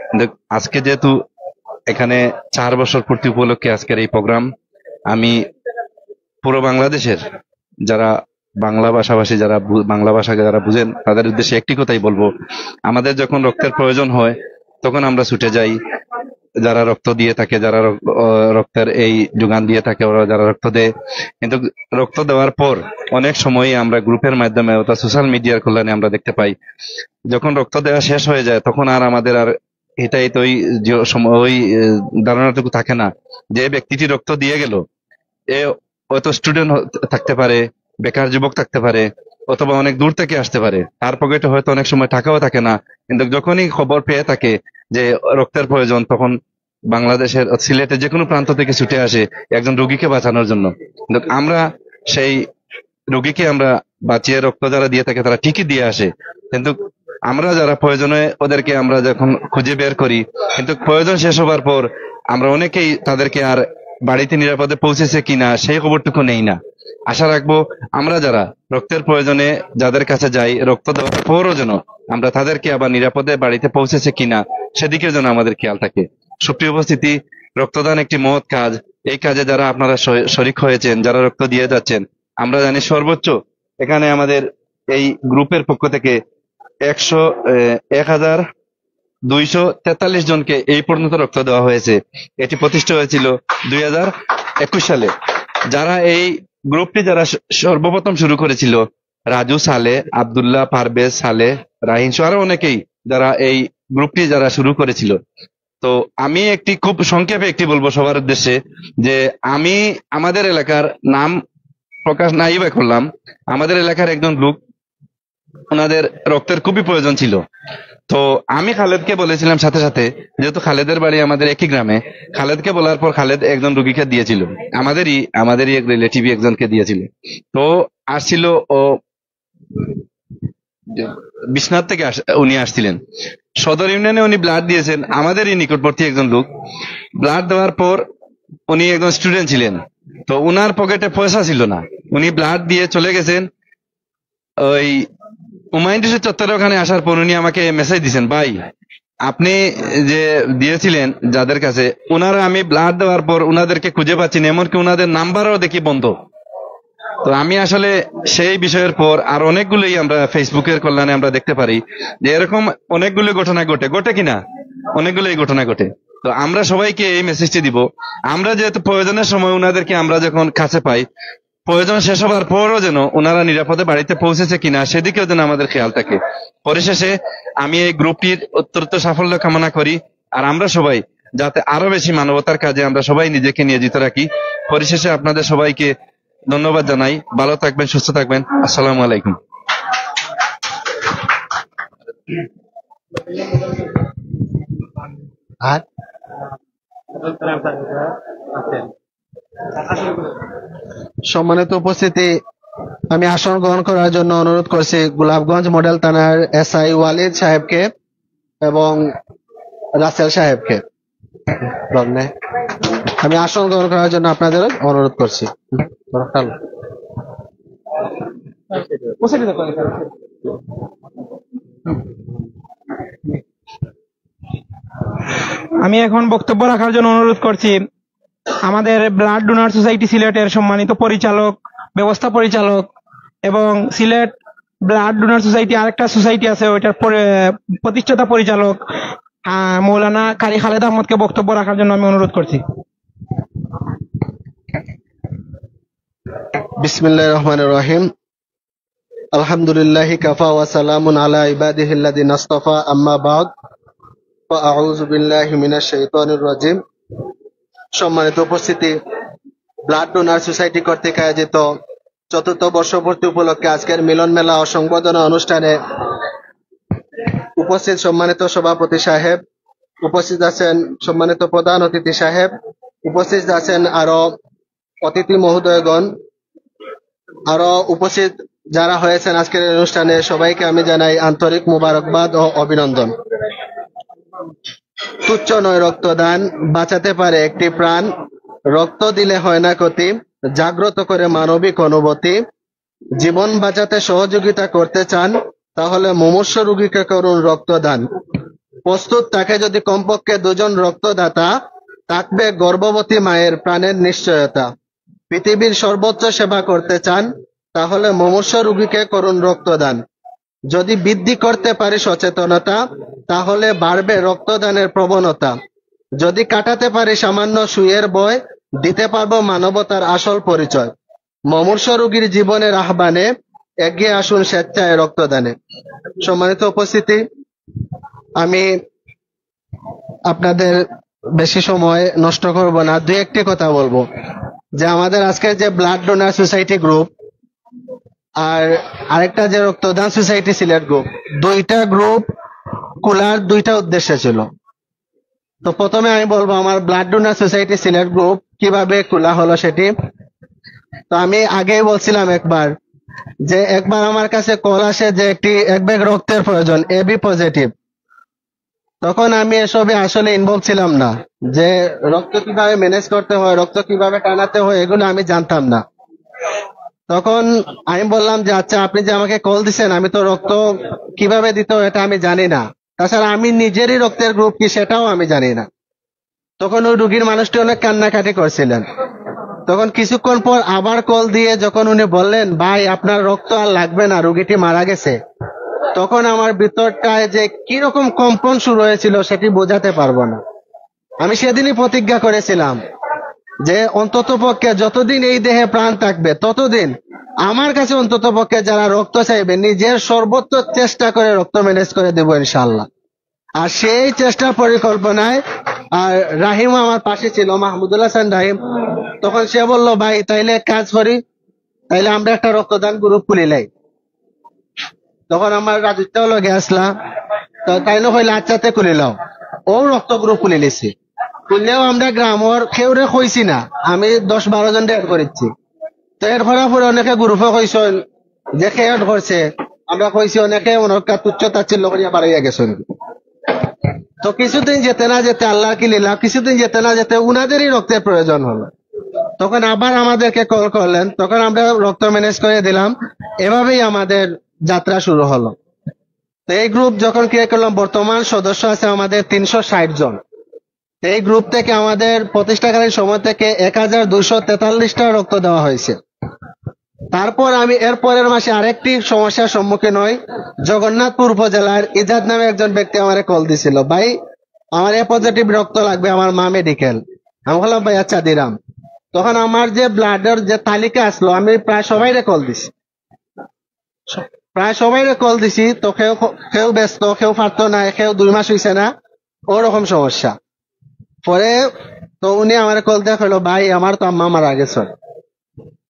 কিন্তু আজকে যেহেতু এখানে 4 বছর পূর্তি উপলক্ষে আজকের এই প্রোগ্রাম, আমি পুরো বাংলাদেশের যারা বাংলা ভাষাভাষী, যারা বাংলা ভাষা যারা বুঝেন, তাদের উদ্দেশ্যে একটি কথাই বলবো, আমাদের যখন রক্তের প্রয়োজন হয় তখন আমরা ছুটে যাই যারা রক্ত দিয়ে থাকে, যারা রক্তের এই যোগান দিয়ে থাকে, ওরা যারা রক্ত দেয়। কিন্তু রক্ত দেওয়ার পর অনেক সময় আমরা গ্রুপের মাধ্যমে অর্থাৎ সোশ্যাল মিডিয়ার কল্যাণে আমরা দেখতে পাই, যখন রক্ত দেওয়া শেষ হয়ে যায় তখন আর আমাদের আর এটাই তো ওই ধারণাটুকু থাকে না যে ব্যক্তিটি রক্ত দিয়ে গেল, এ হয়তো স্টুডেন্ট থাকতে পারে, বেকার যুবক থাকতে পারে, অথবা অনেক দূর থেকে আসতে পারে, তার পকেটে হয়তো অনেক সময় টাকাও থাকে না। কিন্তু যখনই খবর পেয়ে থাকে যে রক্তের প্রয়োজন, তখন বাংলাদেশের সিলেটে যে কোনো প্রান্ত থেকে ছুটে আসে একজন রোগীকে বাঁচানোর জন্য। কিন্তু আমরা সেই রোগীকে আমরা বাঁচিয়ে রক্ত যারা দিয়ে থাকে তারা ঠিকই দিয়ে আসে, কিন্তু আমরা যারা প্রয়োজনে ওদেরকে আমরা যখন খুঁজে বের করি, কিন্তু প্রয়োজন শেষ হবার পর আমরা অনেকেই তাদেরকে আর বাড়িতে নিরাপদে পৌঁছেছে কিনা সেই খবরটুকু নেই না। আশা রাখবো আমরা যারা রক্তের প্রয়োজনে যাদের কাছে যাই, রক্ত দেওয়ার পরও যেন আমরা তাদেরকে আবার নিরাপদে বাড়িতে পৌঁছেছে কিনা সেদিকে যেন আমাদের খেয়াল থাকে। সুপ্রিয় উপস্থিতি, রক্তদান একটি মহৎ কাজ। এই কাজে যারা আপনারা শরিক হয়েছেন, যারা রক্ত দিয়ে যাচ্ছেন, আমরা জানি সর্বোচ্চ এখানে আমাদের এই গ্রুপের পক্ষ থেকে 1243 জনকে এই পর্যন্ত রক্ত দেওয়া হয়েছে। এটি প্রতিষ্ঠা হয়েছিল 2021 সালে। যারা এই গ্রুপটি যারা সর্বপ্রথম শুরু করেছিল, রাজু সালে, আব্দুল্লাহ, পারভেজ সালে, রাহিন সহ আরো অনেকেই যারা এই গ্রুপটি যারা শুরু করেছিল। তো আমি একটি খুব সংক্ষেপে একটি বলবো সবার উদ্দেশ্যে, যে আমি আমাদের এলাকার নাম প্রকাশ নাই বা করলাম, আমাদের এলাকার একজন লোক, ওনাদের রক্তের খুবই প্রয়োজন ছিল। তো আমি খালেদকে বলেছিলাম সাথে সাথে, যেহেতু খালেদের বাড়ি আমাদের একই গ্রামে, খালেদকে বলার পর খালেদ একজন রুগীকে দিয়েছিল, আমাদেরই এক রিলেটিভ একজনকে দিয়েছিল। তো আসছিল ও বিশ্বনাথ থেকে উনি আসছিলেন, সদর ইউনিয়নে উনি ব্লাড দিয়েছেন, আমাদেরই নিকটবর্তী একজন লোক। ব্লাড দেওয়ার পর উনি একজন স্টুডেন্ট ছিলেন, তো উনার পকেটে পয়সা ছিল না, উনি ব্লাড দিয়ে চলে গেছেন। ওই হুমায়ুন চত্বরের ওখানে আসার পর উনি আমাকে মেসেজ দিয়েছেন, ভাই আপনি যে দিয়েছিলেন যাদের কাছে, ওনারা আমি ব্লাড দেওয়ার পর উনাদেরকে খুঁজে পাচ্ছি না, এমনকি উনাদের নাম্বারও দেখি বন্ধ। তো আমি আসলে সেই বিষয়ের পর আর অনেকগুলোই আমরা ফেসবুকের কল্যাণে আমরা দেখতে পারি যে এরকম অনেকগুলো ঘটনা ঘটে কিনা, অনেকগুলোই ঘটনা ঘটে। তো আমরা সবাইকে এই মেসেজটি দিব, আমরা যেহেতু প্রয়োজনের সময় উনাদেরকে আমরা যখন কাছে পাই, প্রয়োজন শেষ হবার পরও যেন ওনারা নিরাপদে বাড়িতে পৌঁছেছে কিনা সেদিকেও যেন আমাদের খেয়াল থাকে। পরিশেষে আমি এই গ্রুপটির অত্যন্ত সাফল্য কামনা করি, আর আমরা সবাই যাতে আরো বেশি মানবতার কাজে আমরা সবাই নিজেকে নিয়োজিত রাখি। পরিশেষে আপনাদের সবাইকে ধন্যবাদ জানাই। ভালো থাকবেন, সুস্থ থাকবেন। আসসালামু আলাইকুম। সম্মানিত উপস্থিতি, আমি আসন গ্রহণ করার জন্য অনুরোধ করছি গোলাপগঞ্জ মডেল থানার SI ওয়ালিদ সাহেবকে এবং রাসেল সাহেবকে। আমি আসন গ্রহণ করার জন্য আপনাদের অনুরোধ করছি। আমি এখন বক্তব্য রাখার জন্য অনুরোধ করছি আমাদের ব্লাড ডোনার সোসাইটি সিলেটের সম্মানিত পরিচালক, ব্যবস্থা পরিচালক এবং সিলেট ব্লাড ডোনার সোসাইটি আরেকটা সোসাইটি আছে ওইটার প্রতিষ্ঠাতা পরিচালক মৌলানা কারি খালেদ আহমদকে বক্তব্য রাখার জন্য আমি অনুরোধ করছি। বিসমিল্লাহির রহমানির রহিম। আলহামদুলিল্লাহি কাফা ওয়া সালামুন আলা ইবাদিহিল্লাযিনা ইসতাফা, আম্মা বা'দ। ফাআউযু বিল্লাহি মিনাশ শাইতানির রাজিম। সম্মানিত উপস্থিতি, ব্লাড ডোনার সোসাইটি কর্তৃক আয়োজিত ৪র্থ বর্ষপূর্তি উপলক্ষে আজকের মিলন মেলা ও সংবর্ধনা অনুষ্ঠানে উপস্থিত সম্মানিত সভাপতি সাহেব, উপস্থিত আছেন সম্মানিত প্রধান অতিথি সাহেব, উপস্থিত আছেন আরো অতিথি মহোদয়গণ, আরো উপস্থিত যারা হয়েছেন আজকের এই অনুষ্ঠানে সবাইকে আমি জানাই আন্তরিক মুবারকবাদ ও অভিনন্দন। তুচ্ছ নয় রক্তদান, বাঁচাতে পারে একটি প্রাণ, রক্ত দিলে হয় না ক্ষতি, জাগ্রত করে মানবিক অনুভূতি। জীবন বাঁচাতে সহযোগিতা করতে চান তাহলে মুমূর্ষু রোগীকে করুন রক্তদান। প্রস্তুত থাকে যদি কমপক্ষে 2 জন রক্তদাতা, থাকবে গর্ভবতী মায়ের প্রাণের নিশ্চয়তা। পৃথিবীর সর্বোচ্চ সেবা করতে চান তাহলে মুমূর্ষু রোগীকে করুন রক্তদান। যদি বৃদ্ধি করতে পারি সচেতনতা তাহলে বাড়বে রক্তদানের প্রবণতা। যদি কাটাতে পারি সামান্য সুয়ের ভয়, দিতে পারবো মানবতার আসল পরিচয়। মুমূর্ষু রোগীর জীবনের আহ্বানে এগিয়ে আসুন স্বেচ্ছায় রক্তদানে। সম্মানিত উপস্থিতি, আমি আপনাদের বেশি সময় নষ্ট করব না, 2-1টি কথা বলবো যে আমাদের আজকের যে ব্লাড ডোনার সোসাইটি গ্রুপ আর আরেকটা যে রক্তদান সোসাইটি সিলেট গ্রুপ, 2টা গ্রুপ খোলার 2টা উদ্দেশ্য ছিল। তো প্রথমে আমি বলবো আমার blood donor society Sylhet group কিভাবে খোলা হলো সেটি। তো আমি আগেই বলছিলাম একবার আমার কাছে কল আসে যে এক ব্যাগ রক্তের প্রয়োজন, এবি পজিটিভ। তখন আমি এসবে আসলে ইনভলভ ছিলাম না, যে রক্ত কিভাবে ম্যানেজ করতে হয়, রক্ত কিভাবে টানাতে হয়, এগুলো আমি জানতাম না। তখন আমি বললাম যে আচ্ছা, আপনি যে আমাকে কল দিচ্ছেন, আমি তো রক্ত কিভাবে দিতে হয় এটা আমি জানি না, তাছাড়া আমি নিজেরই রক্তের গ্রুপ কি সেটাও আমি জানি না। তখন ওই রুগীর মানুষটি অনেক কান্নাকাটি করছিলেন। তখন কিছুক্ষণ পর আবার কল দিয়ে যখন উনি বললেন ভাই আপনার রক্ত আর লাগবে না, রুগীটি মারা গেছে, তখন আমার ভিতরটায় যে কিরকম কম্পন শুরু হয়েছিল সেটি বোঝাতে পারবো না। আমি সেদিনই প্রতিজ্ঞা করেছিলাম যে অন্তত পক্ষে যতদিন এই দেহে প্রাণ থাকবে ততদিন আমার কাছে অন্তত পক্ষে যারা রক্ত চাইবে নিজের সর্বোচ্চ চেষ্টা করে রক্ত ম্যানেজ করে দেব ইনশাআল্লাহ। আর সেই চেষ্টার পরিকল্পনায় আর রাহিম আমার পাশে ছিল, মাহমুদুল হাসান রাহিম। তখন সে বলল ভাই তাইলে কাজ করি, তাইলে আমরা একটা রক্তদান গ্রুপ খুলিলাই। তখন আমার রাজত্ব হলো গেছলা, তো তাইলে হইলে আচ্ছাতে খুলিলাও, ও রক্ত গ্রুপ খুলে নিছি। খুললেও আমরা গ্রামের কেউরে কইছি না, আমি 10-12 জন এড করেছি। তো এর পরে অনেকে গ্রুপে কইছেন যে কে এড করছে, আমরা কইছি অনেকে অনেক তুচ্ছ তাচ্ছিল্য করিয়া বাড়াইয়া গেছেন। তো কিছুদিন যেতে না যেতে আল্লাহ কি লীলা, কিছুদিন যেতে না যেতে উনাদেরই রক্তের প্রয়োজন হলো। তখন আবার আমাদেরকে কল করলেন, তখন আমরা রক্ত ম্যানেজ করে দিলাম। এভাবেই আমাদের যাত্রা শুরু হলো। তো এই গ্রুপ যখন ক্রিয়েট করলাম, বর্তমান সদস্য আছে আমাদের 360 জন। এই গ্রুপ থেকে আমাদের প্রতিষ্ঠাকালীন সময় থেকে 1243টা রক্ত দেওয়া হয়েছে। তারপর আমি এর পরের মাসে আরেকটি সমস্যার সম্মুখীন হই। জগন্নাথপুর উপজেলার ইজাদ নামে একজন ব্যক্তি আমারে কল দিছিল, ভাই আমার এ পজিটিভ রক্ত লাগবে, আমার মা মেডিকেল। আমি বললাম ভাই আচ্ছা দিলাম। তখন আমার যে ব্লাডের যে তালিকা আসলো, আমি প্রায় সবাইরে কল দিছি। তো কেউ ব্যস্ত, কেউ পারতো না, কেউ 2 মাস হয়েছে না, ওরকম সমস্যা। পরে তো উনি আমার কল দিয়ে কইলো ভাই আমার তো আম্মা মারা গেছে।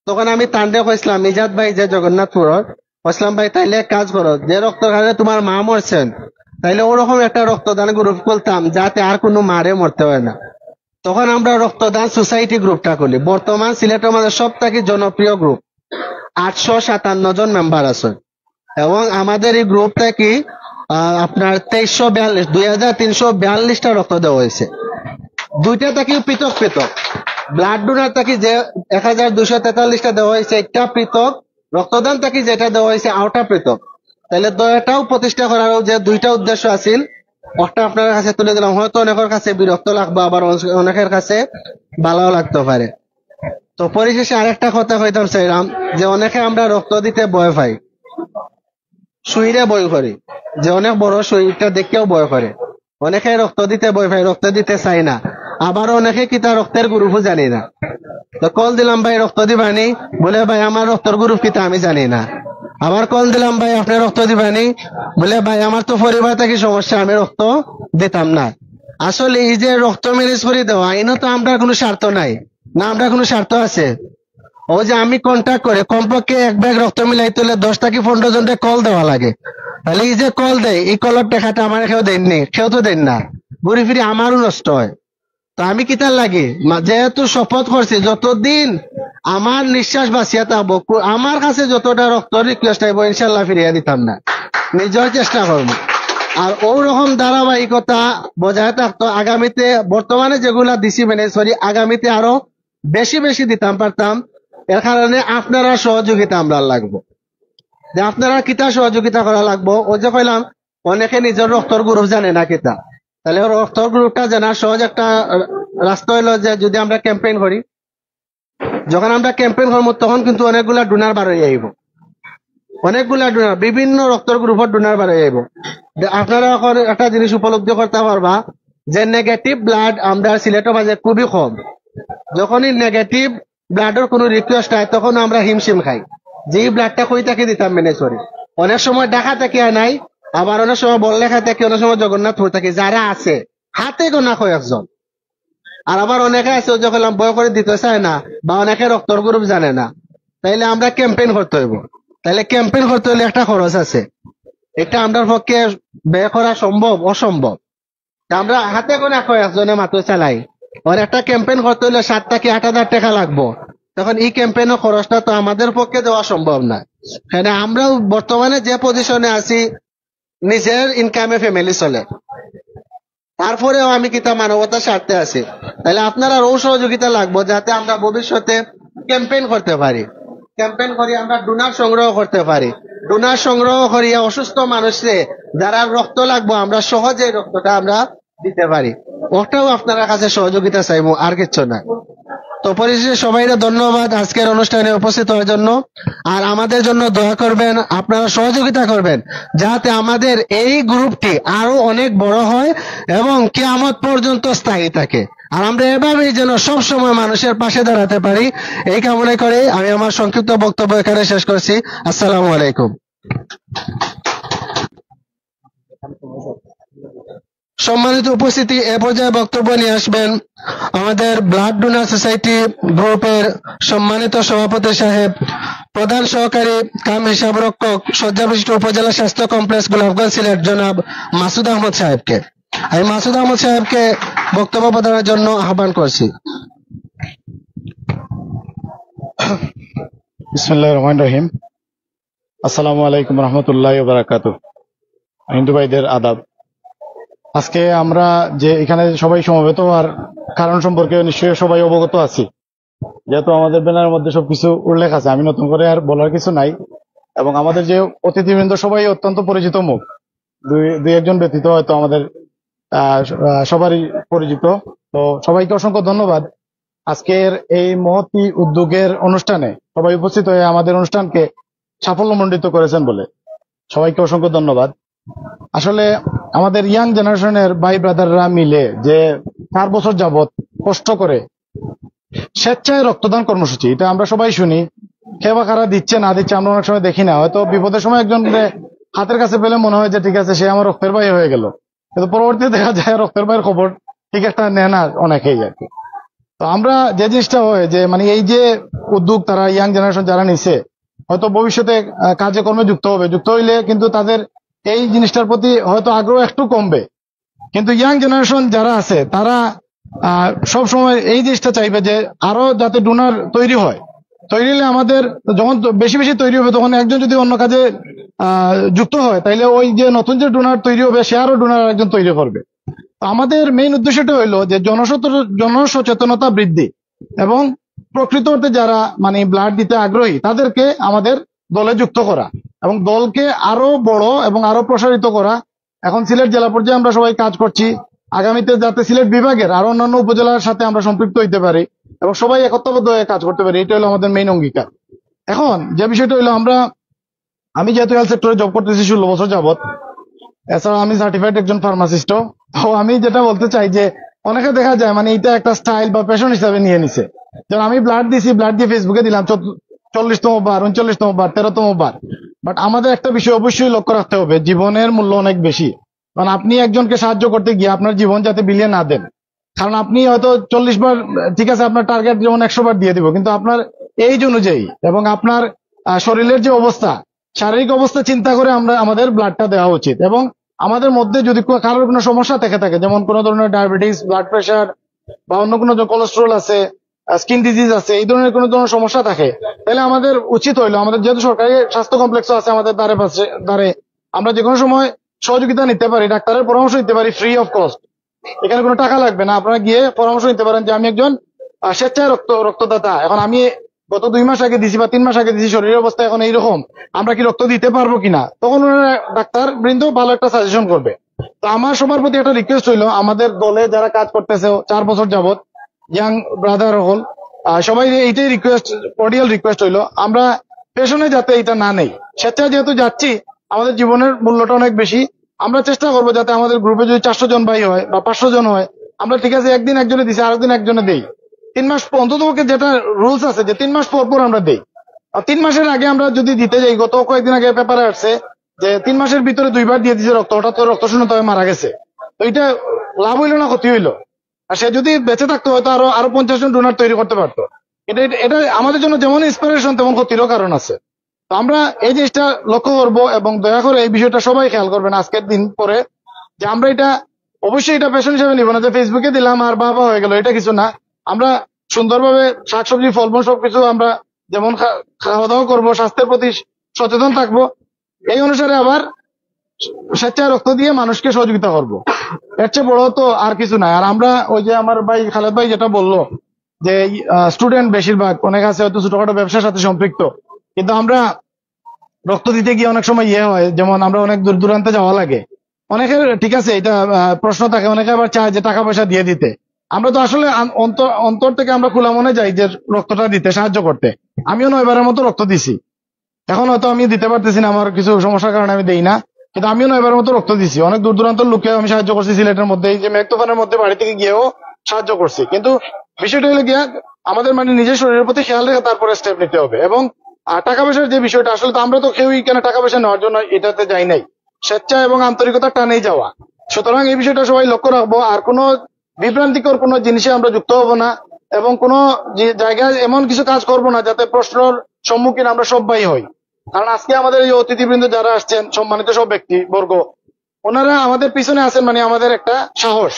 তখন আমি তান্ডে কইছিলাম ইজাদ ভাই যে জগন্নাথপুরের, কইছিলাম ভাই তাইলে এক কাজ করো, যে রক্ত খালে তোমার মা মরছেন, তাইলে ওরকম একটা রক্তদান গ্রুপ খুলতাম যাতে আর কোনো মারে মরতে হয় না। তখন আমরা রক্তদান সোসাইটি গ্রুপটা খুলি। বর্তমান সিলেটের মধ্যে সব থেকে জনপ্রিয় গ্রুপ, 857 জন মেম্বার আছে। এবং আমাদের এই গ্রুপ থেকে আপনার 2342টা রক্ত দেওয়া হয়েছে। 2টা থেকে পৃথক পৃথক ব্লাড ডোনার থেকে যে 1243টা দেওয়া হয়েছে, একটা পৃথক, রক্তদান থেকে যেটা দেওয়া হয়েছে আওটা পৃথক। তাহলে দয়াটাও প্রতিষ্ঠা করার যে 2টা উদ্দেশ্য আছিল, ওটা আপনার কাছে তুলে দিলাম। হয়তো অনেকের কাছে বিরক্ত লাগবে, আবার অনেকের কাছে ভালো লাগতে পারে। তো পরিশেষে আরেকটা কথা কইতাম চাইলাম যে অনেকে আমরা রক্ত দিতে ভয় পাই, সুইরে ভয় করি, যে অনেক বড় সুইটা দেখেও ভয় করে। অনেকে রক্ত দিতে ভয় পাই, রক্ত দিতে চাই না। আবার অনেকে কি তার রক্তের গ্রুপও জানি না। তো কল দিলাম ভাই রক্ত দিবানি, বলে ভাই আমার রক্তের গ্রুপ কিতা আমি জানি না। আবার কল দিলাম ভাই আপনি রক্ত দিবানি, বলে ভাই আমার তো পরিবার থেকে সমস্যা, আমি রক্ত দিতাম না। আসলে এই যে রক্ত ম্যানেজ করে দেওয়া এনে তো আমরা কোনো স্বার্থ নাই না, আমরা কোনো স্বার্থ আছে? ও যে আমি কন্ট্যাক্ট করে কমপক্ষে এক ব্যাগ রক্ত মিলাই তুলে 10 থেকে 15 জনকে কল দেওয়া লাগে, তাহলে এই যে কল দেয় এই কলের টাকাটা আমার কেউ দেননি, কেউ তো দেন না, ঘুরে ফিরে আমারও নষ্ট হয়। তো আমি কিতার লাগে যেহেতু শপথ করছি যতদিন আমার নিঃশ্বাস বাঁচিয়া থাকবো আমার কাছে যতটা রক্ত রিকোয়েস্ট আইব ইনশাল্লাহ ফিরিয়ে দিতাম না, নিজের চেষ্টা করবো। আর ওরকম ধারাবাহিকতা বজায় থাকতো আগামীতে, বর্তমানে যেগুলা দিছি ম্যানেজ করি আগামীতে আরো বেশি বেশি দিতাম পারতাম। এর কারণে আপনারা সহযোগিতা আমরা লাগবো, যে আপনারা কিতা সহযোগিতা করা লাগবো। ও যে কইলাম অনেকে নিজের রক্তর গ্রুপ জানে না কিতা, তাহলে ওর রক্তর গ্রুপটা জানার সহজ একটা রাস্তা হইলো যে যদি আমরা ক্যাম্পেইন করি, যখন আমরা ক্যাম্পেইন করবো তখন কিন্তু অনেকগুলা ডোনার বার হয়ে আইব, অনেকগুলা ডোনার বিভিন্ন রক্তর গ্রুপের ডোনার বার হয়ে আইব। আপনারা এখন একটা জিনিস উপলব্ধি করতে পারবা যে নেগেটিভ ব্লাড আমরা সিলেটের মাঝে খুবই কম। যখনই নেগেটিভ ব্লাডের কোনো রিকোয়েস্ট হয় তখন আমরা হিমশিম খাই যে এই ব্লাডটা কই থেকে দিতাম ম্যানেজ করি। অনেক সময় ঢাকা থেকে নাই, আবার অনেক সময় বড়লেখা থেকে, অনেক সময় জগন্নাথপুর থেকে, যারা আছে হাতে গোনা কয়েকজন। আর আবার অনেকে আছে যখন বয় করে দিতে চায় না বা অনেকে রক্তর গ্রুপ জানে না, তাইলে আমরা ক্যাম্পেইন করতে হইব। তাহলে ক্যাম্পেইন করতে হলে একটা খরচ আছে, এটা আমরা পক্ষে ব্যয় করা সম্ভব অসম্ভব। আমরা হাতে গোনা কয়েকজনে মাত্র চালাই, আর একটা ক্যাম্পেইন করতে হলে 7 থেকে 8,000 টাকা লাগবো, তখন এই ক্যাম্পেইনের খরচটা তো আমাদের পক্ষে দেওয়া সম্ভব না। হ্যাঁ, আমরা বর্তমানে যে পজিশনে আছি নিজের ইনকামে ফ্যামিলি চলে, তারপরেও আমি কিতা মানবতার স্বার্থে আছি, তাহলে আপনারা আরো সহযোগিতা লাগবো যাতে আমরা ভবিষ্যতে ক্যাম্পেইন করতে পারি, ক্যাম্পেইন করি আমরা ডোনার সংগ্রহ করতে পারি, ডোনার সংগ্রহ করিয়া অসুস্থ মানুষে যারা রক্ত লাগবো আমরা সহজে রক্তটা আমরা দিতে পারি। ওটাও আপনারা কাছে সহযোগিতা চাইবো, আর কিচ্ছু না। তো পরিশেষে সবাইকে ধন্যবাদ আজকের অনুষ্ঠানে উপস্থিত হওয়ার জন্য। আর আমাদের জন্য দয়া করবেন, আপনারা সহযোগিতা করবেন যাতে আমাদের এই গ্রুপটি আরো অনেক বড় হয় এবং কিয়ামত পর্যন্ত স্থায়ী থাকে। আর আমরা এভাবেই যেন সব সময় মানুষের পাশে দাঁড়াতে পারি, এই কামনা করে আমি আমার সংক্ষিপ্ত বক্তব্য এখানে শেষ করছি। আসসালামু আলাইকুম। সম্মানিত উপস্থিতি, এ পর্যায়ে বক্তব্য নিয়ে আসবেন আমাদের ব্লাড ডোনার সোসাইটি গ্রুপের সম্মানিত সভাপতি সাহেব, প্রধান সহকারী কাম হিসাবরক্ষক শয্যাবিশিষ্ট উপজেলা স্বাস্থ্য কমপ্লেক্স গোলাপগঞ্জ সিলেট জনাব মাসুদ আহমদ সাহেবকে। আমি মাসুদ আহমদ সাহেবকে বক্তব্য প্রদানের জন্য আহ্বান করছি। বিসমিল্লাহির রহমানির রহিম। আসসালামু আলাইকুম রহমতুল্লাহি ওয়া বারাকাতুহু। হিন্দু ভাইদের আদাব। আজকে আমরা যে এখানে সবাই সমবেত হওয়ার কারণ সম্পর্কে নিশ্চয়ই সবাই অবগত আছি, যেহেতু আমাদের ব্যানারের মধ্যে সবকিছু উল্লেখ আছে, আমি নতুন করে আর বলার কিছু নাই। এবং আমাদের যে অতিথিবৃন্দ সবাই অত্যন্ত পরিচিত মুখ, দুই একজন ব্যতীত হয়তো আমাদের সবারই পরিচিত। তো সবাইকে অসংখ্য ধন্যবাদ আজকের এই মহতি উদ্যোগের অনুষ্ঠানে সবাই উপস্থিত হয়ে আমাদের অনুষ্ঠানকে সাফল্যমণ্ডিত করেছেন বলে সবাইকে অসংখ্য ধন্যবাদ। আসলে আমাদের ইয়াং জেনারেশনের ভাই ব্রাদাররা মিলে যে 4 বছর যাবত কষ্ট করে স্বেচ্ছায় রক্তদান কর্মসূচি, এটা আমরা সবাই শুনি, খেবা কারা দিচ্ছে না দিচ্ছে আমরা অনেক সময় দেখি না, হয়তো বিপদের সময় একজন হাতের কাছে পেলে মনে হয় যে ঠিক আছে সে আমার রক্তের ভাই হয়ে গেল, কিন্তু পরবর্তীতে দেখা যায় রক্তের ভাইয়ের খবর ঠিক একটা নেয় না অনেকেই আর কি। তো আমরা যে জিনিসটা হয় যে মানে এই যে উদ্যোগ তারা ইয়াং জেনারেশন যারা নিছে হয়তো ভবিষ্যতে কাজে কর্মে যুক্ত হবে, যুক্ত হইলে কিন্তু তাদের এই জিনিসটার প্রতি হয়তো আগ্রহ একটু কমবে, কিন্তু ইয়াং জেনারেশন যারা আছে তারা সব সময় এই জিনিসটা চাইবে যে আরো যাতে ডোনার তৈরি হয়, তৈরি হলে আমাদের যখন বেশি বেশি তৈরি হবে তখন একজন যদি অন্য কাজে যুক্ত হয় তাইলে ওই যে নতুন যে ডোনার তৈরি হবে সে আরো ডোনার একজন তৈরি করবে। আমাদের মেইন উদ্দেশ্যটা হইলো যে জনসচেতনতা বৃদ্ধি এবং প্রকৃত অর্থে যারা মানে ব্লাড দিতে আগ্রহী তাদেরকে আমাদের দলে যুক্ত করা এবং দলকে আরো বড় এবং আরো প্রসারিত করা। এখন সিলেট জেলা পর্যায়ে আমরা সবাই কাজ করছি, আগামীতে যাতে সিলেট বিভাগের আরো অন্যান্য উপজেলার সাথে আমরা সম্পৃক্ত হইতে পারি এবং সবাই একত্রবদ্ধ হয়ে কাজ করতে পারি, এটা হলো আমাদের মেইন অঙ্গীকার। এখন যে বিষয়টা হইলো আমি যেহেতু হেলথ সেক্টরে জব করতেছি 16 বছর যাবত, এছাড়া আমি সার্টিফাইড একজন ফার্মাসিস্টও। তো আমি যেটা বলতে চাই যে অনেকে দেখা যায় মানে এটা একটা স্টাইল বা প্যাশন হিসাবে নিয়ে নিছে, যেমন আমি ব্লাড দিছি, ব্লাড দিয়ে ফেসবুকে দিলাম 40তম বার, 39তম বার, 13তম বার। বাট আমাদের একটা বিষয় অবশ্যই লক্ষ্য রাখতে হবে, জীবনের মূল্য অনেক বেশি কারণ আপনি একজনকে সাহায্য করতে গিয়ে আপনার জীবন যাতে বিলিয়ে না দেন। কারণ আপনি হয়তো 40 বার, ঠিক আছে আপনার টার্গেট যেমন 100 বার দিয়ে দিব, কিন্তু আপনার এইজ অনুযায়ী এবং আপনার শরীরের যে অবস্থা, শারীরিক অবস্থা চিন্তা করে আমরা আমাদের ব্লাডটা দেওয়া উচিত। এবং আমাদের মধ্যে যদি কারোর কোনো সমস্যা থেকে থাকে, যেমন কোনো ধরনের ডায়াবেটিস, ব্লাড প্রেশার বা অন্য কোনো কোলেস্ট্রল আছে, স্কিন ডিজিজ আছে, এই ধরনের কোনো ধরনের সমস্যা থাকে, তাহলে আমাদের উচিত হইলো, আমাদের যেহেতু সরকারি স্বাস্থ্য কমপ্লেক্সও আছে আমাদের দ্বারে, আমরা যে কোনো সময় সহযোগিতা নিতে পারি, ডাক্তারের পরামর্শ নিতে পারি ফ্রি অফ কস্ট। এখানে কোনো টাকা লাগবে না, আপনারা গিয়ে পরামর্শ নিতে পারেন যে আমি একজন স্বেচ্ছায় রক্তদাতা, এখন আমি গত 2 মাস আগে দিছি বা 3 মাস আগে দিছি, শরীরের অবস্থা এখন এইরকম, আমরা কি রক্ত দিতে পারবো কিনা, তখন ওনারা ডাক্তার বৃন্দ ভালো একটা সাজেশন করবে। তো আমার সবার প্রতি একটা রিকোয়েস্ট হইলো, আমাদের দলে যারা কাজ করতেছে 4 বছর যাবত, ইয়াং ব্রাদার হল, সবাই এইটাই রিকোয়েস্ট, কর্ডিয়াল রিকোয়েস্ট হইলো, আমরা পেছনে যাতে এটা না নেই। স্বেচ্ছায় যেহেতু যাচ্ছি, আমাদের জীবনের মূল্যটা অনেক বেশি, আমরা চেষ্টা করবো যাতে আমাদের গ্রুপে যদি 400 জন ভাই হয় বা 500 জন হয়, আমরা ঠিক আছে একদিন একজনে দিছি, আরেকদিন একজনে দেই। 3 মাস অন্তত যেটা রুলস আছে যে 3 মাস পর পর আমরা দেই। আর 3 মাসের আগে আমরা যদি দিতে যাই, গত কয়েকদিন আগে পেপারে আসছে যে 3 মাসের ভিতরে 2 বার দিয়ে দিচ্ছে রক্ত, হঠাৎ রক্ত শূন্যতা হয়ে মারা গেছে। তো এটা লাভ হইলো না ক্ষতি হইলো? আর সে যদি বেঁচে থাকতো হয়তো আরো 50 জন ডোনার তৈরি করতে পারতো। এটা আমাদের জন্য যেমন ইন্সপিরেশন তেমন ক্ষতিরও কারণ আছে। তো আমরা এই জিনিসটা লক্ষ্য করবো এবং দয়া করে এই বিষয়টা সবাই খেয়াল করবেন আজকের দিন পরে, যে আমরা এটা অবশ্যই এটা পেশন হিসেবে নিব না যে ফেসবুকে দিলাম আর বাবা হয়ে গেল, এটা কিছু না। আমরা সুন্দরভাবে শাকসবজি, ফলমূল সবকিছু আমরা যেমন খাওয়া দাওয়া করবো, স্বাস্থ্যের প্রতি সচেতন থাকবো, এই অনুসারে আবার স্বেচ্ছায় রক্ত দিয়ে মানুষকে সহযোগিতা করবো। এর চেয়ে বড় তো আর কিছু নাই। আর আমরা ওই যে আমার ভাই খালেদ ভাই যেটা বললো যে স্টুডেন্ট বেশিরভাগ, অনেক আছে হয়তো ছোটখাটো ব্যবসার সাথে সম্পৃক্ত, কিন্তু আমরা রক্ত দিতে গিয়ে অনেক সময় হয়, যেমন আমরা অনেক দূর দূরান্তে যাওয়া লাগে, অনেকের ঠিক আছে এটা প্রশ্ন থাকে, অনেকে আবার চায় যে টাকা পয়সা দিয়ে দিতে। আমরা তো আসলে অন্তর থেকে আমরা খোলা মনে যাই যে রক্তটা দিতে সাহায্য করতে। আমিও 9 বারের মতো রক্ত দিছি, এখন হয়তো আমি দিতে পারতেছি না, আমার কিছু সমস্যার কারণে আমি দেই না, কিন্তু আমিও 9 বারের মতো রক্ত দিছি। অনেক দূর দূরান্তের লোককে আমি সাহায্য করছি, সিলেটের মধ্যে এই যে মেঘতুফানের মধ্যে বাড়ি থেকে গিয়েও সাহায্য করছি। কিন্তু বিষয়টা হলো গিয়া আমাদের নিজের শরীরের প্রতি খেয়াল রেখে তারপরে স্টেপ নিতে হবে। এবং টাকা পয়সার যে বিষয়টা, আসলে তো আমরা তো কেউই কেন টাকা পয়সা নেওয়ার জন্য এটাতে যাই নাই, স্বেচ্ছা এবং আন্তরিকতা টানেই যাওয়া। সুতরাং এই বিষয়টা সবাই লক্ষ্য রাখবো, আর কোনো বিভ্রান্তিকর কোনো জিনিসে আমরা যুক্ত হব না, এবং কোনো জায়গায় এমন কিছু কাজ করব না যাতে প্রশ্নের সম্মুখীন আমরা সবাই হই। কারণ আজকে আমাদের এই অতিথিবৃন্দ যারা আসছেন, সম্মানিত সব ব্যক্তি বর্গ, ওনারা আমাদের পিছনে আছেন, আমাদের একটা সাহস।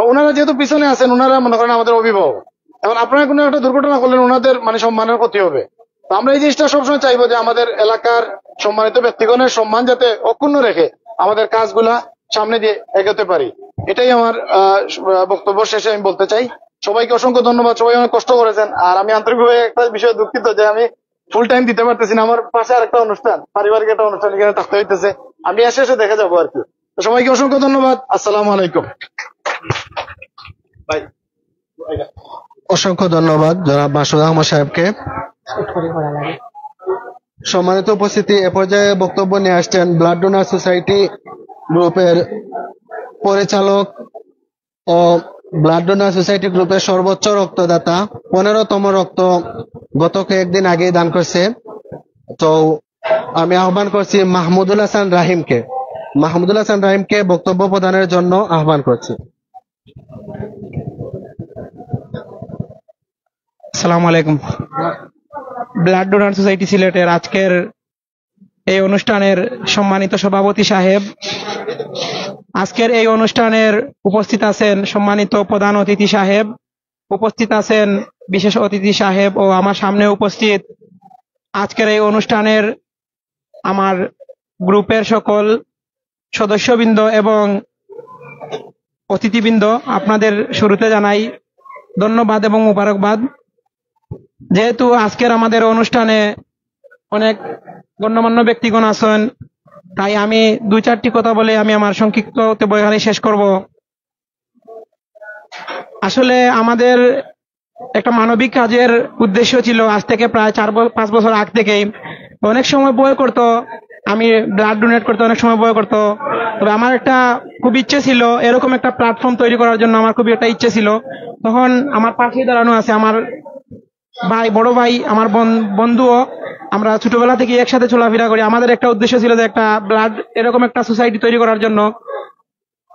ওনারা যেহেতু পিছনে আছেন, ওনারা মনে করেন আমাদের অভিভাবক। এখন আপনারা কোনো একটা দুর্ঘটনা করলেন, ওনাদের সম্মানের ক্ষতি হবে। তো আমরা এই জিনিসটা সবসময় চাইবো যে আমাদের এলাকার সম্মানিত ব্যক্তিগণের সম্মান যাতে অক্ষুণ্ণ রেখে আমাদের কাজগুলা সামনে দিয়ে এগোতে পারি। এটাই আমার বক্তব্য শেষে আমি বলতে চাই। সবাইকে অসংখ্য ধন্যবাদ, সবাই অনেক কষ্ট করেছেন। আর আমি আন্তরিকভাবে একটা বিষয়ে দুঃখিত যে আমি ফুল টাইম দিতে পারতেছি না, আমার পাশে আর একটা অনুষ্ঠান, পারিবারিক একটা অনুষ্ঠান, এখানে থাকতে হইতেছে। আমি এসে দেখে যাবো আর কি। তো সবাইকে অসংখ্য ধন্যবাদ, আসসালামু আলাইকুম। অসংখ্য ধন্যবাদ জনাব মাসুদ আহমদ সাহেবকে। সম্মানিত উপস্থিতি, এ পর্যায়ে বক্তব্য নিয়ে আসছেন ব্লাড ডোনার সোসাইটি গ্রুপের পরিচালক ও ব্লাড ডোনার সোসাইটি গ্রুপের সর্বোচ্চ রক্তদাতা, 15তম রক্ত গত কয়েকদিন আগেই দান করছে। তো আমি আহ্বান করছি মাহমুদুল হাসান রাহিমকে বক্তব্য প্রদানের জন্য আহ্বান করছি। আসসালামু আলাইকুম। ব্লাড ডোনার সোসাইটি সিলেটের আজকের এই অনুষ্ঠানের সম্মানিত সভাপতি সাহেব, আজকের এই অনুষ্ঠানের উপস্থিত আছেন সম্মানিত প্রধান অতিথি সাহেব, উপস্থিত আছেন বিশেষ অতিথি সাহেব, ও আমার সামনে উপস্থিত আজকের এই অনুষ্ঠানের আমার গ্রুপের সকল সদস্যবৃন্দ এবং অতিথিবৃন্দ। আপনাদের শুরুতে জানাই ধন্যবাদ এবং মুবারকবাদ। যেহেতু আজকের আমাদের অনুষ্ঠানে অনেক গণ্যমান্য ব্যক্তিগণ আছেন, তাই আমি 2-4টি কথা বলে আমি আমার সংক্ষিপ্ত বয়ান শেষ করব। আসলে আমাদের একটা মানবিক কাজের উদ্দেশ্য ছিল আজ থেকে প্রায় 4-5 বছর আগ থেকেই। অনেক সময় বই করতো, আমি ব্লাড ডোনেট করতে অনেক সময় বই করতো। তবে আমার একটা খুব ইচ্ছে ছিল এরকম একটা প্ল্যাটফর্ম তৈরি করার জন্য, আমার খুবই একটা ইচ্ছে ছিল। তখন আমার পাশেই দাঁড়ানো আছে আমার ভাই, বড় ভাই, আমার বন্ধুও, আমরা ছোটবেলা থেকে একসাথে চলাফেরা করি। আমাদের একটা উদ্দেশ্য ছিল যে একটা ব্লাড এরকম একটা সোসাইটি তৈরি করার জন্য।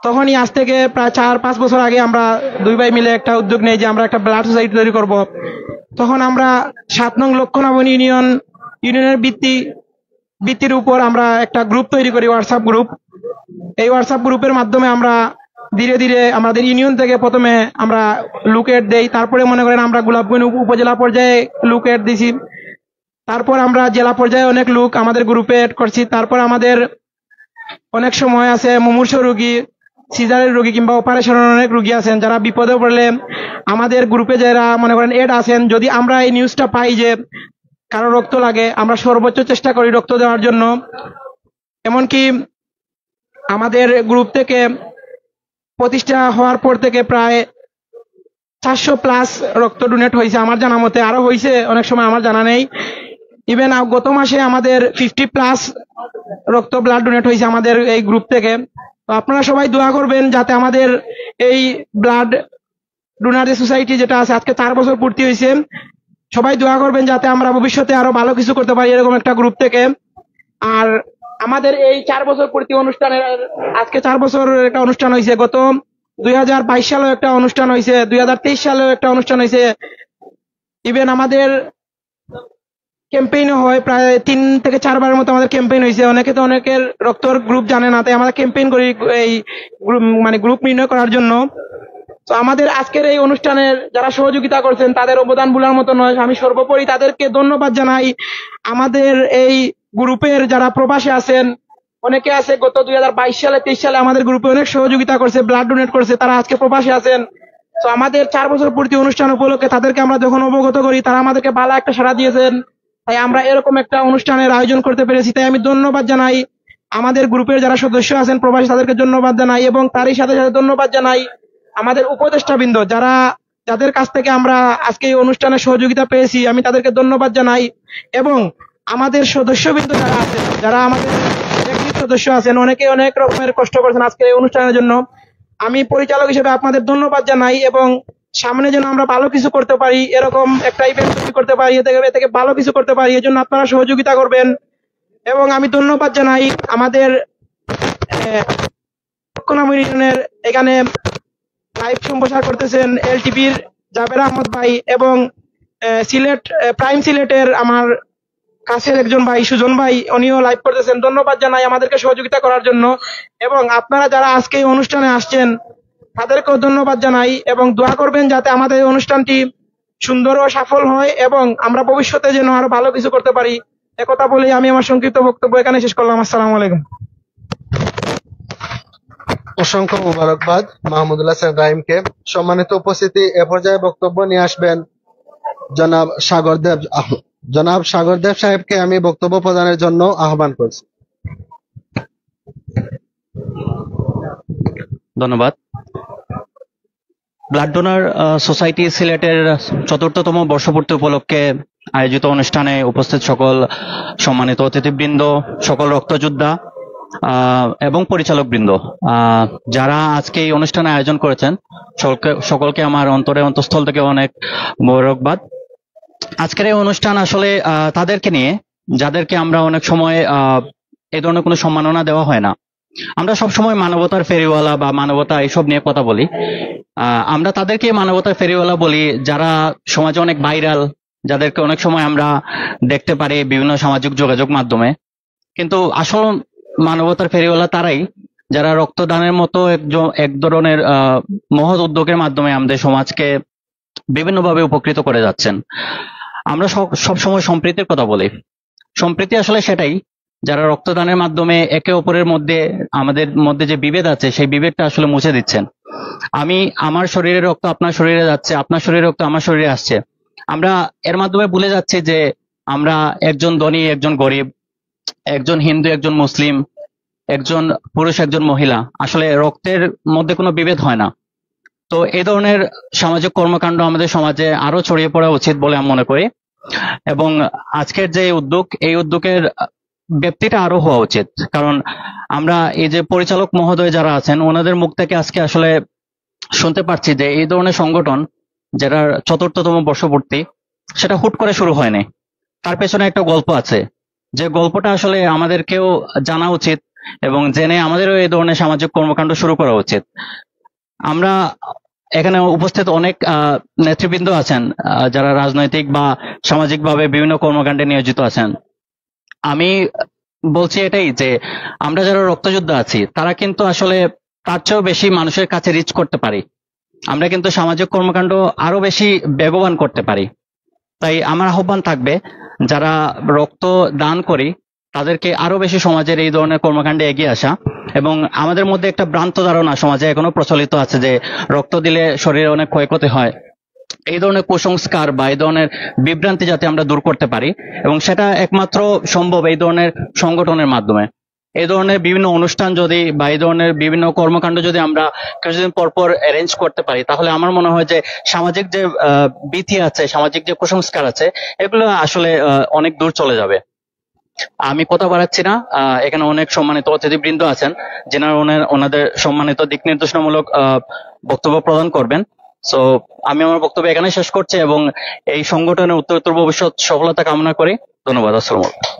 তখনই আজ থেকে প্রায় 4-5 বছর আগে আমরা দুই ভাই মিলে একটা উদ্যোগ নেই যে আমরা একটা ব্লাড সোসাইটি তৈরি করব। তখন আমরা 7 নং লক্ষণাবন ইউনিয়নের ভিত্তির উপর আমরা একটা গ্রুপ তৈরি করি, হোয়াটসঅ্যাপ গ্রুপ। এই হোয়াটসঅ্যাপ গ্রুপের মাধ্যমে আমরা ধীরে ধীরে আমাদের ইউনিয়ন থেকে প্রথমে আমরা লুক এড দেই, তারপরে মনে করেন আমরা গোলাপগঞ্জ উপজেলা পর্যায়ে লুক এড দিছি, তারপর আমরা জেলা পর্যায়ে অনেক লোক আমাদের গ্রুপে এড করছি। তারপর আমাদের অনেক সময় আছে মুমূর্ষু রোগী, সিজারের রোগী কিংবা অপারেশনের অনেক রোগী আছেন যারা বিপদে পড়লে আমাদের গ্রুপে যারা মনে করেন এড আছেন, যদি আমরা এই নিউজটা পাই যে কারো রক্ত লাগে, আমরা সর্বোচ্চ চেষ্টা করি রক্ত দেওয়ার জন্য। এমনকি আমাদের গ্রুপ থেকে প্রতিষ্ঠা হওয়ার পর থেকে প্রায় 400+ রক্ত ডোনেট হয়েছে আমার জানা মতে, আরো হয়েছে অনেক সময় আমার জানা নেই। ইভেন গত মাসে আমাদের 50+ রক্ত ব্লাড ডোনেট হয়েছে আমাদের এই গ্রুপ থেকে। তো আপনারা সবাই দোয়া করবেন যাতে আমাদের এই ব্লাড ডোনার সোসাইটি যেটা আছে আজকে 4 বছর পূর্তি হয়েছে, সবাই দোয়া করবেন যাতে আমরা ভবিষ্যতে আরো ভালো কিছু করতে পারি এরকম একটা গ্রুপ থেকে। আর আমাদের এই 4 বছর পূর্তি অনুষ্ঠানের আজকে 4 বছরের একটা অনুষ্ঠান হয়েছে, গত 2022 সালেও একটা অনুষ্ঠান হয়েছে, 2023 সালেও একটা অনুষ্ঠান হয়েছে। ইভেন আমাদের ক্যাম্পেইনও হয়, প্রায় 3 থেকে 4 বারের মতো আমাদের ক্যাম্পেইন হয়েছে। অনেকে তো অনেকের রক্তর গ্রুপ জানে না, তাই আমরা ক্যাম্পেইন করি এই গ্রুপ নির্ণয় করার জন্য। তো আমাদের আজকের এই অনুষ্ঠানের যারা সহযোগিতা করছেন তাদের অবদান ভোলার মতো নয়। আমি সর্বোপরি তাদেরকে ধন্যবাদ জানাই। আমাদের এই গ্রুপের যারা প্রবাসী আছেন, অনেকে আছে গত 2022 সালে 23 সালে আমাদের গ্রুপে অনেক সহযোগিতা করছে, ব্লাড ডোনেট করছে, তারা আজকে প্রবাসী আছেন। তো আমাদের 4 বছর পূর্তি অনুষ্ঠান উপলক্ষে তাদেরকে আমরা যখন অবগত করি, তারা আমাদেরকে ভালো একটা সাড়া দিয়েছেন, তাই আমরা এরকম একটা অনুষ্ঠানের আয়োজন করতে পেরেছি। তাই আমি ধন্যবাদ জানাই আমাদের গ্রুপের যারা সদস্য আছেন প্রবাসী, তাদেরকে ধন্যবাদ জানাই। এবং তারই সাথে সাথে ধন্যবাদ জানাই আমাদের উপদেষ্টাবৃন্দ যাদের কাছ থেকে আমরা আজকে এই অনুষ্ঠানে সহযোগিতা পেয়েছি, আমি তাদেরকে ধন্যবাদ জানাই। এবং আমাদের সদস্যবৃন্দ যারা আছেন, যারা আমাদের সদস্য আছেন, অনেকে অনেক রকমের কষ্ট করছেন আজকে এই অনুষ্ঠানের জন্য, আমি পরিচালক হিসেবে আপনাদের ধন্যবাদ জানাই। এবং সামনে যেন আমরা ভালো কিছু করতে পারি, এরকম একটা ইভেন্ট তৈরি করতে পারি, এ থেকে ভালো কিছু করতে পারি, এর জন্য আপনারা সহযোগিতা করবেন। এবং আমি ধন্যবাদ জানাই আমাদের ইউনিয়নের এখানে লাইভ সম্প্রচার করতেছেন এলটিভির জাবের আহমদ ভাই, এবং প্রাইম সিলেটের আমার কাছের একজন ভাই সুজন ভাই, উনিও লাইভ করতেছেন। ধন্যবাদ জানাই আমাদেরকে সহযোগিতা করার জন্য। এবং আপনারা যারা আজকে এই অনুষ্ঠানে আসছেন তাদেরকেও ধন্যবাদ জানাই, এবং দোয়া করবেন যাতে আমাদের এই অনুষ্ঠানটি সুন্দর ও সফল হয় এবং আমরা ভবিষ্যতে যেন আরো ভালো কিছু করতে পারি। একথা বলেই আমি আমার সংক্ষিপ্ত বক্তব্য এখানে শেষ করলাম। আসসালামু আলাইকুম। অসংখ্য মুবারকবাদ মাহমুদুল্লাহ হাসান রাহিমকে। সম্মানিত উপস্থিতি, এ পর্যায়ে বক্তব্য নিয়ে আসবেন জনাব সাগরদেব সাহেবকে আমি বক্তব্য প্রদানের জন্য আহ্বান করছি। ধন্যবাদ। ব্লাড ডোনার সোসাইটি সিলেটের ৪র্থতম বর্ষপূর্তি উপলক্ষে আয়োজিত অনুষ্ঠানে উপস্থিত সকল সম্মানিত অতিথিবৃন্দ, সকল রক্তযোদ্ধা এবং পরিচালক বৃন্দ, যারা আজকে এই অনুষ্ঠানে আয়োজন করেছেন, সকলকে আমার অন্তঃস্থল থেকে অনেক মোবারকবাদ। আজকের এই অনুষ্ঠান আসলে তাদেরকে নিয়ে যাদেরকে আমরা অনেক সময় এই ধরনের কোনো সম্মাননা দেওয়া হয় না। আমরা সবসময় মানবতার ফেরিওয়ালা বা মানবতা এইসব নিয়ে কথা বলি। আমরা তাদেরকে মানবতার ফেরিওয়ালা বলি যারা সমাজে অনেক ভাইরাল, যাদেরকে অনেক সময় আমরা দেখতে পারি বিভিন্ন সামাজিক যোগাযোগ মাধ্যমে। কিন্তু আসল মানবতার ফেরিওয়ালা তারাই যারা রক্তদানের মতো এক ধরনের মহৎ উদ্যোগের মাধ্যমে আমাদের সমাজকে বিভিন্নভাবে উপকৃত করে যাচ্ছেন। আমরা সবসময় সম্প্রীতির কথা বলি। সম্প্রীতি আসলে সেটাই, যারা রক্তদানের মাধ্যমে একে অপরের মধ্যে, আমাদের মধ্যে যে বিভেদ আছে সেই বিভেদটা আসলে মুছে দিচ্ছেন। আমার শরীরের রক্ত আপনার শরীরে যাচ্ছে, আপনার শরীরের রক্ত আমার শরীরে আসছে। আমরা এর মাধ্যমে ভুলে যাচ্ছি যে আমরা একজন ধনী একজন গরিব, একজন হিন্দু একজন মুসলিম, একজন পুরুষ একজন মহিলা, আসলে রক্তের মধ্যে কোনো বিভেদ হয় না। তো এই ধরনের সামাজিক কর্মকাণ্ড আমাদের সমাজে আরো ছড়িয়ে পড়া উচিত বলে আমি মনে করি। এবং আজকের যে উদ্যোগ, এই উদ্যোগের ব্যাপ্তিটা আরো হওয়া উচিত। কারণ আমরা এই যে পরিচালক মহোদয় যারা আছেন, ওনাদের মুখ থেকে আজকে আসলে শুনতে পাচ্ছি যে এই ধরনের সংগঠন যেটা ৪র্থতম বর্ষপূর্তি, সেটা হুট করে শুরু হয়নি। তার পেছনে একটা গল্প আছে, যে গল্পটা আসলে আমাদেরকেও জানা উচিত এবং জেনে আমাদেরও এই ধরনের সামাজিক কর্মকাণ্ড শুরু করা উচিত। আমরা এখানে উপস্থিত অনেক নেতৃবৃন্দ আছেন যারা রাজনৈতিক বা সামাজিকভাবে বিভিন্ন কর্মকাণ্ডে নিয়োজিত আছেন। আমি বলছি এটাই যে আমরা যারা রক্তযোদ্ধা আছি তারা কিন্তু আসলে তার চেয়েও বেশি মানুষের কাছে রিচ করতে পারি। আমরা কিন্তু সামাজিক কর্মকাণ্ড আরো বেশি বেগবান করতে পারি। তাই আমার আহ্বান থাকবে যারা রক্ত দান করি তাদেরকে আরো বেশি সমাজের এই ধরনের কর্মকাণ্ডে এগিয়ে আসা। এবং আমাদের মধ্যে একটা ভ্রান্ত ধারণা সমাজে এখনো প্রচলিত আছে যে রক্ত দিলে শরীরে অনেক ক্ষয়ক্ষতি হয়। এই ধরনের কুসংস্কার বা এই ধরনের বিভ্রান্তি যাতে আমরা দূর করতে পারি, এবং সেটা একমাত্র সম্ভব এই ধরনের সংগঠনের মাধ্যমে। এই ধরনের বিভিন্ন অনুষ্ঠান যদি বা এই ধরনের বিভিন্ন কর্মকাণ্ড যদি আমরা কিছুদিন পর পর অ্যারেঞ্জ করতে পারি, তাহলে আমার মনে হয় যে সামাজিক যে ভীতি আছে, সামাজিক যে কুসংস্কার আছে, এগুলো আসলে অনেক দূর চলে যাবে। আমি কথা বাড়াচ্ছি না, এখানে অনেক সম্মানিত অতিথিবৃন্দ আছেন যেনারা ওনাদের সম্মানিত দিক নির্দেশনামূলক বক্তব্য প্রদান করবেন। সো আমি আমার বক্তব্য এখানে শেষ করছি এবং এই সংগঠনের উত্তরোত্তর ভবিষ্যৎ সফলতা কামনা করি। ধন্যবাদ। আসসালামু আলাইকুম।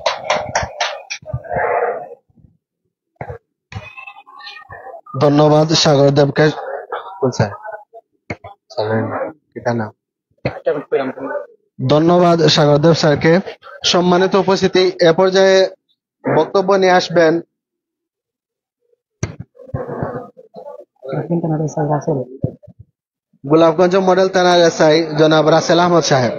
ধন্যবাদ সাগর দেবকে। ধন্যবাদ সাগর দেব স্যারকে। সম্মানিত উপস্থিতি, এ পর্যায়ে বক্তব্য নিয়ে আসবেন গোলাপগঞ্জ মডেল থানার এসআই জনাব রাসেল আহমদ সাহেব।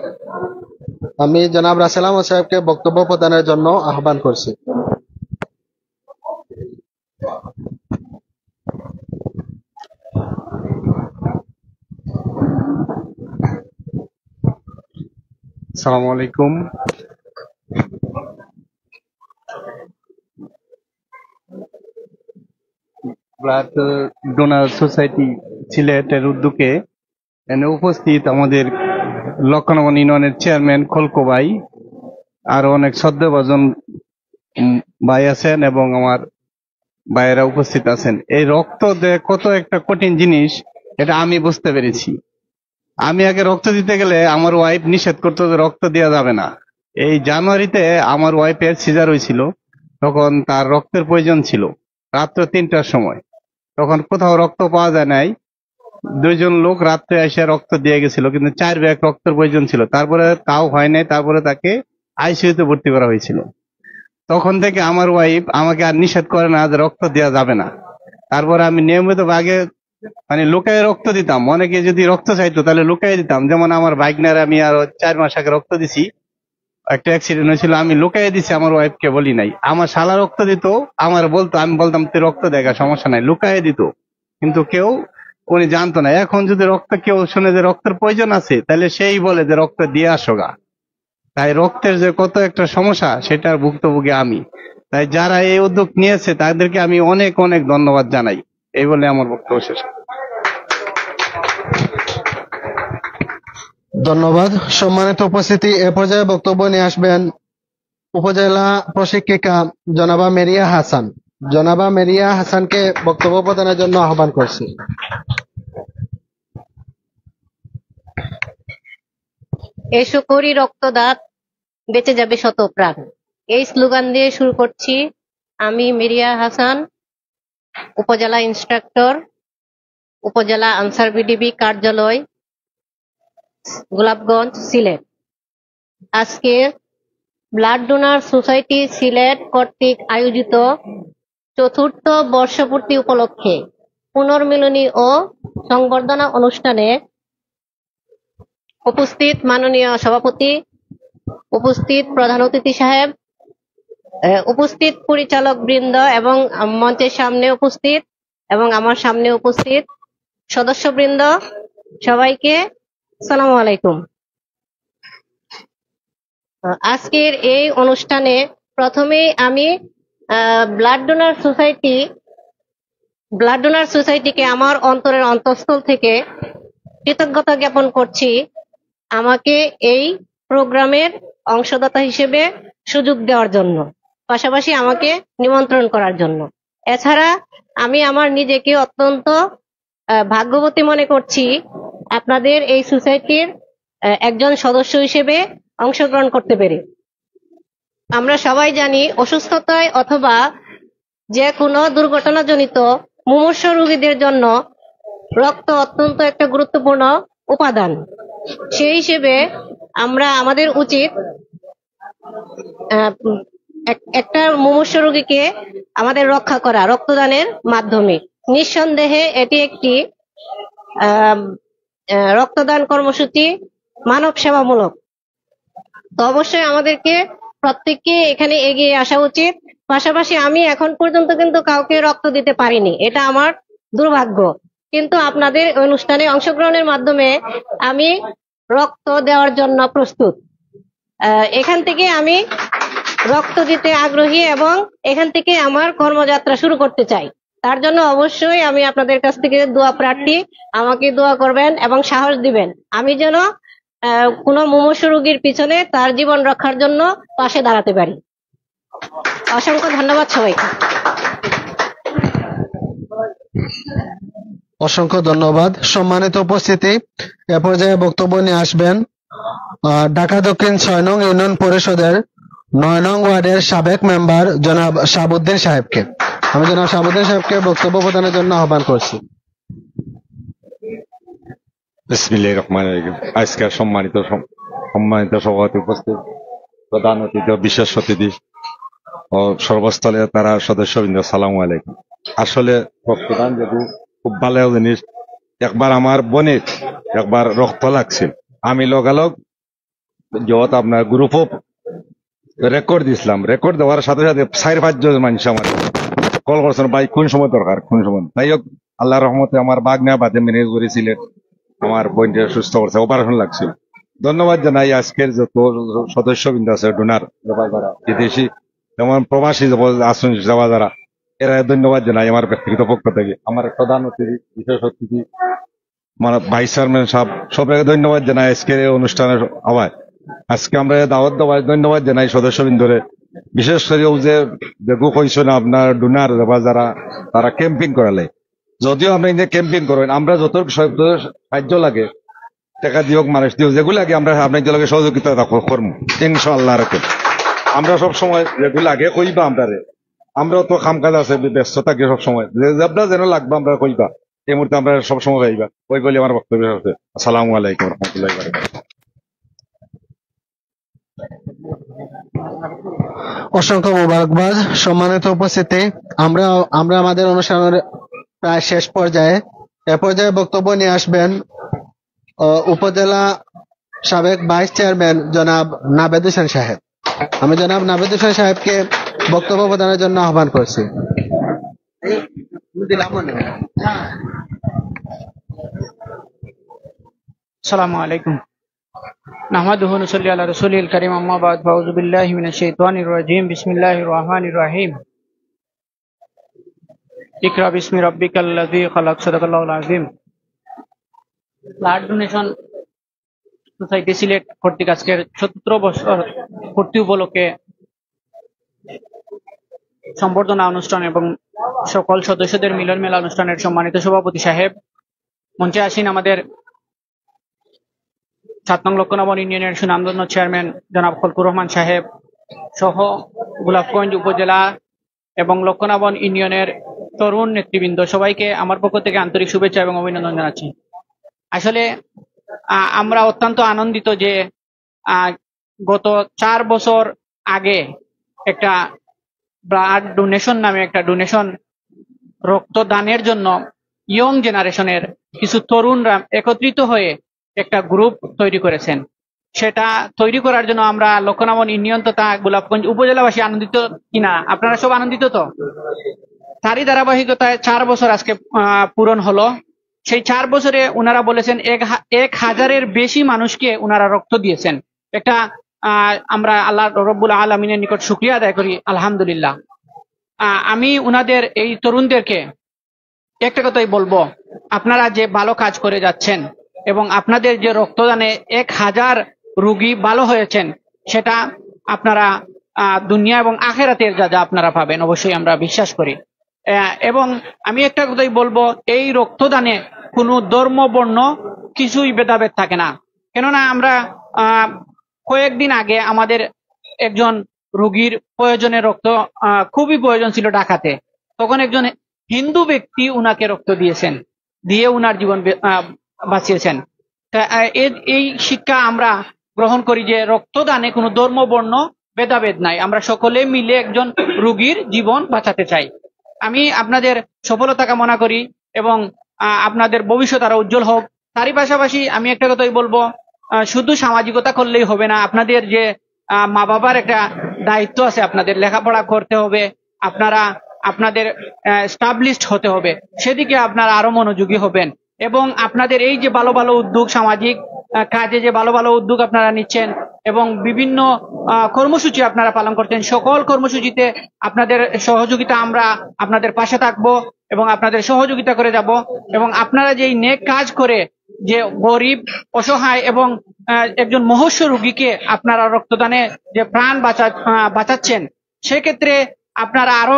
আমি জনাব রাসেল আহমদ সাহেবকে বক্তব্য প্রদানের জন্য আহ্বান করছি। আসসালামু আলাইকুম। ব্লাড ডোনার সোসাইটি সিলেটের উদ্যোগে এনে উপস্থিত আমাদের লক্ষণবন ইউনিয়নের চেয়ারম্যান খলকো ভাই, আরো অনেক শ্রদ্ধাভাজন ভাই আছেন এবং আমার ভাইয়েরা উপস্থিত আছেন। এই রক্ত কত একটা কঠিন জিনিস এটা আমি বুঝতে পেরেছি। আমি আগে রক্ত দিতে গেলে আমার ওয়াইফ নিষেধ করতো যে রক্ত দেওয়া যাবে না। এই জানুয়ারিতে আমার ওয়াইফের সিজার হয়েছিল, তখন তার রক্তের প্রয়োজন ছিল রাত্র 3টার সময়। তখন কোথাও রক্ত পাওয়া যায় নাই। 2জন লোক রাত্রে এসে রক্ত দিয়ে গেছিল, কিন্তু 4 ব্যাগ রক্তের প্রয়োজন ছিল। তারপরে তাও হয় নাই, তারপরে তাকে আইসিইউতে ভর্তি করা হয়েছিল। তখন থেকে আমার ওয়াইফ আমাকে আর নিষেধ করে না যে রক্ত দেওয়া যাবে না। তারপরে আমি নিয়মিত আগে লুকায় রক্ত দিতাম। অনেকে যদি রক্ত চাইতো তাহলে লুকাই দিতাম। যেমন আমার বাইকনার আমি আরো 4 মাস আগে রক্ত দিছি, একটা অ্যাক্সিডেন্ট হয়েছিল, আমি লুকাই দিছি, আমার ওয়াইফকে বলি নাই। আমার শালা রক্ত দিত, আমার বলতো, আমি বলতাম তুই রক্ত দেখা সমস্যা নাই, লুকাই দিত, কিন্তু কেউ উনি জানতো না। এখন যদি রক্ত কেউ শুনে যে রক্তের প্রয়োজন আছে, তাহলে সেই বলে যে রক্ত দিয়ে আসো গা। তাই রক্তের যে কত একটা সমস্যা সেটার ভুক্তভোগী আমি। তাই যারা এই উদ্যোগ নিয়েছে তাদেরকে আমি অনেক অনেক ধন্যবাদ জানাই। এই বলে আমার বক্তব্য শেষ। ধন্যবাদ। সম্মানিত উপস্থিতি, এ পর্যায়ে বক্তব্য নিয়ে আসবেন উপজেলা প্রশিক্ষিকা জনাবা মেরিয়া হাসান। জনাবা মেরিয়া হাসানকে বক্তব্য প্রদানের জন্য আহ্বান করছি। এসো করি রক্তদান, বেঁচে যাবে শত প্রাণ। এই স্লোগান দিয়ে শুরু করছি। আমি মেরিয়া হাসান, উপজেলা ইন্সট্রাক্টর, উপজেলা আনসার বিডিবি কার্যালয়, গোলাপগঞ্জ, সিলেট। আজকে ব্লাড ডোনার সোসাইটি সিলেট কর্তৃক আয়োজিত 4র্থ বর্ষপূর্তি উপলক্ষে পুনর্মিলনী ও সংবর্ধনা অনুষ্ঠানে উপস্থিত মাননীয় সভাপতি, উপস্থিত প্রধান অতিথি সাহেব, উপস্থিত পরিচালক বৃন্দ এবং মঞ্চের সামনে উপস্থিত এবং আমার সামনে উপস্থিত সদস্যবৃন্দ, সবাইকে আসসালামু আলাইকুম। আজকের এই অনুষ্ঠানে প্রথমেই আমি ব্লাড ডোনার সোসাইটিকে আমার অন্তরের অন্তঃস্থল থেকে কৃতজ্ঞতা জ্ঞাপন করছি আমাকে এই প্রোগ্রামের অংশদাতা হিসেবে সুযোগ দেওয়ার জন্য, পাশাপাশি আমাকে নিমন্ত্রণ করার জন্য। এছাড়া আমি আমার নিজেকে অত্যন্ত ভাগ্যবতী মনে করছি আপনাদের এই সোসাইটির একজন সদস্য হিসেবে অংশগ্রহণ করতে পেরে। আমরা সবাই জানি অসুস্থতায় অথবা যে কোনো দুর্ঘটনাজনিত মুমূর্ষ রোগীদের জন্য রক্ত অত্যন্ত একটা গুরুত্বপূর্ণ উপাদান। সেই হিসেবে আমাদের উচিত একটা মুমূর্ষ রোগীকে আমাদের রক্ষা করা রক্তদানের মাধ্যমে। নিঃসন্দেহে এটি একটি রক্তদান কর্মসূচি মানব সেবামূলক। তো অবশ্যই আমাদেরকে প্রত্যেককে এখানে এগিয়ে আসা উচিত। পাশাপাশি আমি এখন পর্যন্ত কিন্তু কাউকে রক্ত দিতে পারিনি, এটা আমার দুর্ভাগ্য। কিন্তু আপনাদের অনুষ্ঠানে অংশগ্রহণের মাধ্যমে আমি রক্ত দেওয়ার জন্য প্রস্তুত। এখান থেকে আমি রক্ত দিতে আগ্রহী এবং এখান থেকে আমার কর্মযাত্রা শুরু করতে চাই। তার জন্য অবশ্যই আমি আপনাদের কাছ থেকে দোয়া প্রার্থী, আমাকে দোয়া করবেন এবং সাহস দিবেন আমি যেন কোনো মুমূর্ষ রোগীর পিছনে তার জীবন রক্ষার জন্য পাশে দাঁড়াতে পারি। অসংখ্য ধন্যবাদ সবাইকে। অসংখ্য ধন্যবাদ। সম্মানিত উপস্থিতি, এ পর্যায়ে বক্তব্য নিয়ে আসবেন ঢাকা দক্ষিণ 6 নং ইউনিয়ন পরিষদের 9 নং ওয়ার্ডের সাবেক মেম্বার জনাব শাহাবুদ্দিন সাহেবকে। আমি জনাব শাহাবুদ্দিন সাহেবকে বক্তব্য প্রদানের জন্য আহ্বান করছি। বিসমিল্লাহির রহমানির রহিম। আজকের সম্মানিত সভাপতি উপস্থিত, প্রধান অতিথি, বিশেষ অতিথি ও সর্বস্থলে তারা সদস্যবৃন্দ, সালামু আলাইকুম। আসলে রক্তদান যেহেতু খুব ভালো জিনিস। একবার আমার বোনের একবার রক্ত লাগছিল, আমি লগালগ যত আপনার গ্রুপ রেকর্ড দিছিলাম। রেকর্ড দেওয়ার সাথে সাথে 4-5 জন মানুষ আমার কল করছেন, ভাই কোন সময় দরকার, কোন সময়। তাই হোক, আল্লাহ রহমতে আমার বাগনা বাদে ম্যানেজ করেছিলেন, আমার বোনটা সুস্থ করছে, অপারেশন লাগছিল। ধন্যবাদ জানাই আজকের যত সদস্যবৃন্দ আছে, ডোনার যারা বিদেশি যেমন প্রবাসী আসুন যাওয়া যারা, এরা ধন্যবাদ জানাই আমার ব্যক্তিগত পক্ষ থেকে। আমার প্রধান অতিথি, বিশেষ অতিথি, মানে ভাইস চেয়ারম্যান সাহেব, সবাইকে ধন্যবাদ জানাই আজকের এই অনুষ্ঠানের আওয়াজ। আজকে আমরা দাওয়াত দেওয়ার ধন্যবাদ জানাই সদস্যবৃন্দরে। বিশেষ করে যে দেখো কইছো না আপনার ডোনার বা যারা তারা ক্যাম্পিং করালে, যদিও আপনি যে ক্যাম্পিং করেন, আমরা যত সাহায্য লাগে টাকা দিওক, মানুষ দিওক, যেগুলো লাগে আমরা আপনাদের লগে সহযোগিতা করবো ইনশাআল্লাহ। রাখেন আমরা সব সময় যেগুলো আগে কইবা আমরাও তো কাম কাজ আছে, ব্যস্ত থাকি সব সময়, আপনার যেন লাগবে আমরা কইবা, এই মুহূর্তে আমরা সবসময় পাইবা। ওই বলে আমার বক্তব্য আছে। আসসালামু আলাইকুম রহমতুল্লাহ। অসংখ্য মোবারকবাদ। সম্মানিত উপস্থিতি, আমরা আমাদের অনুষ্ঠানের প্রায় শেষ পর্যায়ে। এ পর্যায়ে বক্তব্য নিয়ে আসবেন উপজেলা সাবেক ভাইস চেয়ারম্যান জনাব নাবেদ হোসেন সাহেব। আমি জনাব নাবেদ হোসেন সাহেবকে বক্তব্য প্রদানের জন্য আহ্বান করছি। আসসালামু আলাইকুম। নাহমাদুহু ওয়া নুসাল্লি আলা রাসূলিল কারীম, আম্মা বাদ, ফাউযু বিল্লাহি মিনাশ শাইতানির রাজীম, বিসমিল্লাহির রহমানির রহিম। ইকরা বিসমি রাব্বিকাল্লাযী খালাক, সাদাকাল্লাহুল আযীম। ব্লাড ডোনেশন সোসাইটি সিলেট কর্তৃক আজকের ৭০ বছর পূর্তি উপলক্ষে সম্বর্ধনা অনুষ্ঠান এবং সকল সদস্যদের মিলন মেলা অনুষ্ঠানের সম্মানিত সভাপতি সাহেব, মঞ্চে আসীন আমাদের 7 নং লক্ষ্মণাবন ইউনিয়নের সুনামধন্য চেয়ারম্যান জনাব খলকুর রহমান সাহেব সহ গোলাপগঞ্জ উপজেলা এবং লক্ষ্মণাবন ইউনিয়নের তরুণ নেতৃবৃন্দ, সবাইকে আমার পক্ষ থেকে আন্তরিক শুভেচ্ছা এবং অভিনন্দন জানাচ্ছি। আসলে আমরা অত্যন্ত আনন্দিত যে গত 4 বছর আগে একটা ব্লাড ডোনেশন নামে একটা ডোনেশন রক্তদানের জন্য ইয়ং জেনারেশনের কিছু তরুণরা একত্রিত হয়ে একটা গ্রুপ তৈরি করেছেন। সেটা তৈরি করার জন্য আমরা লক্ষ্মণাবন ইউনিয়ন তথা গোলাপগঞ্জ উপজেলাবাসী আনন্দিত কিনা? আপনারা সব আনন্দিত তো? তারই ধারাবাহিকতায় 4 বছর আজকে পূরণ হলো। সেই 4 বছরে ওনারা বলেছেন 1000-এর বেশি মানুষকে ওনারা রক্ত দিয়েছেন। একটা আমরা আল্লাহ রব্বুল আলামিনের নিকট শুকরিয়া আদায় করি, আলহামদুলিল্লাহ। আমি ওনাদের এই তরুণদেরকে একটা কথাই বলবো, আপনারা যে ভালো কাজ করে যাচ্ছেন এবং আপনাদের যে রক্তদানে 1000 রোগী ভালো হয়েছেন, সেটা আপনারা দুনিয়া এবং আখেরাতের যা আপনারা পাবেন অবশ্যই আমরা বিশ্বাস করি। এবং আমি একটা কথাই বলবো, এই রক্তদানে কোনো ধর্ম বর্ণ কিছুই ভেদাভেদ থাকে না। কেননা আমরা কয়েকদিন আগে আমাদের একজন রোগীর প্রয়োজনে রক্ত খুবই প্রয়োজন ছিল ঢাকাতে। তখন একজন হিন্দু ব্যক্তি উনাকে রক্ত দিয়েছেন, দিয়ে উনার জীবন বাঁচিয়েছেন। এই শিক্ষা আমরা গ্রহণ করি যে রক্তদানে কোনো ধর্ম বর্ণ ভেদাভেদ নাই, আমরা সকলে মিলে একজন রোগীর জীবন বাঁচাতে চাই। আমি আপনাদের সফলতা কামনা করি এবং আপনাদের ভবিষ্যৎ আরো উজ্জ্বল হোক। তারই পাশাপাশি আমি একটা কথাই বলবো, শুধু সামাজিকতা করলেই হবে না, আপনাদের যে মা বাবার একটা দায়িত্ব আছে, আপনাদের লেখাপড়া করতে হবে, আপনারা আপনাদের স্টাবলিশড হতে হবে, সেদিকে আপনারা আরো মনোযোগী হবেন এবং আপনাদের এই যে ভালো ভালো উদ্যোগ, সামাজিক কাজে যে ভালো ভালো উদ্যোগ আপনারা নিচ্ছেন এবং বিভিন্ন কর্মসূচি আপনারা পালন করছেন, সকল কর্মসূচিতে আপনাদের সহযোগিতা, আমরা আপনাদের পাশে থাকবো এবং আপনাদের সহযোগিতা করে যাব। এবং আপনারা যে নেক কাজ করে যে গরিব, অসহায় এবং একজন মহস্য রোগীকে আপনারা রক্তদানে যে প্রাণ বাঁচাচ্ছেন, সেক্ষেত্রে আপনারা আরো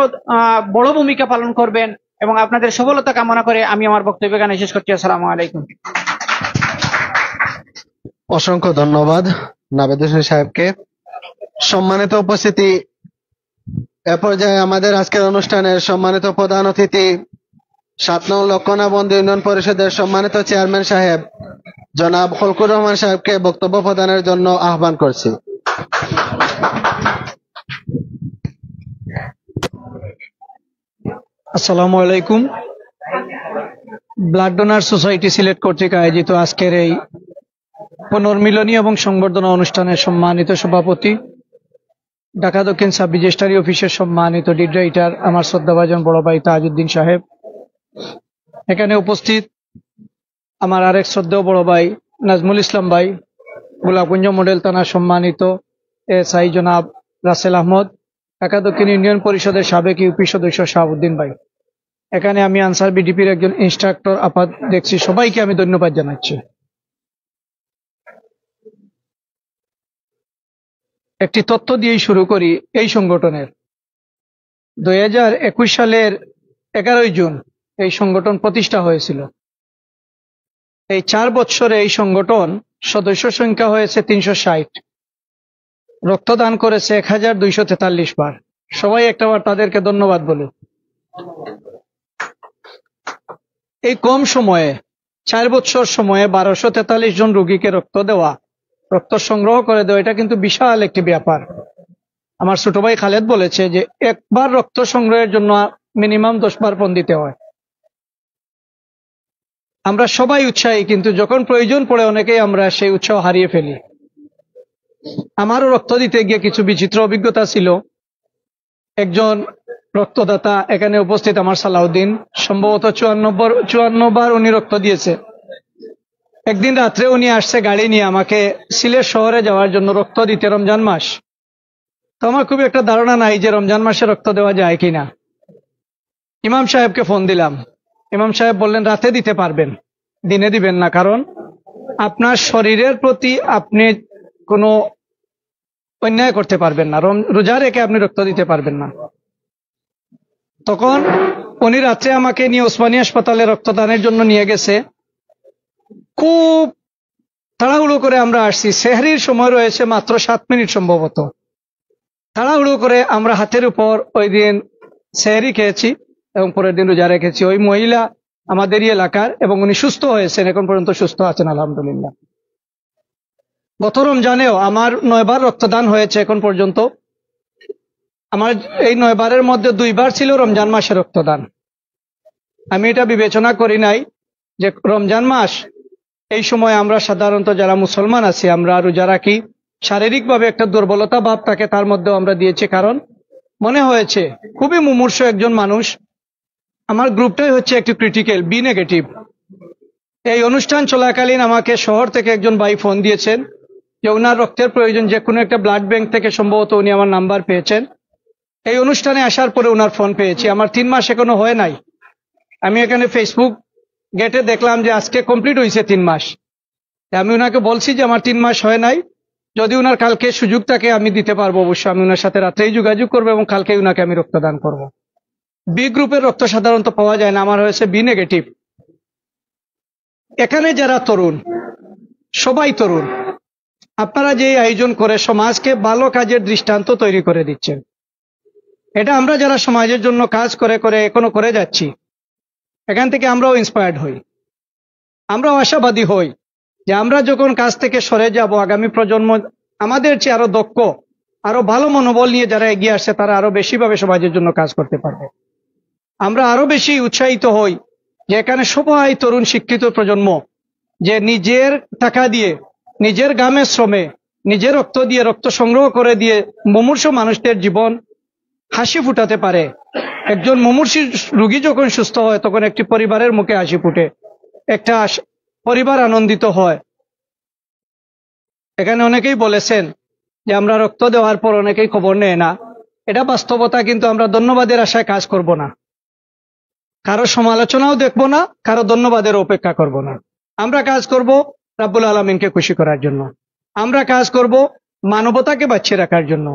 বড় ভূমিকা পালন করবেন এবং আপনাদের সফলতা কামনা করে আমি আমার বক্তব্য এখানে শেষ করছি। আসসালামু আলাইকুম। অসংখ্য ধন্যবাদ নাবেদ হোসেন সাহেবকে। সম্মানিত উপস্থিতি, এ পর্যায়ে আমাদের আজকের অনুষ্ঠানের সম্মানিত প্রধান অতিথি ৭ নং লক্ষণাবন্দ ইউনিয়ন পরিষদের সম্মানিত চেয়ারম্যান সাহেব জনাব খলকুর রহমান সাহেবকে বক্তব্য প্রদানের জন্য আহ্বান করছি। আসসালামু আলাইকুম। ব্লাড ডোনার সোসাইটি সিলেট কর্তৃক আয়োজিত আজকের এই পুনর্মিলনী এবং সংবর্ধনা অনুষ্ঠানের সম্মানিত সভাপতি, ঢাকা দক্ষিণ সাব রেজিস্ট্রারি অফিসের সম্মানিত লিড রাইটার আমার শ্রদ্ধাভাজন বড় ভাই তাজউদ্দিন সাহেব, এখানে উপস্থিত আমার আরেক শ্রদ্ধেয় বড় ভাই নাজমুল ইসলাম ভাই, গোলাপগঞ্জ মডেল থানার সম্মানিত এসআই জনাব রাসেল আহমদ, ঢাকা দক্ষিণ ইউনিয়ন পরিষদের সাবেক ইউপি সদস্য শাহাবুদ্দিন ভাই, এখানে আমি আনসার বিডিপির একজন ইনস্ট্রাক্টর আপাত দেখছি, সবাইকে আমি ধন্যবাদ জানাচ্ছি। একটি তথ্য দিয়েই শুরু করি। এই সংগঠনের 2021 সালের 11 জুন এই সংগঠন প্রতিষ্ঠা হয়েছিল। এই 4 বছরে এই সংগঠন সদস্য সংখ্যা হয়েছে 360, রক্তদান করেছে 1243 বার। সবাই একটাবার তাদেরকে ধন্যবাদ বলে। এই কম সময়ে 4 বছর সময়ে 1243 জন রোগীকে রক্ত দেওয়া, রক্ত সংগ্রহ করে দেওয়া, এটা কিন্তু বিশাল একটি ব্যাপার। আমার ছোট ভাই খালেদ বলেছে যে একবার রক্ত সংগ্রহের জন্য মিনিমাম 10 বার ফোন দিতে হয়। আমরা সবাই উৎসাহী, কিন্তু যখন প্রয়োজন পড়ে অনেকেই আমরা সেই উৎসাহ হারিয়ে ফেলি। আমারও রক্ত দিতে গিয়ে কিছু বিচিত্র অভিজ্ঞতা ছিল। একজন রক্তদাতা এখানে উপস্থিত আমার সালাউদ্দিন, সম্ভবত 54 বার উনি রক্ত দিয়েছে। একদিন রাত্রে উনি আসছে গাড়ি নিয়ে আমাকে সিলেট শহরে যাওয়ার জন্য রক্ত দিতে, রমজান মাস। তো আমার খুব একটা ধারণা নাই যে রমজান মাসে রক্ত দেওয়া যায় কিনা। ইমাম সাহেবকে ফোন দিলাম। ইমাম সাহেব বললেন রাতে দিতে পারবেন, দিনে দিবেন না, কারণ আপনার শরীরের প্রতি আপনি কোনো অন্যায় করতে পারবেন না, রোজা রেখে আপনি রক্ত দিতে পারবেন না। তখন উনি রাত্রে আমাকে নিয়ে ওসমানী হাসপাতালে রক্তদানের জন্য নিয়ে গেছে। খুব তাড়াহুড়ো করে আমরা আসছি, সেহরির সময় রয়েছে মাত্র 7 মিনিট সম্ভবত। তাড়াহুড়ো করে আমরা হাতের উপর ওই দিন সেহরি খেয়েছি এবং পরের দিন রোজা রেখেছি। ওই মহিলা আমাদেরই এলাকার এবং উনি সুস্থ হয়েছেন, এখন পর্যন্ত সুস্থ আছেন আলহামদুলিল্লাহ। গত রমজানেও আমার 9 বার রক্তদান হয়েছে এখন পর্যন্ত। আমার এই 9 বারের মধ্যে 2 বার ছিল রমজান মাসে রক্তদান। আমি এটা বিবেচনা করি নাই যে রমজান মাস, এই সময় আমরা সাধারণত যারা মুসলমান আছি আমরা রোজা রাখি, শারীরিকভাবে একটা দুর্বলতা ভাব থাকে, তার মধ্যেও আমরা দিয়েছি। কারণ মনে হয়েছে খুবই মুমূর্ষু একজন মানুষ, আমার গ্রুপটাই হচ্ছে একটু ক্রিটিক্যাল, বি নেগেটিভ। এই অনুষ্ঠান চলাকালীন আমাকে শহর থেকে একজন ভাই ফোন দিয়েছেন যে ওনার রক্তের প্রয়োজন, যে কোনো একটা ব্লাড ব্যাংক থেকে সম্ভবত উনি আমার নাম্বার পেয়েছেন। এই অনুষ্ঠানে আসার পরে ওনার ফোন পেয়েছি। আমার 3 মাস এখনো হয় নাই। আমি এখানে ফেসবুক গেটে দেখলাম যে আজকে কমপ্লিট হয়েছে 3 মাস। আমি ওনাকে বলছি যে আমার 3 মাস হয় নাই, যদি ওনার কালকে সুযোগ থাকে আমি দিতে পারবো, অবশ্যই আমি ওনার সাথে রাত্রেই যোগাযোগ করবো এবং কালকে ওনাকে আমি রক্তদান করব। বি গ্রুপের রক্ত সাধারণত পাওয়া যায় না, আমার হয়েছে বি নেগেটিভ। এখানে যারা তরুণ, সবাই তরুণ, আপনারা যে আয়োজন করে সমাজকে ভালো কাজের দৃষ্টান্ত তৈরি করে দিচ্ছেন। এটা আমরা যারা সমাজের জন্য কাজ করে করে এখনো করে যাচ্ছি, এখান থেকে আমরাও ইন্সপায়ার্ড হই, আমরাও আশাবাদী হই যে আমরা যখন কাজ থেকে সরে যাব, আগামী প্রজন্ম আমাদের চেয়ে আরো দক্ষ, আরো ভালো মনোবল নিয়ে যারা এগিয়ে আসছে তারা আরো বেশিভাবে সমাজের জন্য কাজ করতে পারবে। আমরা আরো বেশি উৎসাহিত হই যে এখানে সবাই তরুণ শিক্ষিত প্রজন্ম যে নিজের টাকা দিয়ে, নিজের ঘামের শ্রমে, নিজের রক্ত দিয়ে, রক্ত সংগ্রহ করে দিয়ে মুমূর্ষু মানুষদের জীবন হাসি ফুটাতে পারে। একজন মুমূর্ষু রোগী যখন সুস্থ হয় তখন একটি পরিবারের মুখে হাসি ফুটে, একটা পরিবার আনন্দিত হয়। এখানে অনেকেই বলেছেন যে আমরা রক্ত দেওয়ার পর অনেকেই খবর নেয় না, এটা বাস্তবতা, কিন্তু আমরা ধন্যবাদের আশায় কাজ করব না, কারো সমালোচনাও দেখব না, কারো ধন্যবাদের অপেক্ষা করব না। আমরা কাজ করব রাব্বুল আলামিনকে খুশি করার জন্য, আমরা কাজ করব মানবতাকে বাঁচিয়ে রাখার জন্য।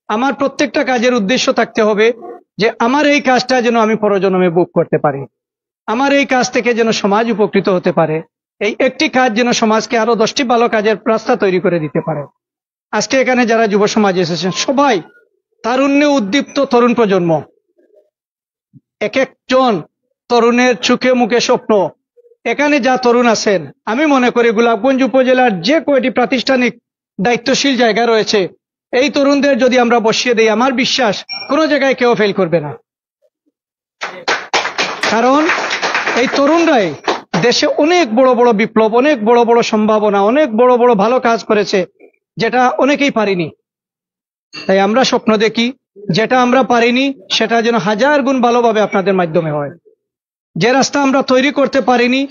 আমার প্রত্যেকটা কাজের উদ্দেশ্য থাকতে হবে যে আমার এই কাজটা যেন আমি পরজন্মে ভোগ করতে পারি, আমার এই কাজ থেকে যেন সমাজ উপকৃত হতে পারে, এই একটি কাজ যেন সমাজকে আরো 10টি ভালো কাজের রাস্তা তৈরি করে দিতে পারে। আজকে এখানে যারা যুব সমাজ এসেছেন সবাই তারুণ্যে উদ্দীপ্ত তরুণ প্রজন্ম, এক একজন তরুণের চোখে মুখে স্বপ্ন। এখানে যা তরুণ আছেন, আমি মনে করি গোলাপগঞ্জ উপজেলার যে কয়টি প্রাতিষ্ঠানিক দায়িত্বশীল জায়গা রয়েছে, এই তরুণদের যদি আমরা বসিয়ে দেই, আমার বিশ্বাস কোনো জায়গায় কেউ ফেল করবে না। কারণ এই তরুণরাই দেশে অনেক বড় বড় বিপ্লব, অনেক বড় বড় সম্ভাবনা, অনেক বড় বড় ভালো কাজ করেছে যেটা অনেকেই পারিনি। তাই আমরা স্বপ্ন দেখি যেটা আমরা পারিনি সেটা যেন 1000 গুণ ভালোভাবে আপনাদের মাধ্যমে হয়। যে রাস্তা আমরা তৈরি করতে পারিনি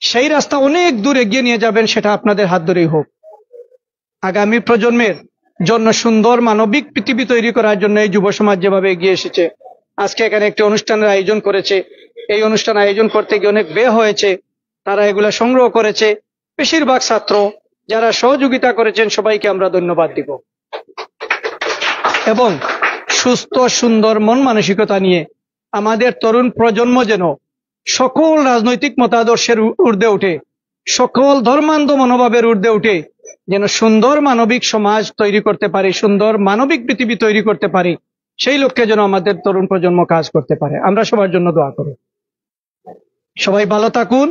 সেই রাস্তা অনেক দূর এগিয়ে নিয়ে যাবেন, সেটা আপনাদের হাত ধরেই হোক। আগামী প্রজন্মের জন্য সুন্দর মানবিক পৃথিবী তৈরি করার জন্য এই যুব সমাজ যেভাবে এগিয়ে এসেছে, আজকে এখানে একটি অনুষ্ঠানের আয়োজন করেছে, এই অনুষ্ঠান আয়োজন করতে গিয়ে অনেক ব্যয় হয়েছে, তারা এগুলা সংগ্রহ করেছে। বেশিরভাগ ছাত্র যারা সহযোগিতা করেছেন সবাইকে আমরা ধন্যবাদ দিব, এবং সুস্থ সুন্দর মন মানসিকতা নিয়ে আমাদের তরুণ প্রজন্ম যেন সকল রাজনৈতিক মতাদর্শের ঊর্ধ্বে উঠে, সকল ধর্মান্ধ মনোভাবের ঊর্ধ্বে উঠে যেন সুন্দর মানবিক সমাজ তৈরি করতে পারি, সুন্দর মানবিক পৃথিবী তৈরি করতে পারি, সেই লক্ষ্যে যেন আমাদের তরুণ প্রজন্ম কাজ করতে পারে। আমরা সবার জন্য দোয়া করি। সবাই ভালো থাকুন,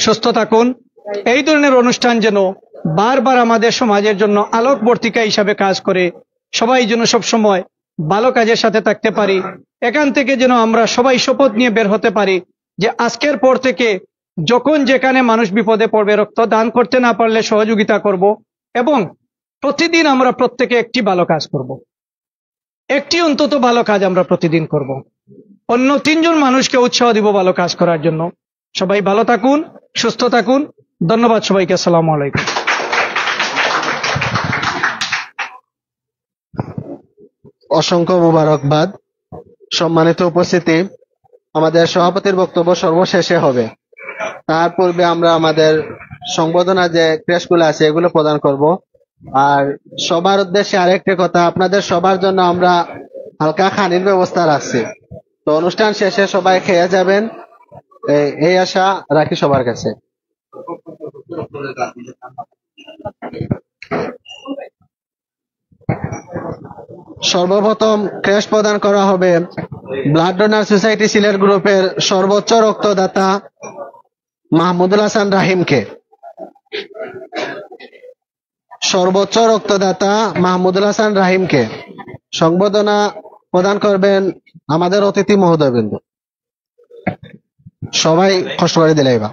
সুস্থ থাকুন। এই ধরনের অনুষ্ঠান যেন বারবার আমাদের সমাজের জন্য আলোকবর্তিকা হিসাবে কাজ করে, সবাই যেন সবসময় ভালো কাজের সাথে থাকতে পারি। এখান থেকে যেন আমরা সবাই শপথ নিয়ে বের হতে পারি যে আজকের পর থেকে যখন যেখানে মানুষ বিপদে পড়বে, রক্ত দান করতে না পারলে সহযোগিতা করব, এবং প্রতিদিন আমরা প্রত্যেকে একটি ভালো কাজ করব, একটি অন্তত ভালো কাজ আমরা প্রতিদিন করব, অন্য 3 জন মানুষকে উৎসাহ দিব ভালো কাজ করার জন্য। সবাই ভালো থাকুন, সুস্থ থাকুন। ধন্যবাদ সবাইকে। আসসালামু আলাইকুম। অসংখ্য মোবারকবাদ। সম্মানিত উপস্থিতি, আমাদের সভাপতির বক্তব্য সর্বশেষে হবে, তার পূর্বে আমরা আমাদের সংবর্ধনা যে ক্রেশগুলো আছে এগুলো প্রদান করব। আর সবার উদ্দেশ্যে আরেকটি কথা, আপনাদের সবার জন্য আমরা হালকা খানির ব্যবস্থা রাখছি, তো অনুষ্ঠান শেষে সবাই খেয়ে যাবেন, এই আশা রাখি সবার কাছে। সর্বপ্রথম ক্রেশ প্রদান করা হবে ব্লাড ডোনার সোসাইটি সিলেট গ্রুপের সর্বোচ্চ রক্তদাতা মাহমুদুল হাসান রাহিমকে। সর্বোচ্চ রক্তদাতা মাহমুদুল হাসান রাহিমকে সংবর্ধনা প্রদান করবেন আমাদের অতিথি মহোদয়বৃন্দ। সবাই কষ্ট করে দিলে এবার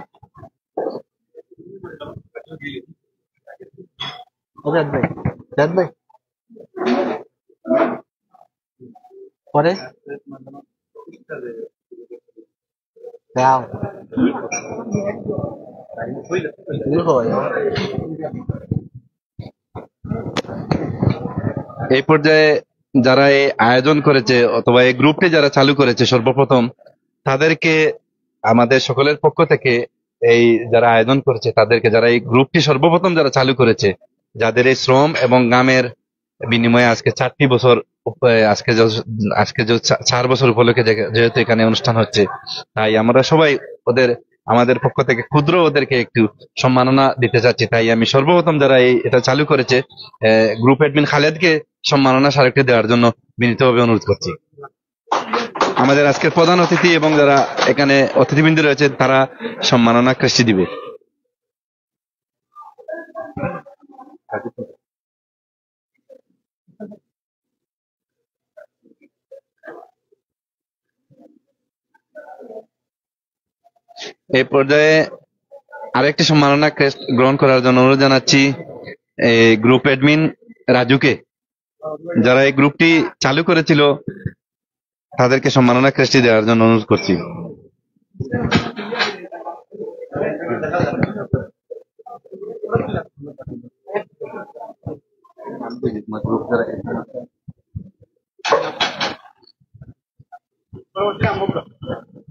পরে এই পর্যায়ে যারা এই আয়োজন করেছে অথবা এই গ্রুপটি যারা চালু করেছে, সর্বপ্রথম তাদেরকে আমাদের সকলের পক্ষ থেকে, এই যারা আয়োজন করেছে তাদেরকে, যারা এই গ্রুপটি সর্বপ্রথম যারা চালু করেছে, যাদের এই শ্রম এবং গামের বিনিময়ে আজকে 4টি বছর, আজকে যে 4 বছর উপলক্ষে যেহেতু এখানে অনুষ্ঠান হচ্ছে, তাই আমরা সবাই আমাদের পক্ষ থেকে ক্ষুদ্র ওদেরকে একটু সম্মাননা দিতে চাচ্ছি। তাই আমি সর্বপ্রথম যারা এটা চালু করেছে গ্রুপ অ্যাডমিন খালেদকে সম্মাননা স্মারকটি দেওয়ার জন্য বিনীতভাবে অনুরোধ করছি। আমাদের আজকের প্রধান অতিথি এবং যারা এখানে অতিথিবৃন্দ রয়েছে তারা সম্মাননা কৃষ্টি দিবে। এই পর্যায়ে আরেকটি সম্মাননা ক্রেস্ট গ্রহণ করার জন্য অনুরোধ জানাচ্ছি গ্রুপ অ্যাডমিন রাজুকে, যারা এই গ্রুপটি চালু করেছিল তাদেরকে সম্মাননা ক্রেস্টটি দেওয়ার জন্য অনুরোধ করছি।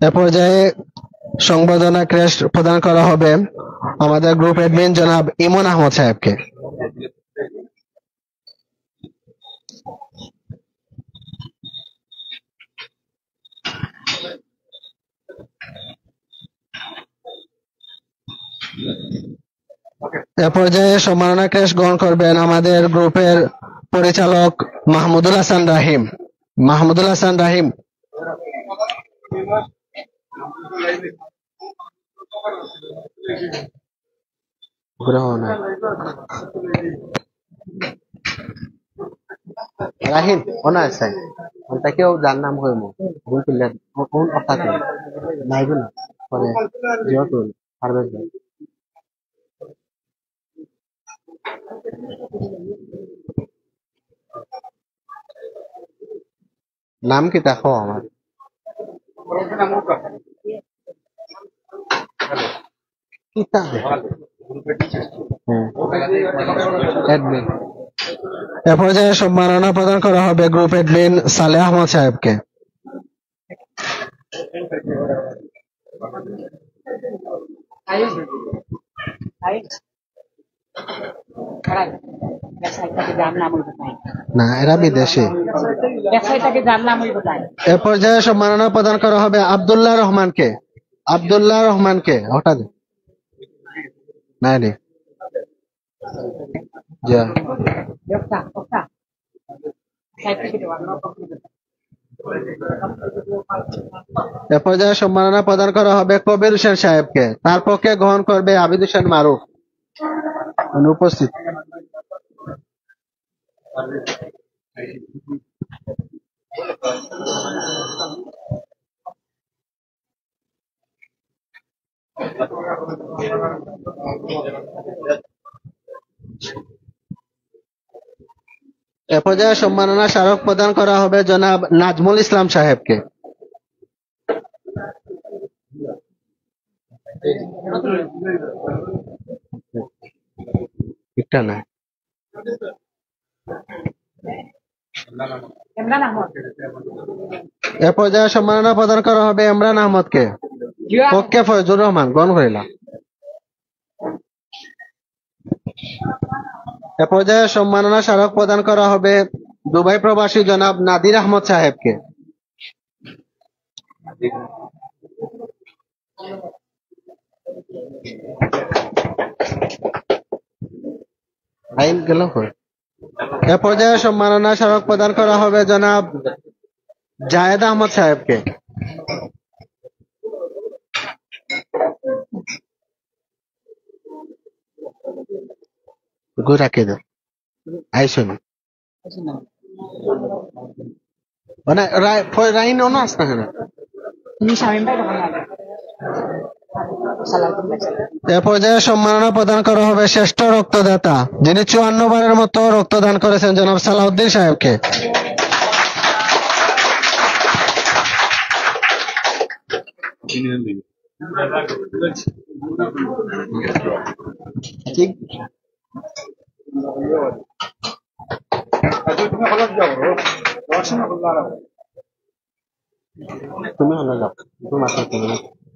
এ পর্যায়ে সংবর্ধনা ক্রেস্ট প্রদান করা হবে আমাদের গ্রুপ অ্যাডমিন জনাব ইমন আহমদ সাহেবকে। এ পর্যায়ে সম্মাননা ক্রেস্ট গ্রহণ করবেন আমাদের গ্রুপের পরিচালক মাহমুদুল হাসান রাহিম। মাহমুদুল হাসান রাহিম। রাহিম ওনা আছে ওটাকেও যার নাম হইমু ভুল করলে কোন অর্থাৎ নাইবে না পরে যেহেতু পারবে না। নাম কি দেখো আমার এ পর্যায়ে সম্মাননা প্রদান করা হবে গ্রুপ অ্যাডমিন সালেহ আহমদ সাহেবকে। না এরা বিদেশি। এ পর্যায়ে সম্মাননা প্রদান করা হবে আব্দুল্লাহ রহমানকে। আব্দুল্লাহ রহমানকে হঠাৎ নাই রে যা এ পর্যায়ে সম্মাননা প্রদান করা হবে কবির হোসেন সাহেবকে। তার পক্ষে গ্রহণ করবে আবিদ হোসেন মারুফ অনুপস্থিত। এ পর্যায়ে সম্মাননা স্মারক প্রদান করা হবে জনাব নাজমুল ইসলাম সাহেবকে। একটা না এ পর্যায়ে সম্মাননা প্রদান করা হবে ইমরান আহমদকে। পক্ষে ফয়জুর রহমান গ্রহণ করিলাম। এ পর্যায়ে সম্মাননা স্মারক প্রদান করা হবে দুবাই প্রবাসী জনাব নাদির আহমদ সাহেবকে। আইন গেল এ পর্যায়ে সম্মাননা স্মারক প্রদান করা হবে জনাব জায়েদ আহমদ সাহেবকে। রাখে দাও আইসো না মানে রাইন অন্য আসতে না। এ পর্যায়ে সম্মাননা প্রদান করা হবে শ্রেষ্ঠ রক্তদাতা যিনি 54 বারের মতো রক্তদান করেছেন জনাব সালাউদ্দিন সাহেবকে।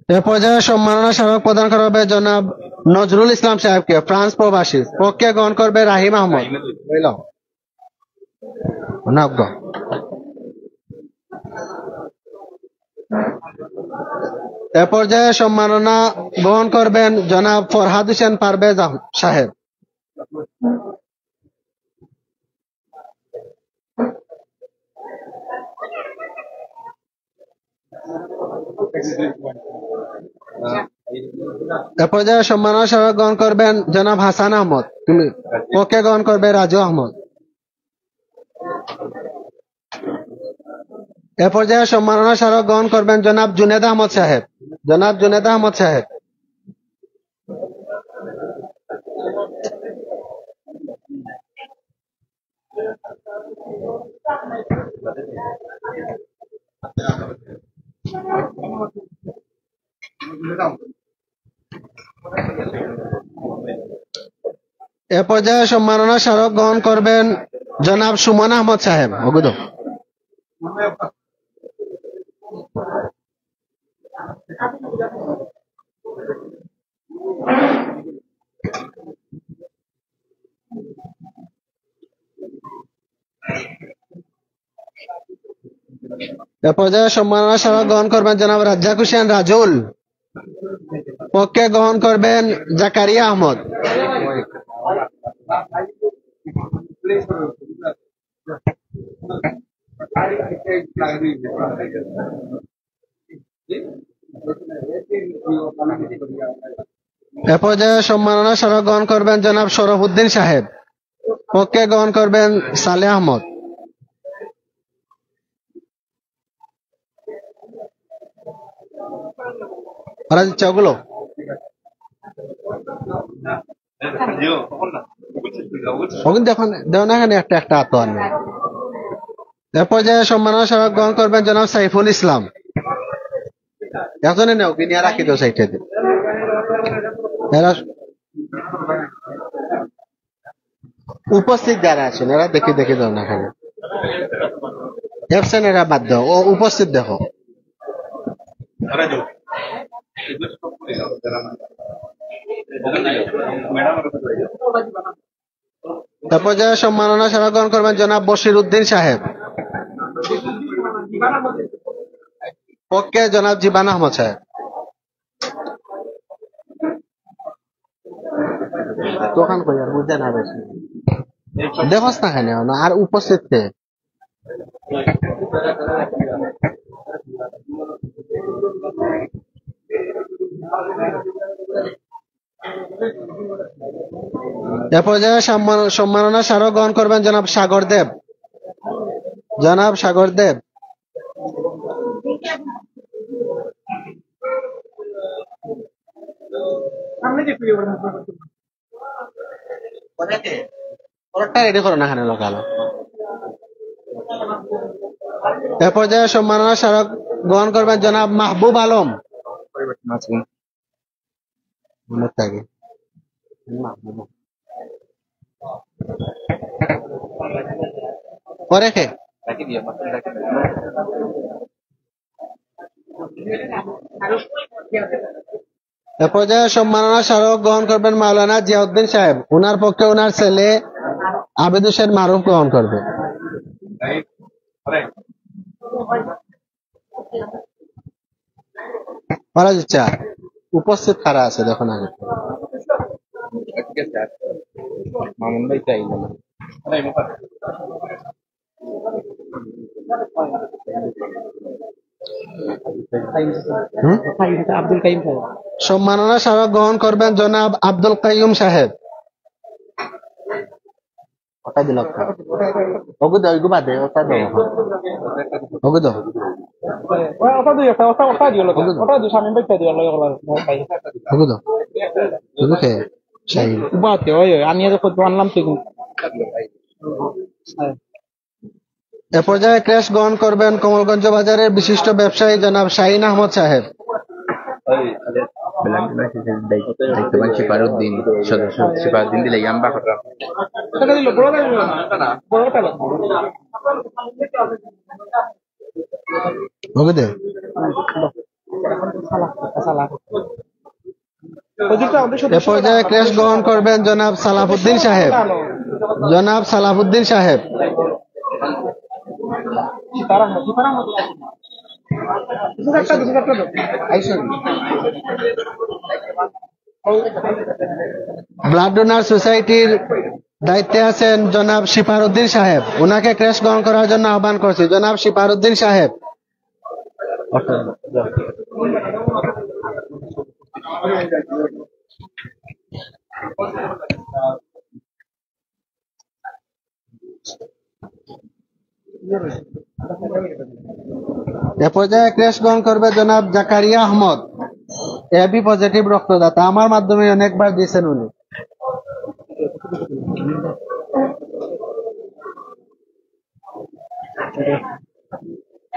এ পর্যায়ে সম্মাননা স্মারক প্রদান করা হবে জনাব নজরুল ইসলাম সাহেবকে ফ্রান্স প্রবাসী। পক্ষে গ্রহণ করবে রাহিম আহমদ। এ পর্যায়ে সম্মাননা গ্রহণ করবেন জনাব ফরহাদ হোসেন পারভেজ সাহেব। এ পর্যায়ে সম্মাননা স্মারক গ্রহণ করবেন জনাব হাসান আহমদ। তুমি পক্ষে গ্রহণ করবে রাজু আহমদ। এ পর্যায়ে সম্মাননা স্মারক গ্রহণ করবেন জনাব জুনেদ আহমদ সাহেব। জনাব জুনেদ আহমদ সাহেব। এ পর্যায়ে সম্মাননা স্মারক গ্রহণ করবেন জনাব সুমন আহমদ সাহেব। অগুদ। এ পর্যায়ে সম্মাননা স্মারক গ্রহণ করবেন জনাব রাজ্জাক হোসেন রাজুল। পক্ষে গ্রহণ করবেন জাকারিয়া আহমদ। এ পর্যায়ে সম্মাননা স্মারক গ্রহণ করবেন জনাব শরফ উদ্দিন সাহেব। পক্ষে গ্রহণ করবেন সালেহ আহমদ। ওগুলো এখন দেও না, এখানে একটা একটা আতো আনে। এ পর্যায়ে সম্মাননা স্মারক গ্রহণ করবেন জনাব সাইফুল ইসলাম। এজনে নেও কিনিয়া রাখি দাও সাইটে। এরা উপস্থিত যারা আছেন এরা দেখে দেখে দাও না, এখানে অ্যাবসেন্ট এরা বাদ দাও, ও উপস্থিত দেখো। এ পর্যায়ে সম্মাননা স্মারক গ্রহণ করবেন জনাব বশির উদ্দিন সাহেব। পক্ষে জনাব জিবান আহমদ সাহেব। দোকান কই আর বুঝতে না বেশি দেখোস না খানে না আর উপস্থিত কে। এ পর্যায়ে সম্মাননা স্মারক গ্রহণ করবেন জনাব সাগর দেব। জনাব সাগর দেব। রেডি করো না, লোকালো। এ পর্যায়ে সম্মাননা স্মারক গ্রহণ করবেন জনাব মাহবুব আলম। পরে কে এ পর্যায়ে সম্মাননা স্মারক গ্রহণ করবেন মাওলানা জিয়াউদ্দিন সাহেব। উনার পক্ষে উনার ছেলে আবেদ হোসেন মারুফ গ্রহণ করবে। উপস্থিত কারা আছে দেখুন আগে। মামুন ভাই চাই না। সম্মাননা স্মারক গ্রহণ করবেন জনাব আব্দুল কাইয়ুম সাহেব। এ পর্যায়ে ক্রেশ গ্রহণ করবেন কমলগঞ্জ বাজারের বিশিষ্ট ব্যবসায়ী জনাব শাহিন আহমদ সাহেব। এ পর্যায়ে ক্রেশ গ্রহণ করবেন জনাব সালাফুদ্দিন সাহেব। জনাব সালাফুদ্দিন সাহেব। ব্লাড ডোনার সোসাইটির দায়িত্বে আছেন জনাব শিফারউদ্দিন সাহেব। ওনাকে ক্রেশ গ্রহণ করার জন্য আহ্বান করছি। জনাব শিফারউদ্দিন সাহেব। এ পর্যায়ে ক্রেশ গ্রহণ করবে জনাব জাকারিয়া আহমদ, এবি পজিটিভ রক্তদাতা। আমার মাধ্যমে অনেকবার দিয়েছেন উনি।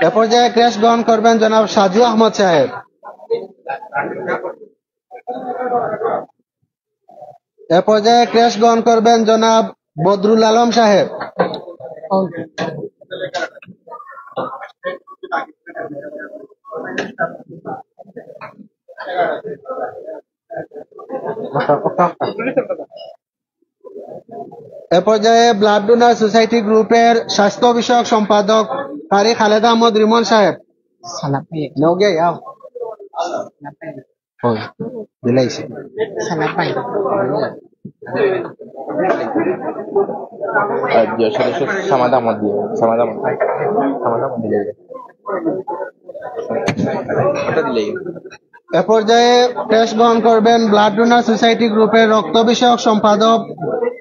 এ পর্যায়ে ক্রেশ গ্রহণ করবেন জনাব সাজু আহমদ সাহেব। এ পর্যায়ে ক্রেশ গ্রহণ করবেন জনাব বদরুল আলম সাহেব। এ পর্যায়ে ব্লাড ডোনার সোসাইটি গ্রুপের স্বাস্থ্য বিষয়ক সম্পাদক কারি খালেদা আহমদ রিমন সাহেব। সদস্য সামাদ আহমদ দিয়ে সামাদ আহমদ দিলে ওটা দিলেই। এ পর্যায়ে ক্রেশ গ্রহণ করবেন ব্লাড ডোনার সোসাইটি গ্রুপের রক্ত বিষয়ক সম্পাদক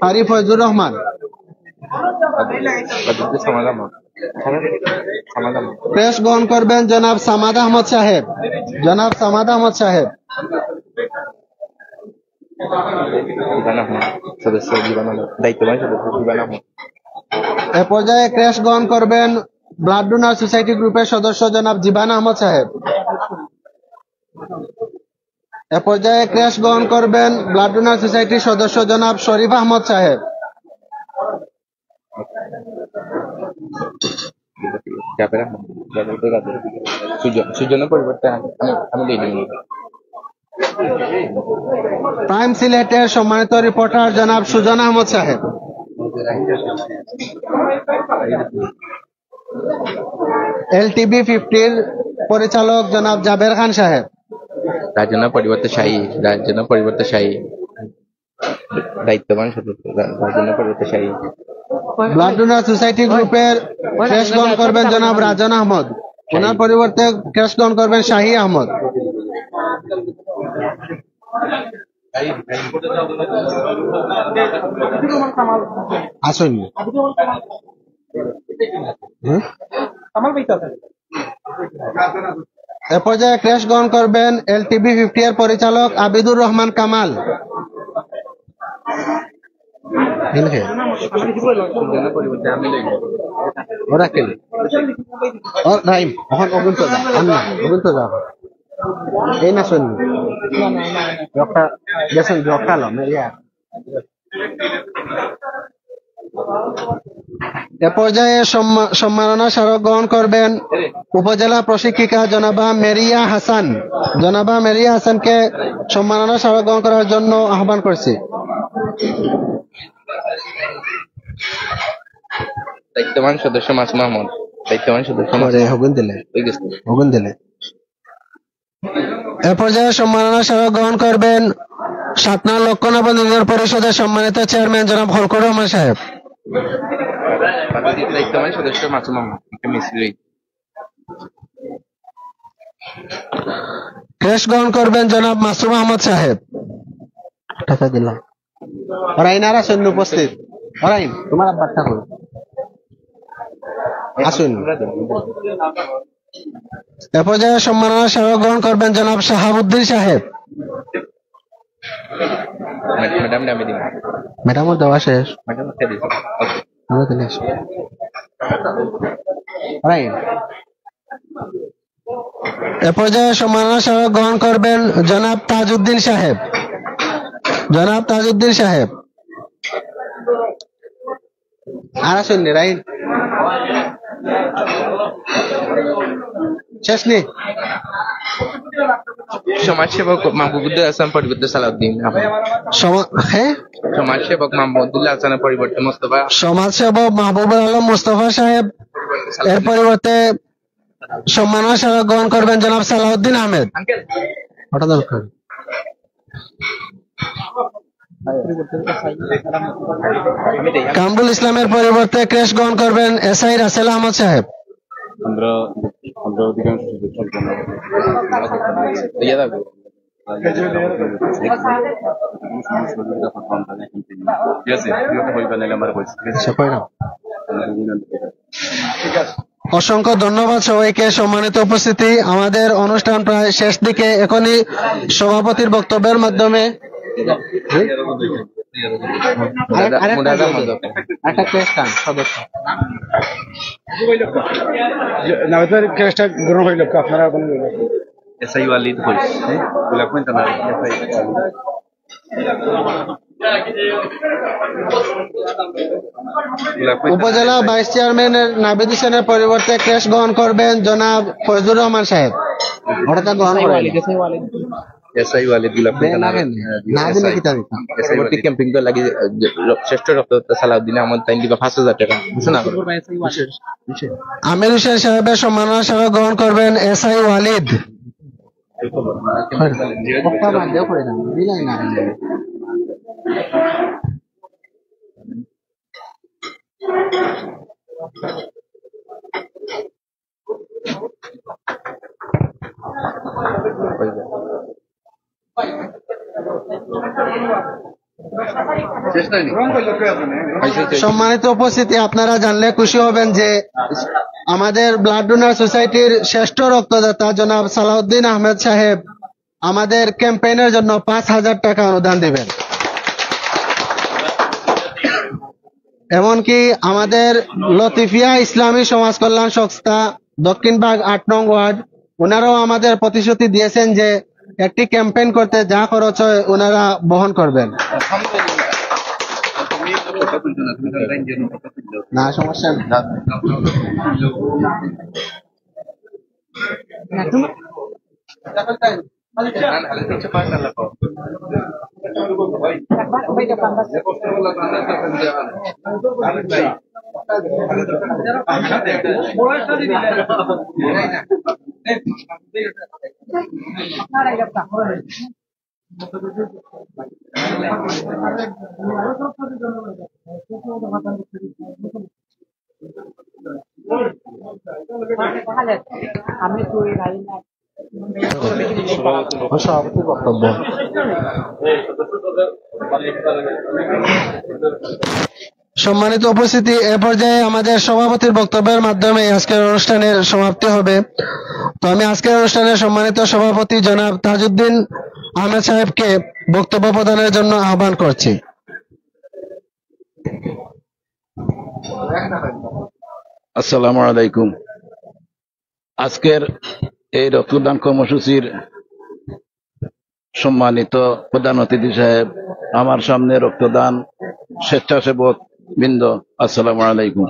হারি ফয়জুর রহমান। ক্রেশ গ্রহণ করবেন জনাব সামাদ আহমদ সাহেব। জনাব সামাদ আহমদ সাহেব। সদস্য জীবন দায়িত্ববান সদস্য জীবন আহমদ। এ পর্যায়ে ক্রেশ গ্রহণ করবেন ব্লাড ডোনার সোসাইটি গ্রুপের সদস্য জনাব জিবান আহমদ সাহেব। এ পর্যায়ে ক্রেশ গ্রহণ করবেন ব্লাড ডোনার সোসাইটির সদস্য জনাব শরীফ আহমদ সাহেব। সুজনের পরিবর্তে আমি প্রাইম সিলেটের সম্মানিত রিপোর্টার জনাব সুজন আহমদ সাহেব। LTB 50 পরিচালক জনাব জাবের খান সাহেব। রাজনা পরিবর্তে শাহী দায়িত্ববান সদস্য রাজনা পরিবর্তে শাহী। ব্লাড ডোনার সোসাইটি গ্রুপের ক্রেশ গ্রহণ করবেন জনাব রাজন আহমদ। ওনার পরিবর্তে ক্রেশ গ্রহণ করবেন শাহী আহমদ। আসুন। এ পর্যায়ে ক্রেশ গ্রহণ করবেন LTB 50 এর পরিচালক আবিদুর রহমান কামাল। এই না শুনি এ পর্যায়ে সম্মাননা স্মারক গ্রহণ করবেন উপজেলা প্রশিক্ষিকা জনাবা মেরিয়া হাসান। জনাবা মেরিয়া হাসানকে সম্মাননা স্মারক গ্রহণ করার জন্য আহ্বান করছি। দায়িত্ববান সদস্য মাসুম আহমদ। দায়িত্ববান সদস্য হগুন দিলে। এ পর্যায়ে সম্মাননা স্মারক গ্রহণ করবেন সাতনা লক্ষণাবন ইউনিয়ন পরিষদের সম্মানিত চেয়ারম্যান জনাব হলকুর রহমান সাহেব। দায়িত্ববান সদস্য মাসুম আহমদ। ক্রেশ গ্রহণ করবেন জনাব মাসুম আহমদ সাহেব। টাকা দিলাম। ওরাইনারা সৈন্য উপস্থিত। ওরাইন তোমার আব্বারটা হল আসুন। এ পর্যায়ে সম্মাননা স্মারক গ্রহণ করবেন জনাব শাহাবুদ্দিন সাহেব। ম্যাডাম দেওয়া শেষ। এ পর্যায়ে সম্মাননা স্মারক গ্রহণ করবেন জনাব তাজউদ্দিন সাহেব। জনাব তাজউদ্দিন সাহেব। আর আসুন রাইন শেষ নেই। সমাজসেবক মাহবুবুদ্দিন হাসান পরিবর্তে সালাউদ্দিন। সমাজসেবক মাহবুবুদ্দিন হাসানের পরিবর্তে মোস্তফা। সমাজসেবক মাহবুবুল আলম মোস্তফা সাহেব। এর পরিবর্তে সম্মাননা স্মারক গ্রহণ করবেন জনাব সালাউদ্দিন আহমেদ। ওটা দরকার। কামরুল ইসলামের পরিবর্তে ক্রেশ গ্রহণ করবেন SI রাসেল আহমদ সাহেব। আমরা অধিকাংশ অসংখ্য ধন্যবাদ সবাইকে। সম্মানিত উপস্থিতি, আমাদের অনুষ্ঠান প্রায় শেষ দিকে। এখনই সভাপতির বক্তব্যের মাধ্যমে উপজেলা ভাইস চেয়ারম্যানের নাবিদ হোসেনের পরিবর্তে ক্রেশ গ্রহণ করবেন জনাব ফয়জুর রহমান সাহেব। ওটা গ্রহণ করেন। এসআই ওয়ালিদ পরবর্তী ক্যাম্পিং তো লাগি শ্রেষ্ঠ রক্তদাতা সালাউদ্দিন আহমদ তাইন দিবা 5,000 টাকা ঘোষণা করো। আমির হোসেন সাহেবের সম্মাননা স্মারক গ্রহণ করবেন এসআই ওয়ালিদ। সম্মানিত উপস্থিতি, আপনারা জানলে খুশি হবেন যে আমাদের ব্লাড ডোনার সোসাইটির শ্রেষ্ঠ রক্তদাতা জনাব সালাউদ্দিন আহমেদ সাহেব আমাদের ক্যাম্পেইনের জন্য 5,000 টাকা অনুদান দিবেন। এমনকি আমাদের লতিফিয়া ইসলামী সমাজ কল্যাণ সংস্থা দক্ষিণবাগ 8 নং ওয়ার্ড, ওনারাও আমাদের প্রতিশ্রুতি দিয়েছেন যে একটি ক্যাম্পেইন করতে যা খরচ হয় ওনারা বহন করবেন। না সমস্যা না। সভাপতির বক্তব্য। সম্মানিত উপস্থিতি, এ পর্যায়ে আমাদের সভাপতির বক্তব্যের মাধ্যমে আজকের অনুষ্ঠানের সমাপ্তি হবে। তো আমি আজকের অনুষ্ঠানের সম্মানিত সভাপতি জনাব তাজউদ্দিন আহমেদ সাহেবকে বক্তব্য প্রদানের জন্য আহ্বান করছি। আসসালামু আলাইকুম। আজকের এই রক্তদান কর্মসূচির সম্মানিত প্রধান অতিথি সাহেব, আমার সামনে রক্তদান স্বেচ্ছাসেবক বৃন্দ, আসসালামু আলাইকুম।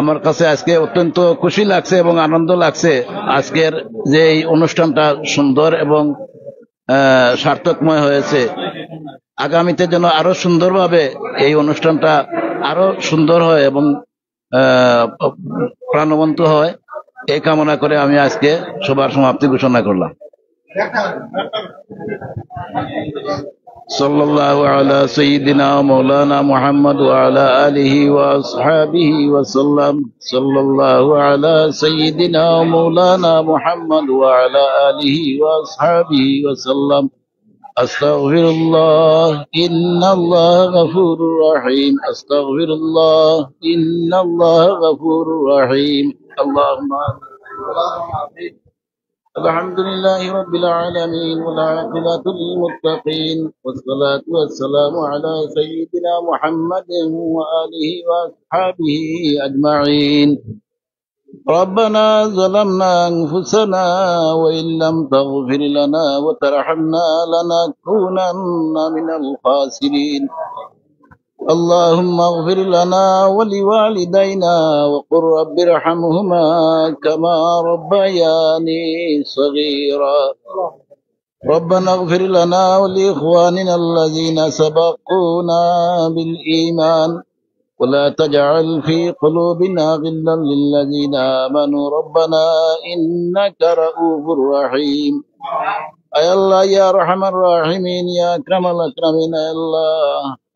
আমার কাছে আজকে অত্যন্ত খুশি লাগছে এবং আনন্দ লাগছে আজকের যে এই অনুষ্ঠানটা সুন্দর এবং সার্থকময় হয়েছে। আগামীতে যেন আরো সুন্দরভাবে এই অনুষ্ঠানটা আরো সুন্দর হয় এবং প্রাণবন্ত হয়, এই কামনা করে আমি আজকে সবার সমাপ্তি ঘোষণা করলাম। সাল্লাল্লাহু আলা সাইয়্যিদিনা মাওলানা মুহাম্মদ ওয়া আলা আলিহি ওয়া আসহাবিহি ওয়া সাল্লাম। সাল্লাল্লাহু আলা সাইয়্যিদিনা মাওলানা মুহাম্মদ ওয়া আলা আলিহি ওয়া আসহাবিহি ওয়া সাল্লাম। আস্তাগফিরুল্লাহ ইন্নাল্লাহা গফুরুর রহিম। আস্তাগফিরুল্লাহ ইন্নাল্লাহা গফুরুর রহিম। আল্লাহুম্মা الحمد لله رب العالمين والعاقبة للمتقين والصلاة والسلام على سيدنا محمد وآله وأصحابه أجمعين. ربنا ظلمنا أنفسنا وإن لم تغفر لنا وترحمنا لنكونن من الخاسرين. اللهم اغفر لنا ولوالدينا وقل رب ارحمهما كما ربياني صغيرا. ربنا اغفر لنا ولإخواننا الذين سبقونا بالإيمان ولا تجعل في قلوبنا غلا للذين آمنوا ربنا إنك رؤوف رحيم. اے اللہ یا ارحم الراحمین یا اکرم الاکرمین،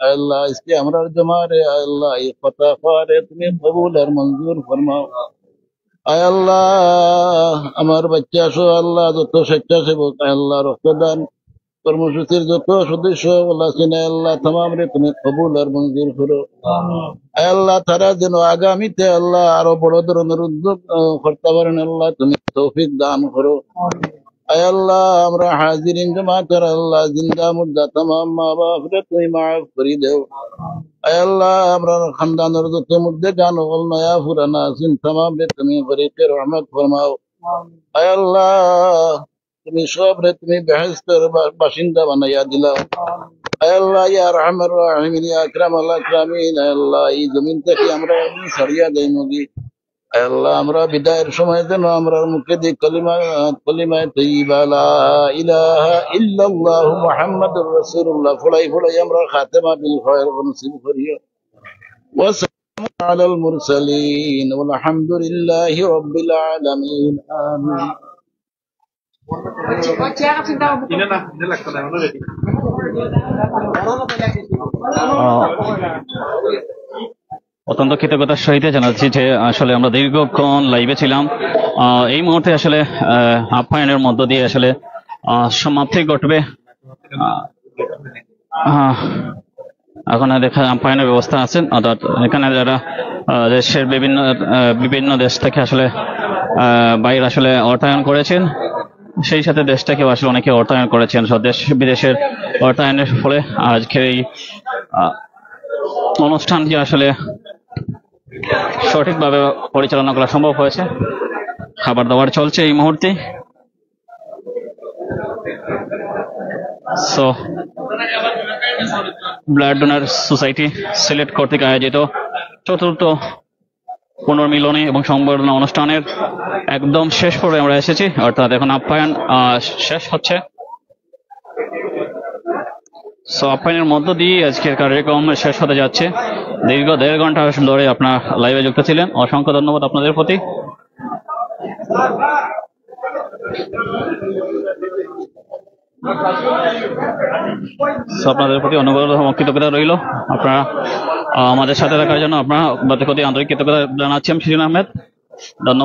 اے اللہ اس کے ہمراہ جمع رہے، اے اللہ یہ فتح خوار ہے، تمہیں قبول اور منظور فرماؤ۔ আয় আল্লাহ আমার বাচ্চা সহ আল্লাহ যত স্বেচ্ছাসেবক আয় আল্লাহ রক্তদান কর্মসূচির যত সদস্য আছেন আয় আল্লাহ তামাম রে তুমি কবুল আর মঞ্জুর করো। আয় আল্লাহ তারা যেন আগামীতে আল্লাহ আরো বড় ধরনের উদ্যোগ করতে পারেন আল্লাহ তুমি তৌফিক দান করো। আয় আল্লাহ আমরা হাজিরিন জমাতের আল্লাহ জিন্দা মুর্দা তামাম মা বাপ রে তুমি মাফ করে দেও। আয় আল্লাহ আমরা খানদানের যত মধ্যে গান হল নয়া পুরানা আছেন তামাম রে তুমি গরিবকে রহমত ফরমাও। আয় আল্লাহ তুমি সব রে তুমি বেহেশতের বাসিন্দা বানাইয়া দিলাও। আয় আল্লাহ ইয়া রহমান রহিমিন ইয়া আকরামাল আকরামিন। আয় আল্লাহ এই জমিন থেকে আমরা ছাড়িয়া দেই নগি। আয় আল্লাহ আমরা বিদায়ের সময় যেন আমরা মুখে দিই কলিমায়ে তাইয়্যিবা লা ইলাহা ইল্লাল্লাহু মুহাম্মাদুর রাসূলুল্লাহ ফলাই ফলাই আমরা খাতেমা বিল খায়র নসিব করিও। ওয়া সালামু আলাল মুরসালিন ওয়ালহামদুলিল্লাহি রাব্বিল আলামিন। আমিন। অত্যন্ত কৃতজ্ঞতার সহিত জানাচ্ছি যে আসলে আমরা দীর্ঘক্ষণ লাইভে ছিলাম। এই মুহূর্তে আসলে আপ্যায়নের মধ্য দিয়ে আসলে সমাপ্তি ঘটবে। এখন দেখা আপ্যায়নের ব্যবস্থা আছে, অর্থাৎ এখানে যারা দেশের বিভিন্ন দেশ থেকে আসলে বাইরে আসলে অর্থায়ন করেছেন, সেই সাথে দেশটাকেও আসলে অনেকে অর্থায়ন করেছেন। দেশ বিদেশের অর্থায়নের ফলে আজকের এই অনুষ্ঠানটি আসলে সঠিকভাবে পরিচালনা করা সম্ভব হয়েছে। খাবার দাবার চলছে এই মুহূর্তে। So blood donor society Sylhet কর্তৃক আয়োজিত চতুর্থ পুনর্মিলনী এবং সংবর্ধনা অনুষ্ঠানের একদম শেষ পর্বে আমরা এসেছি, অর্থাৎ এখন আপ্যায়ন শেষ হচ্ছে। সো আপ্যায়নের মধ্য দিয়ে আজকের কার্যক্রম শেষ হতে যাচ্ছে। দীর্ঘ 1.5 ঘন্টা ধরে আপনার লাইভে যুক্ত ছিলেন, অসংখ্য ধন্যবাদ আপনাদের প্রতি। আপনাদের প্রতি অনুগ্রহ কৃতজ্ঞতা রইল আপনারা আমাদের সাথে থাকার জন্য। আপনার প্রতি আন্তরিক কৃতজ্ঞতা জানাচ্ছি আমি শিরিন আহমেদ। ধন্যবাদ।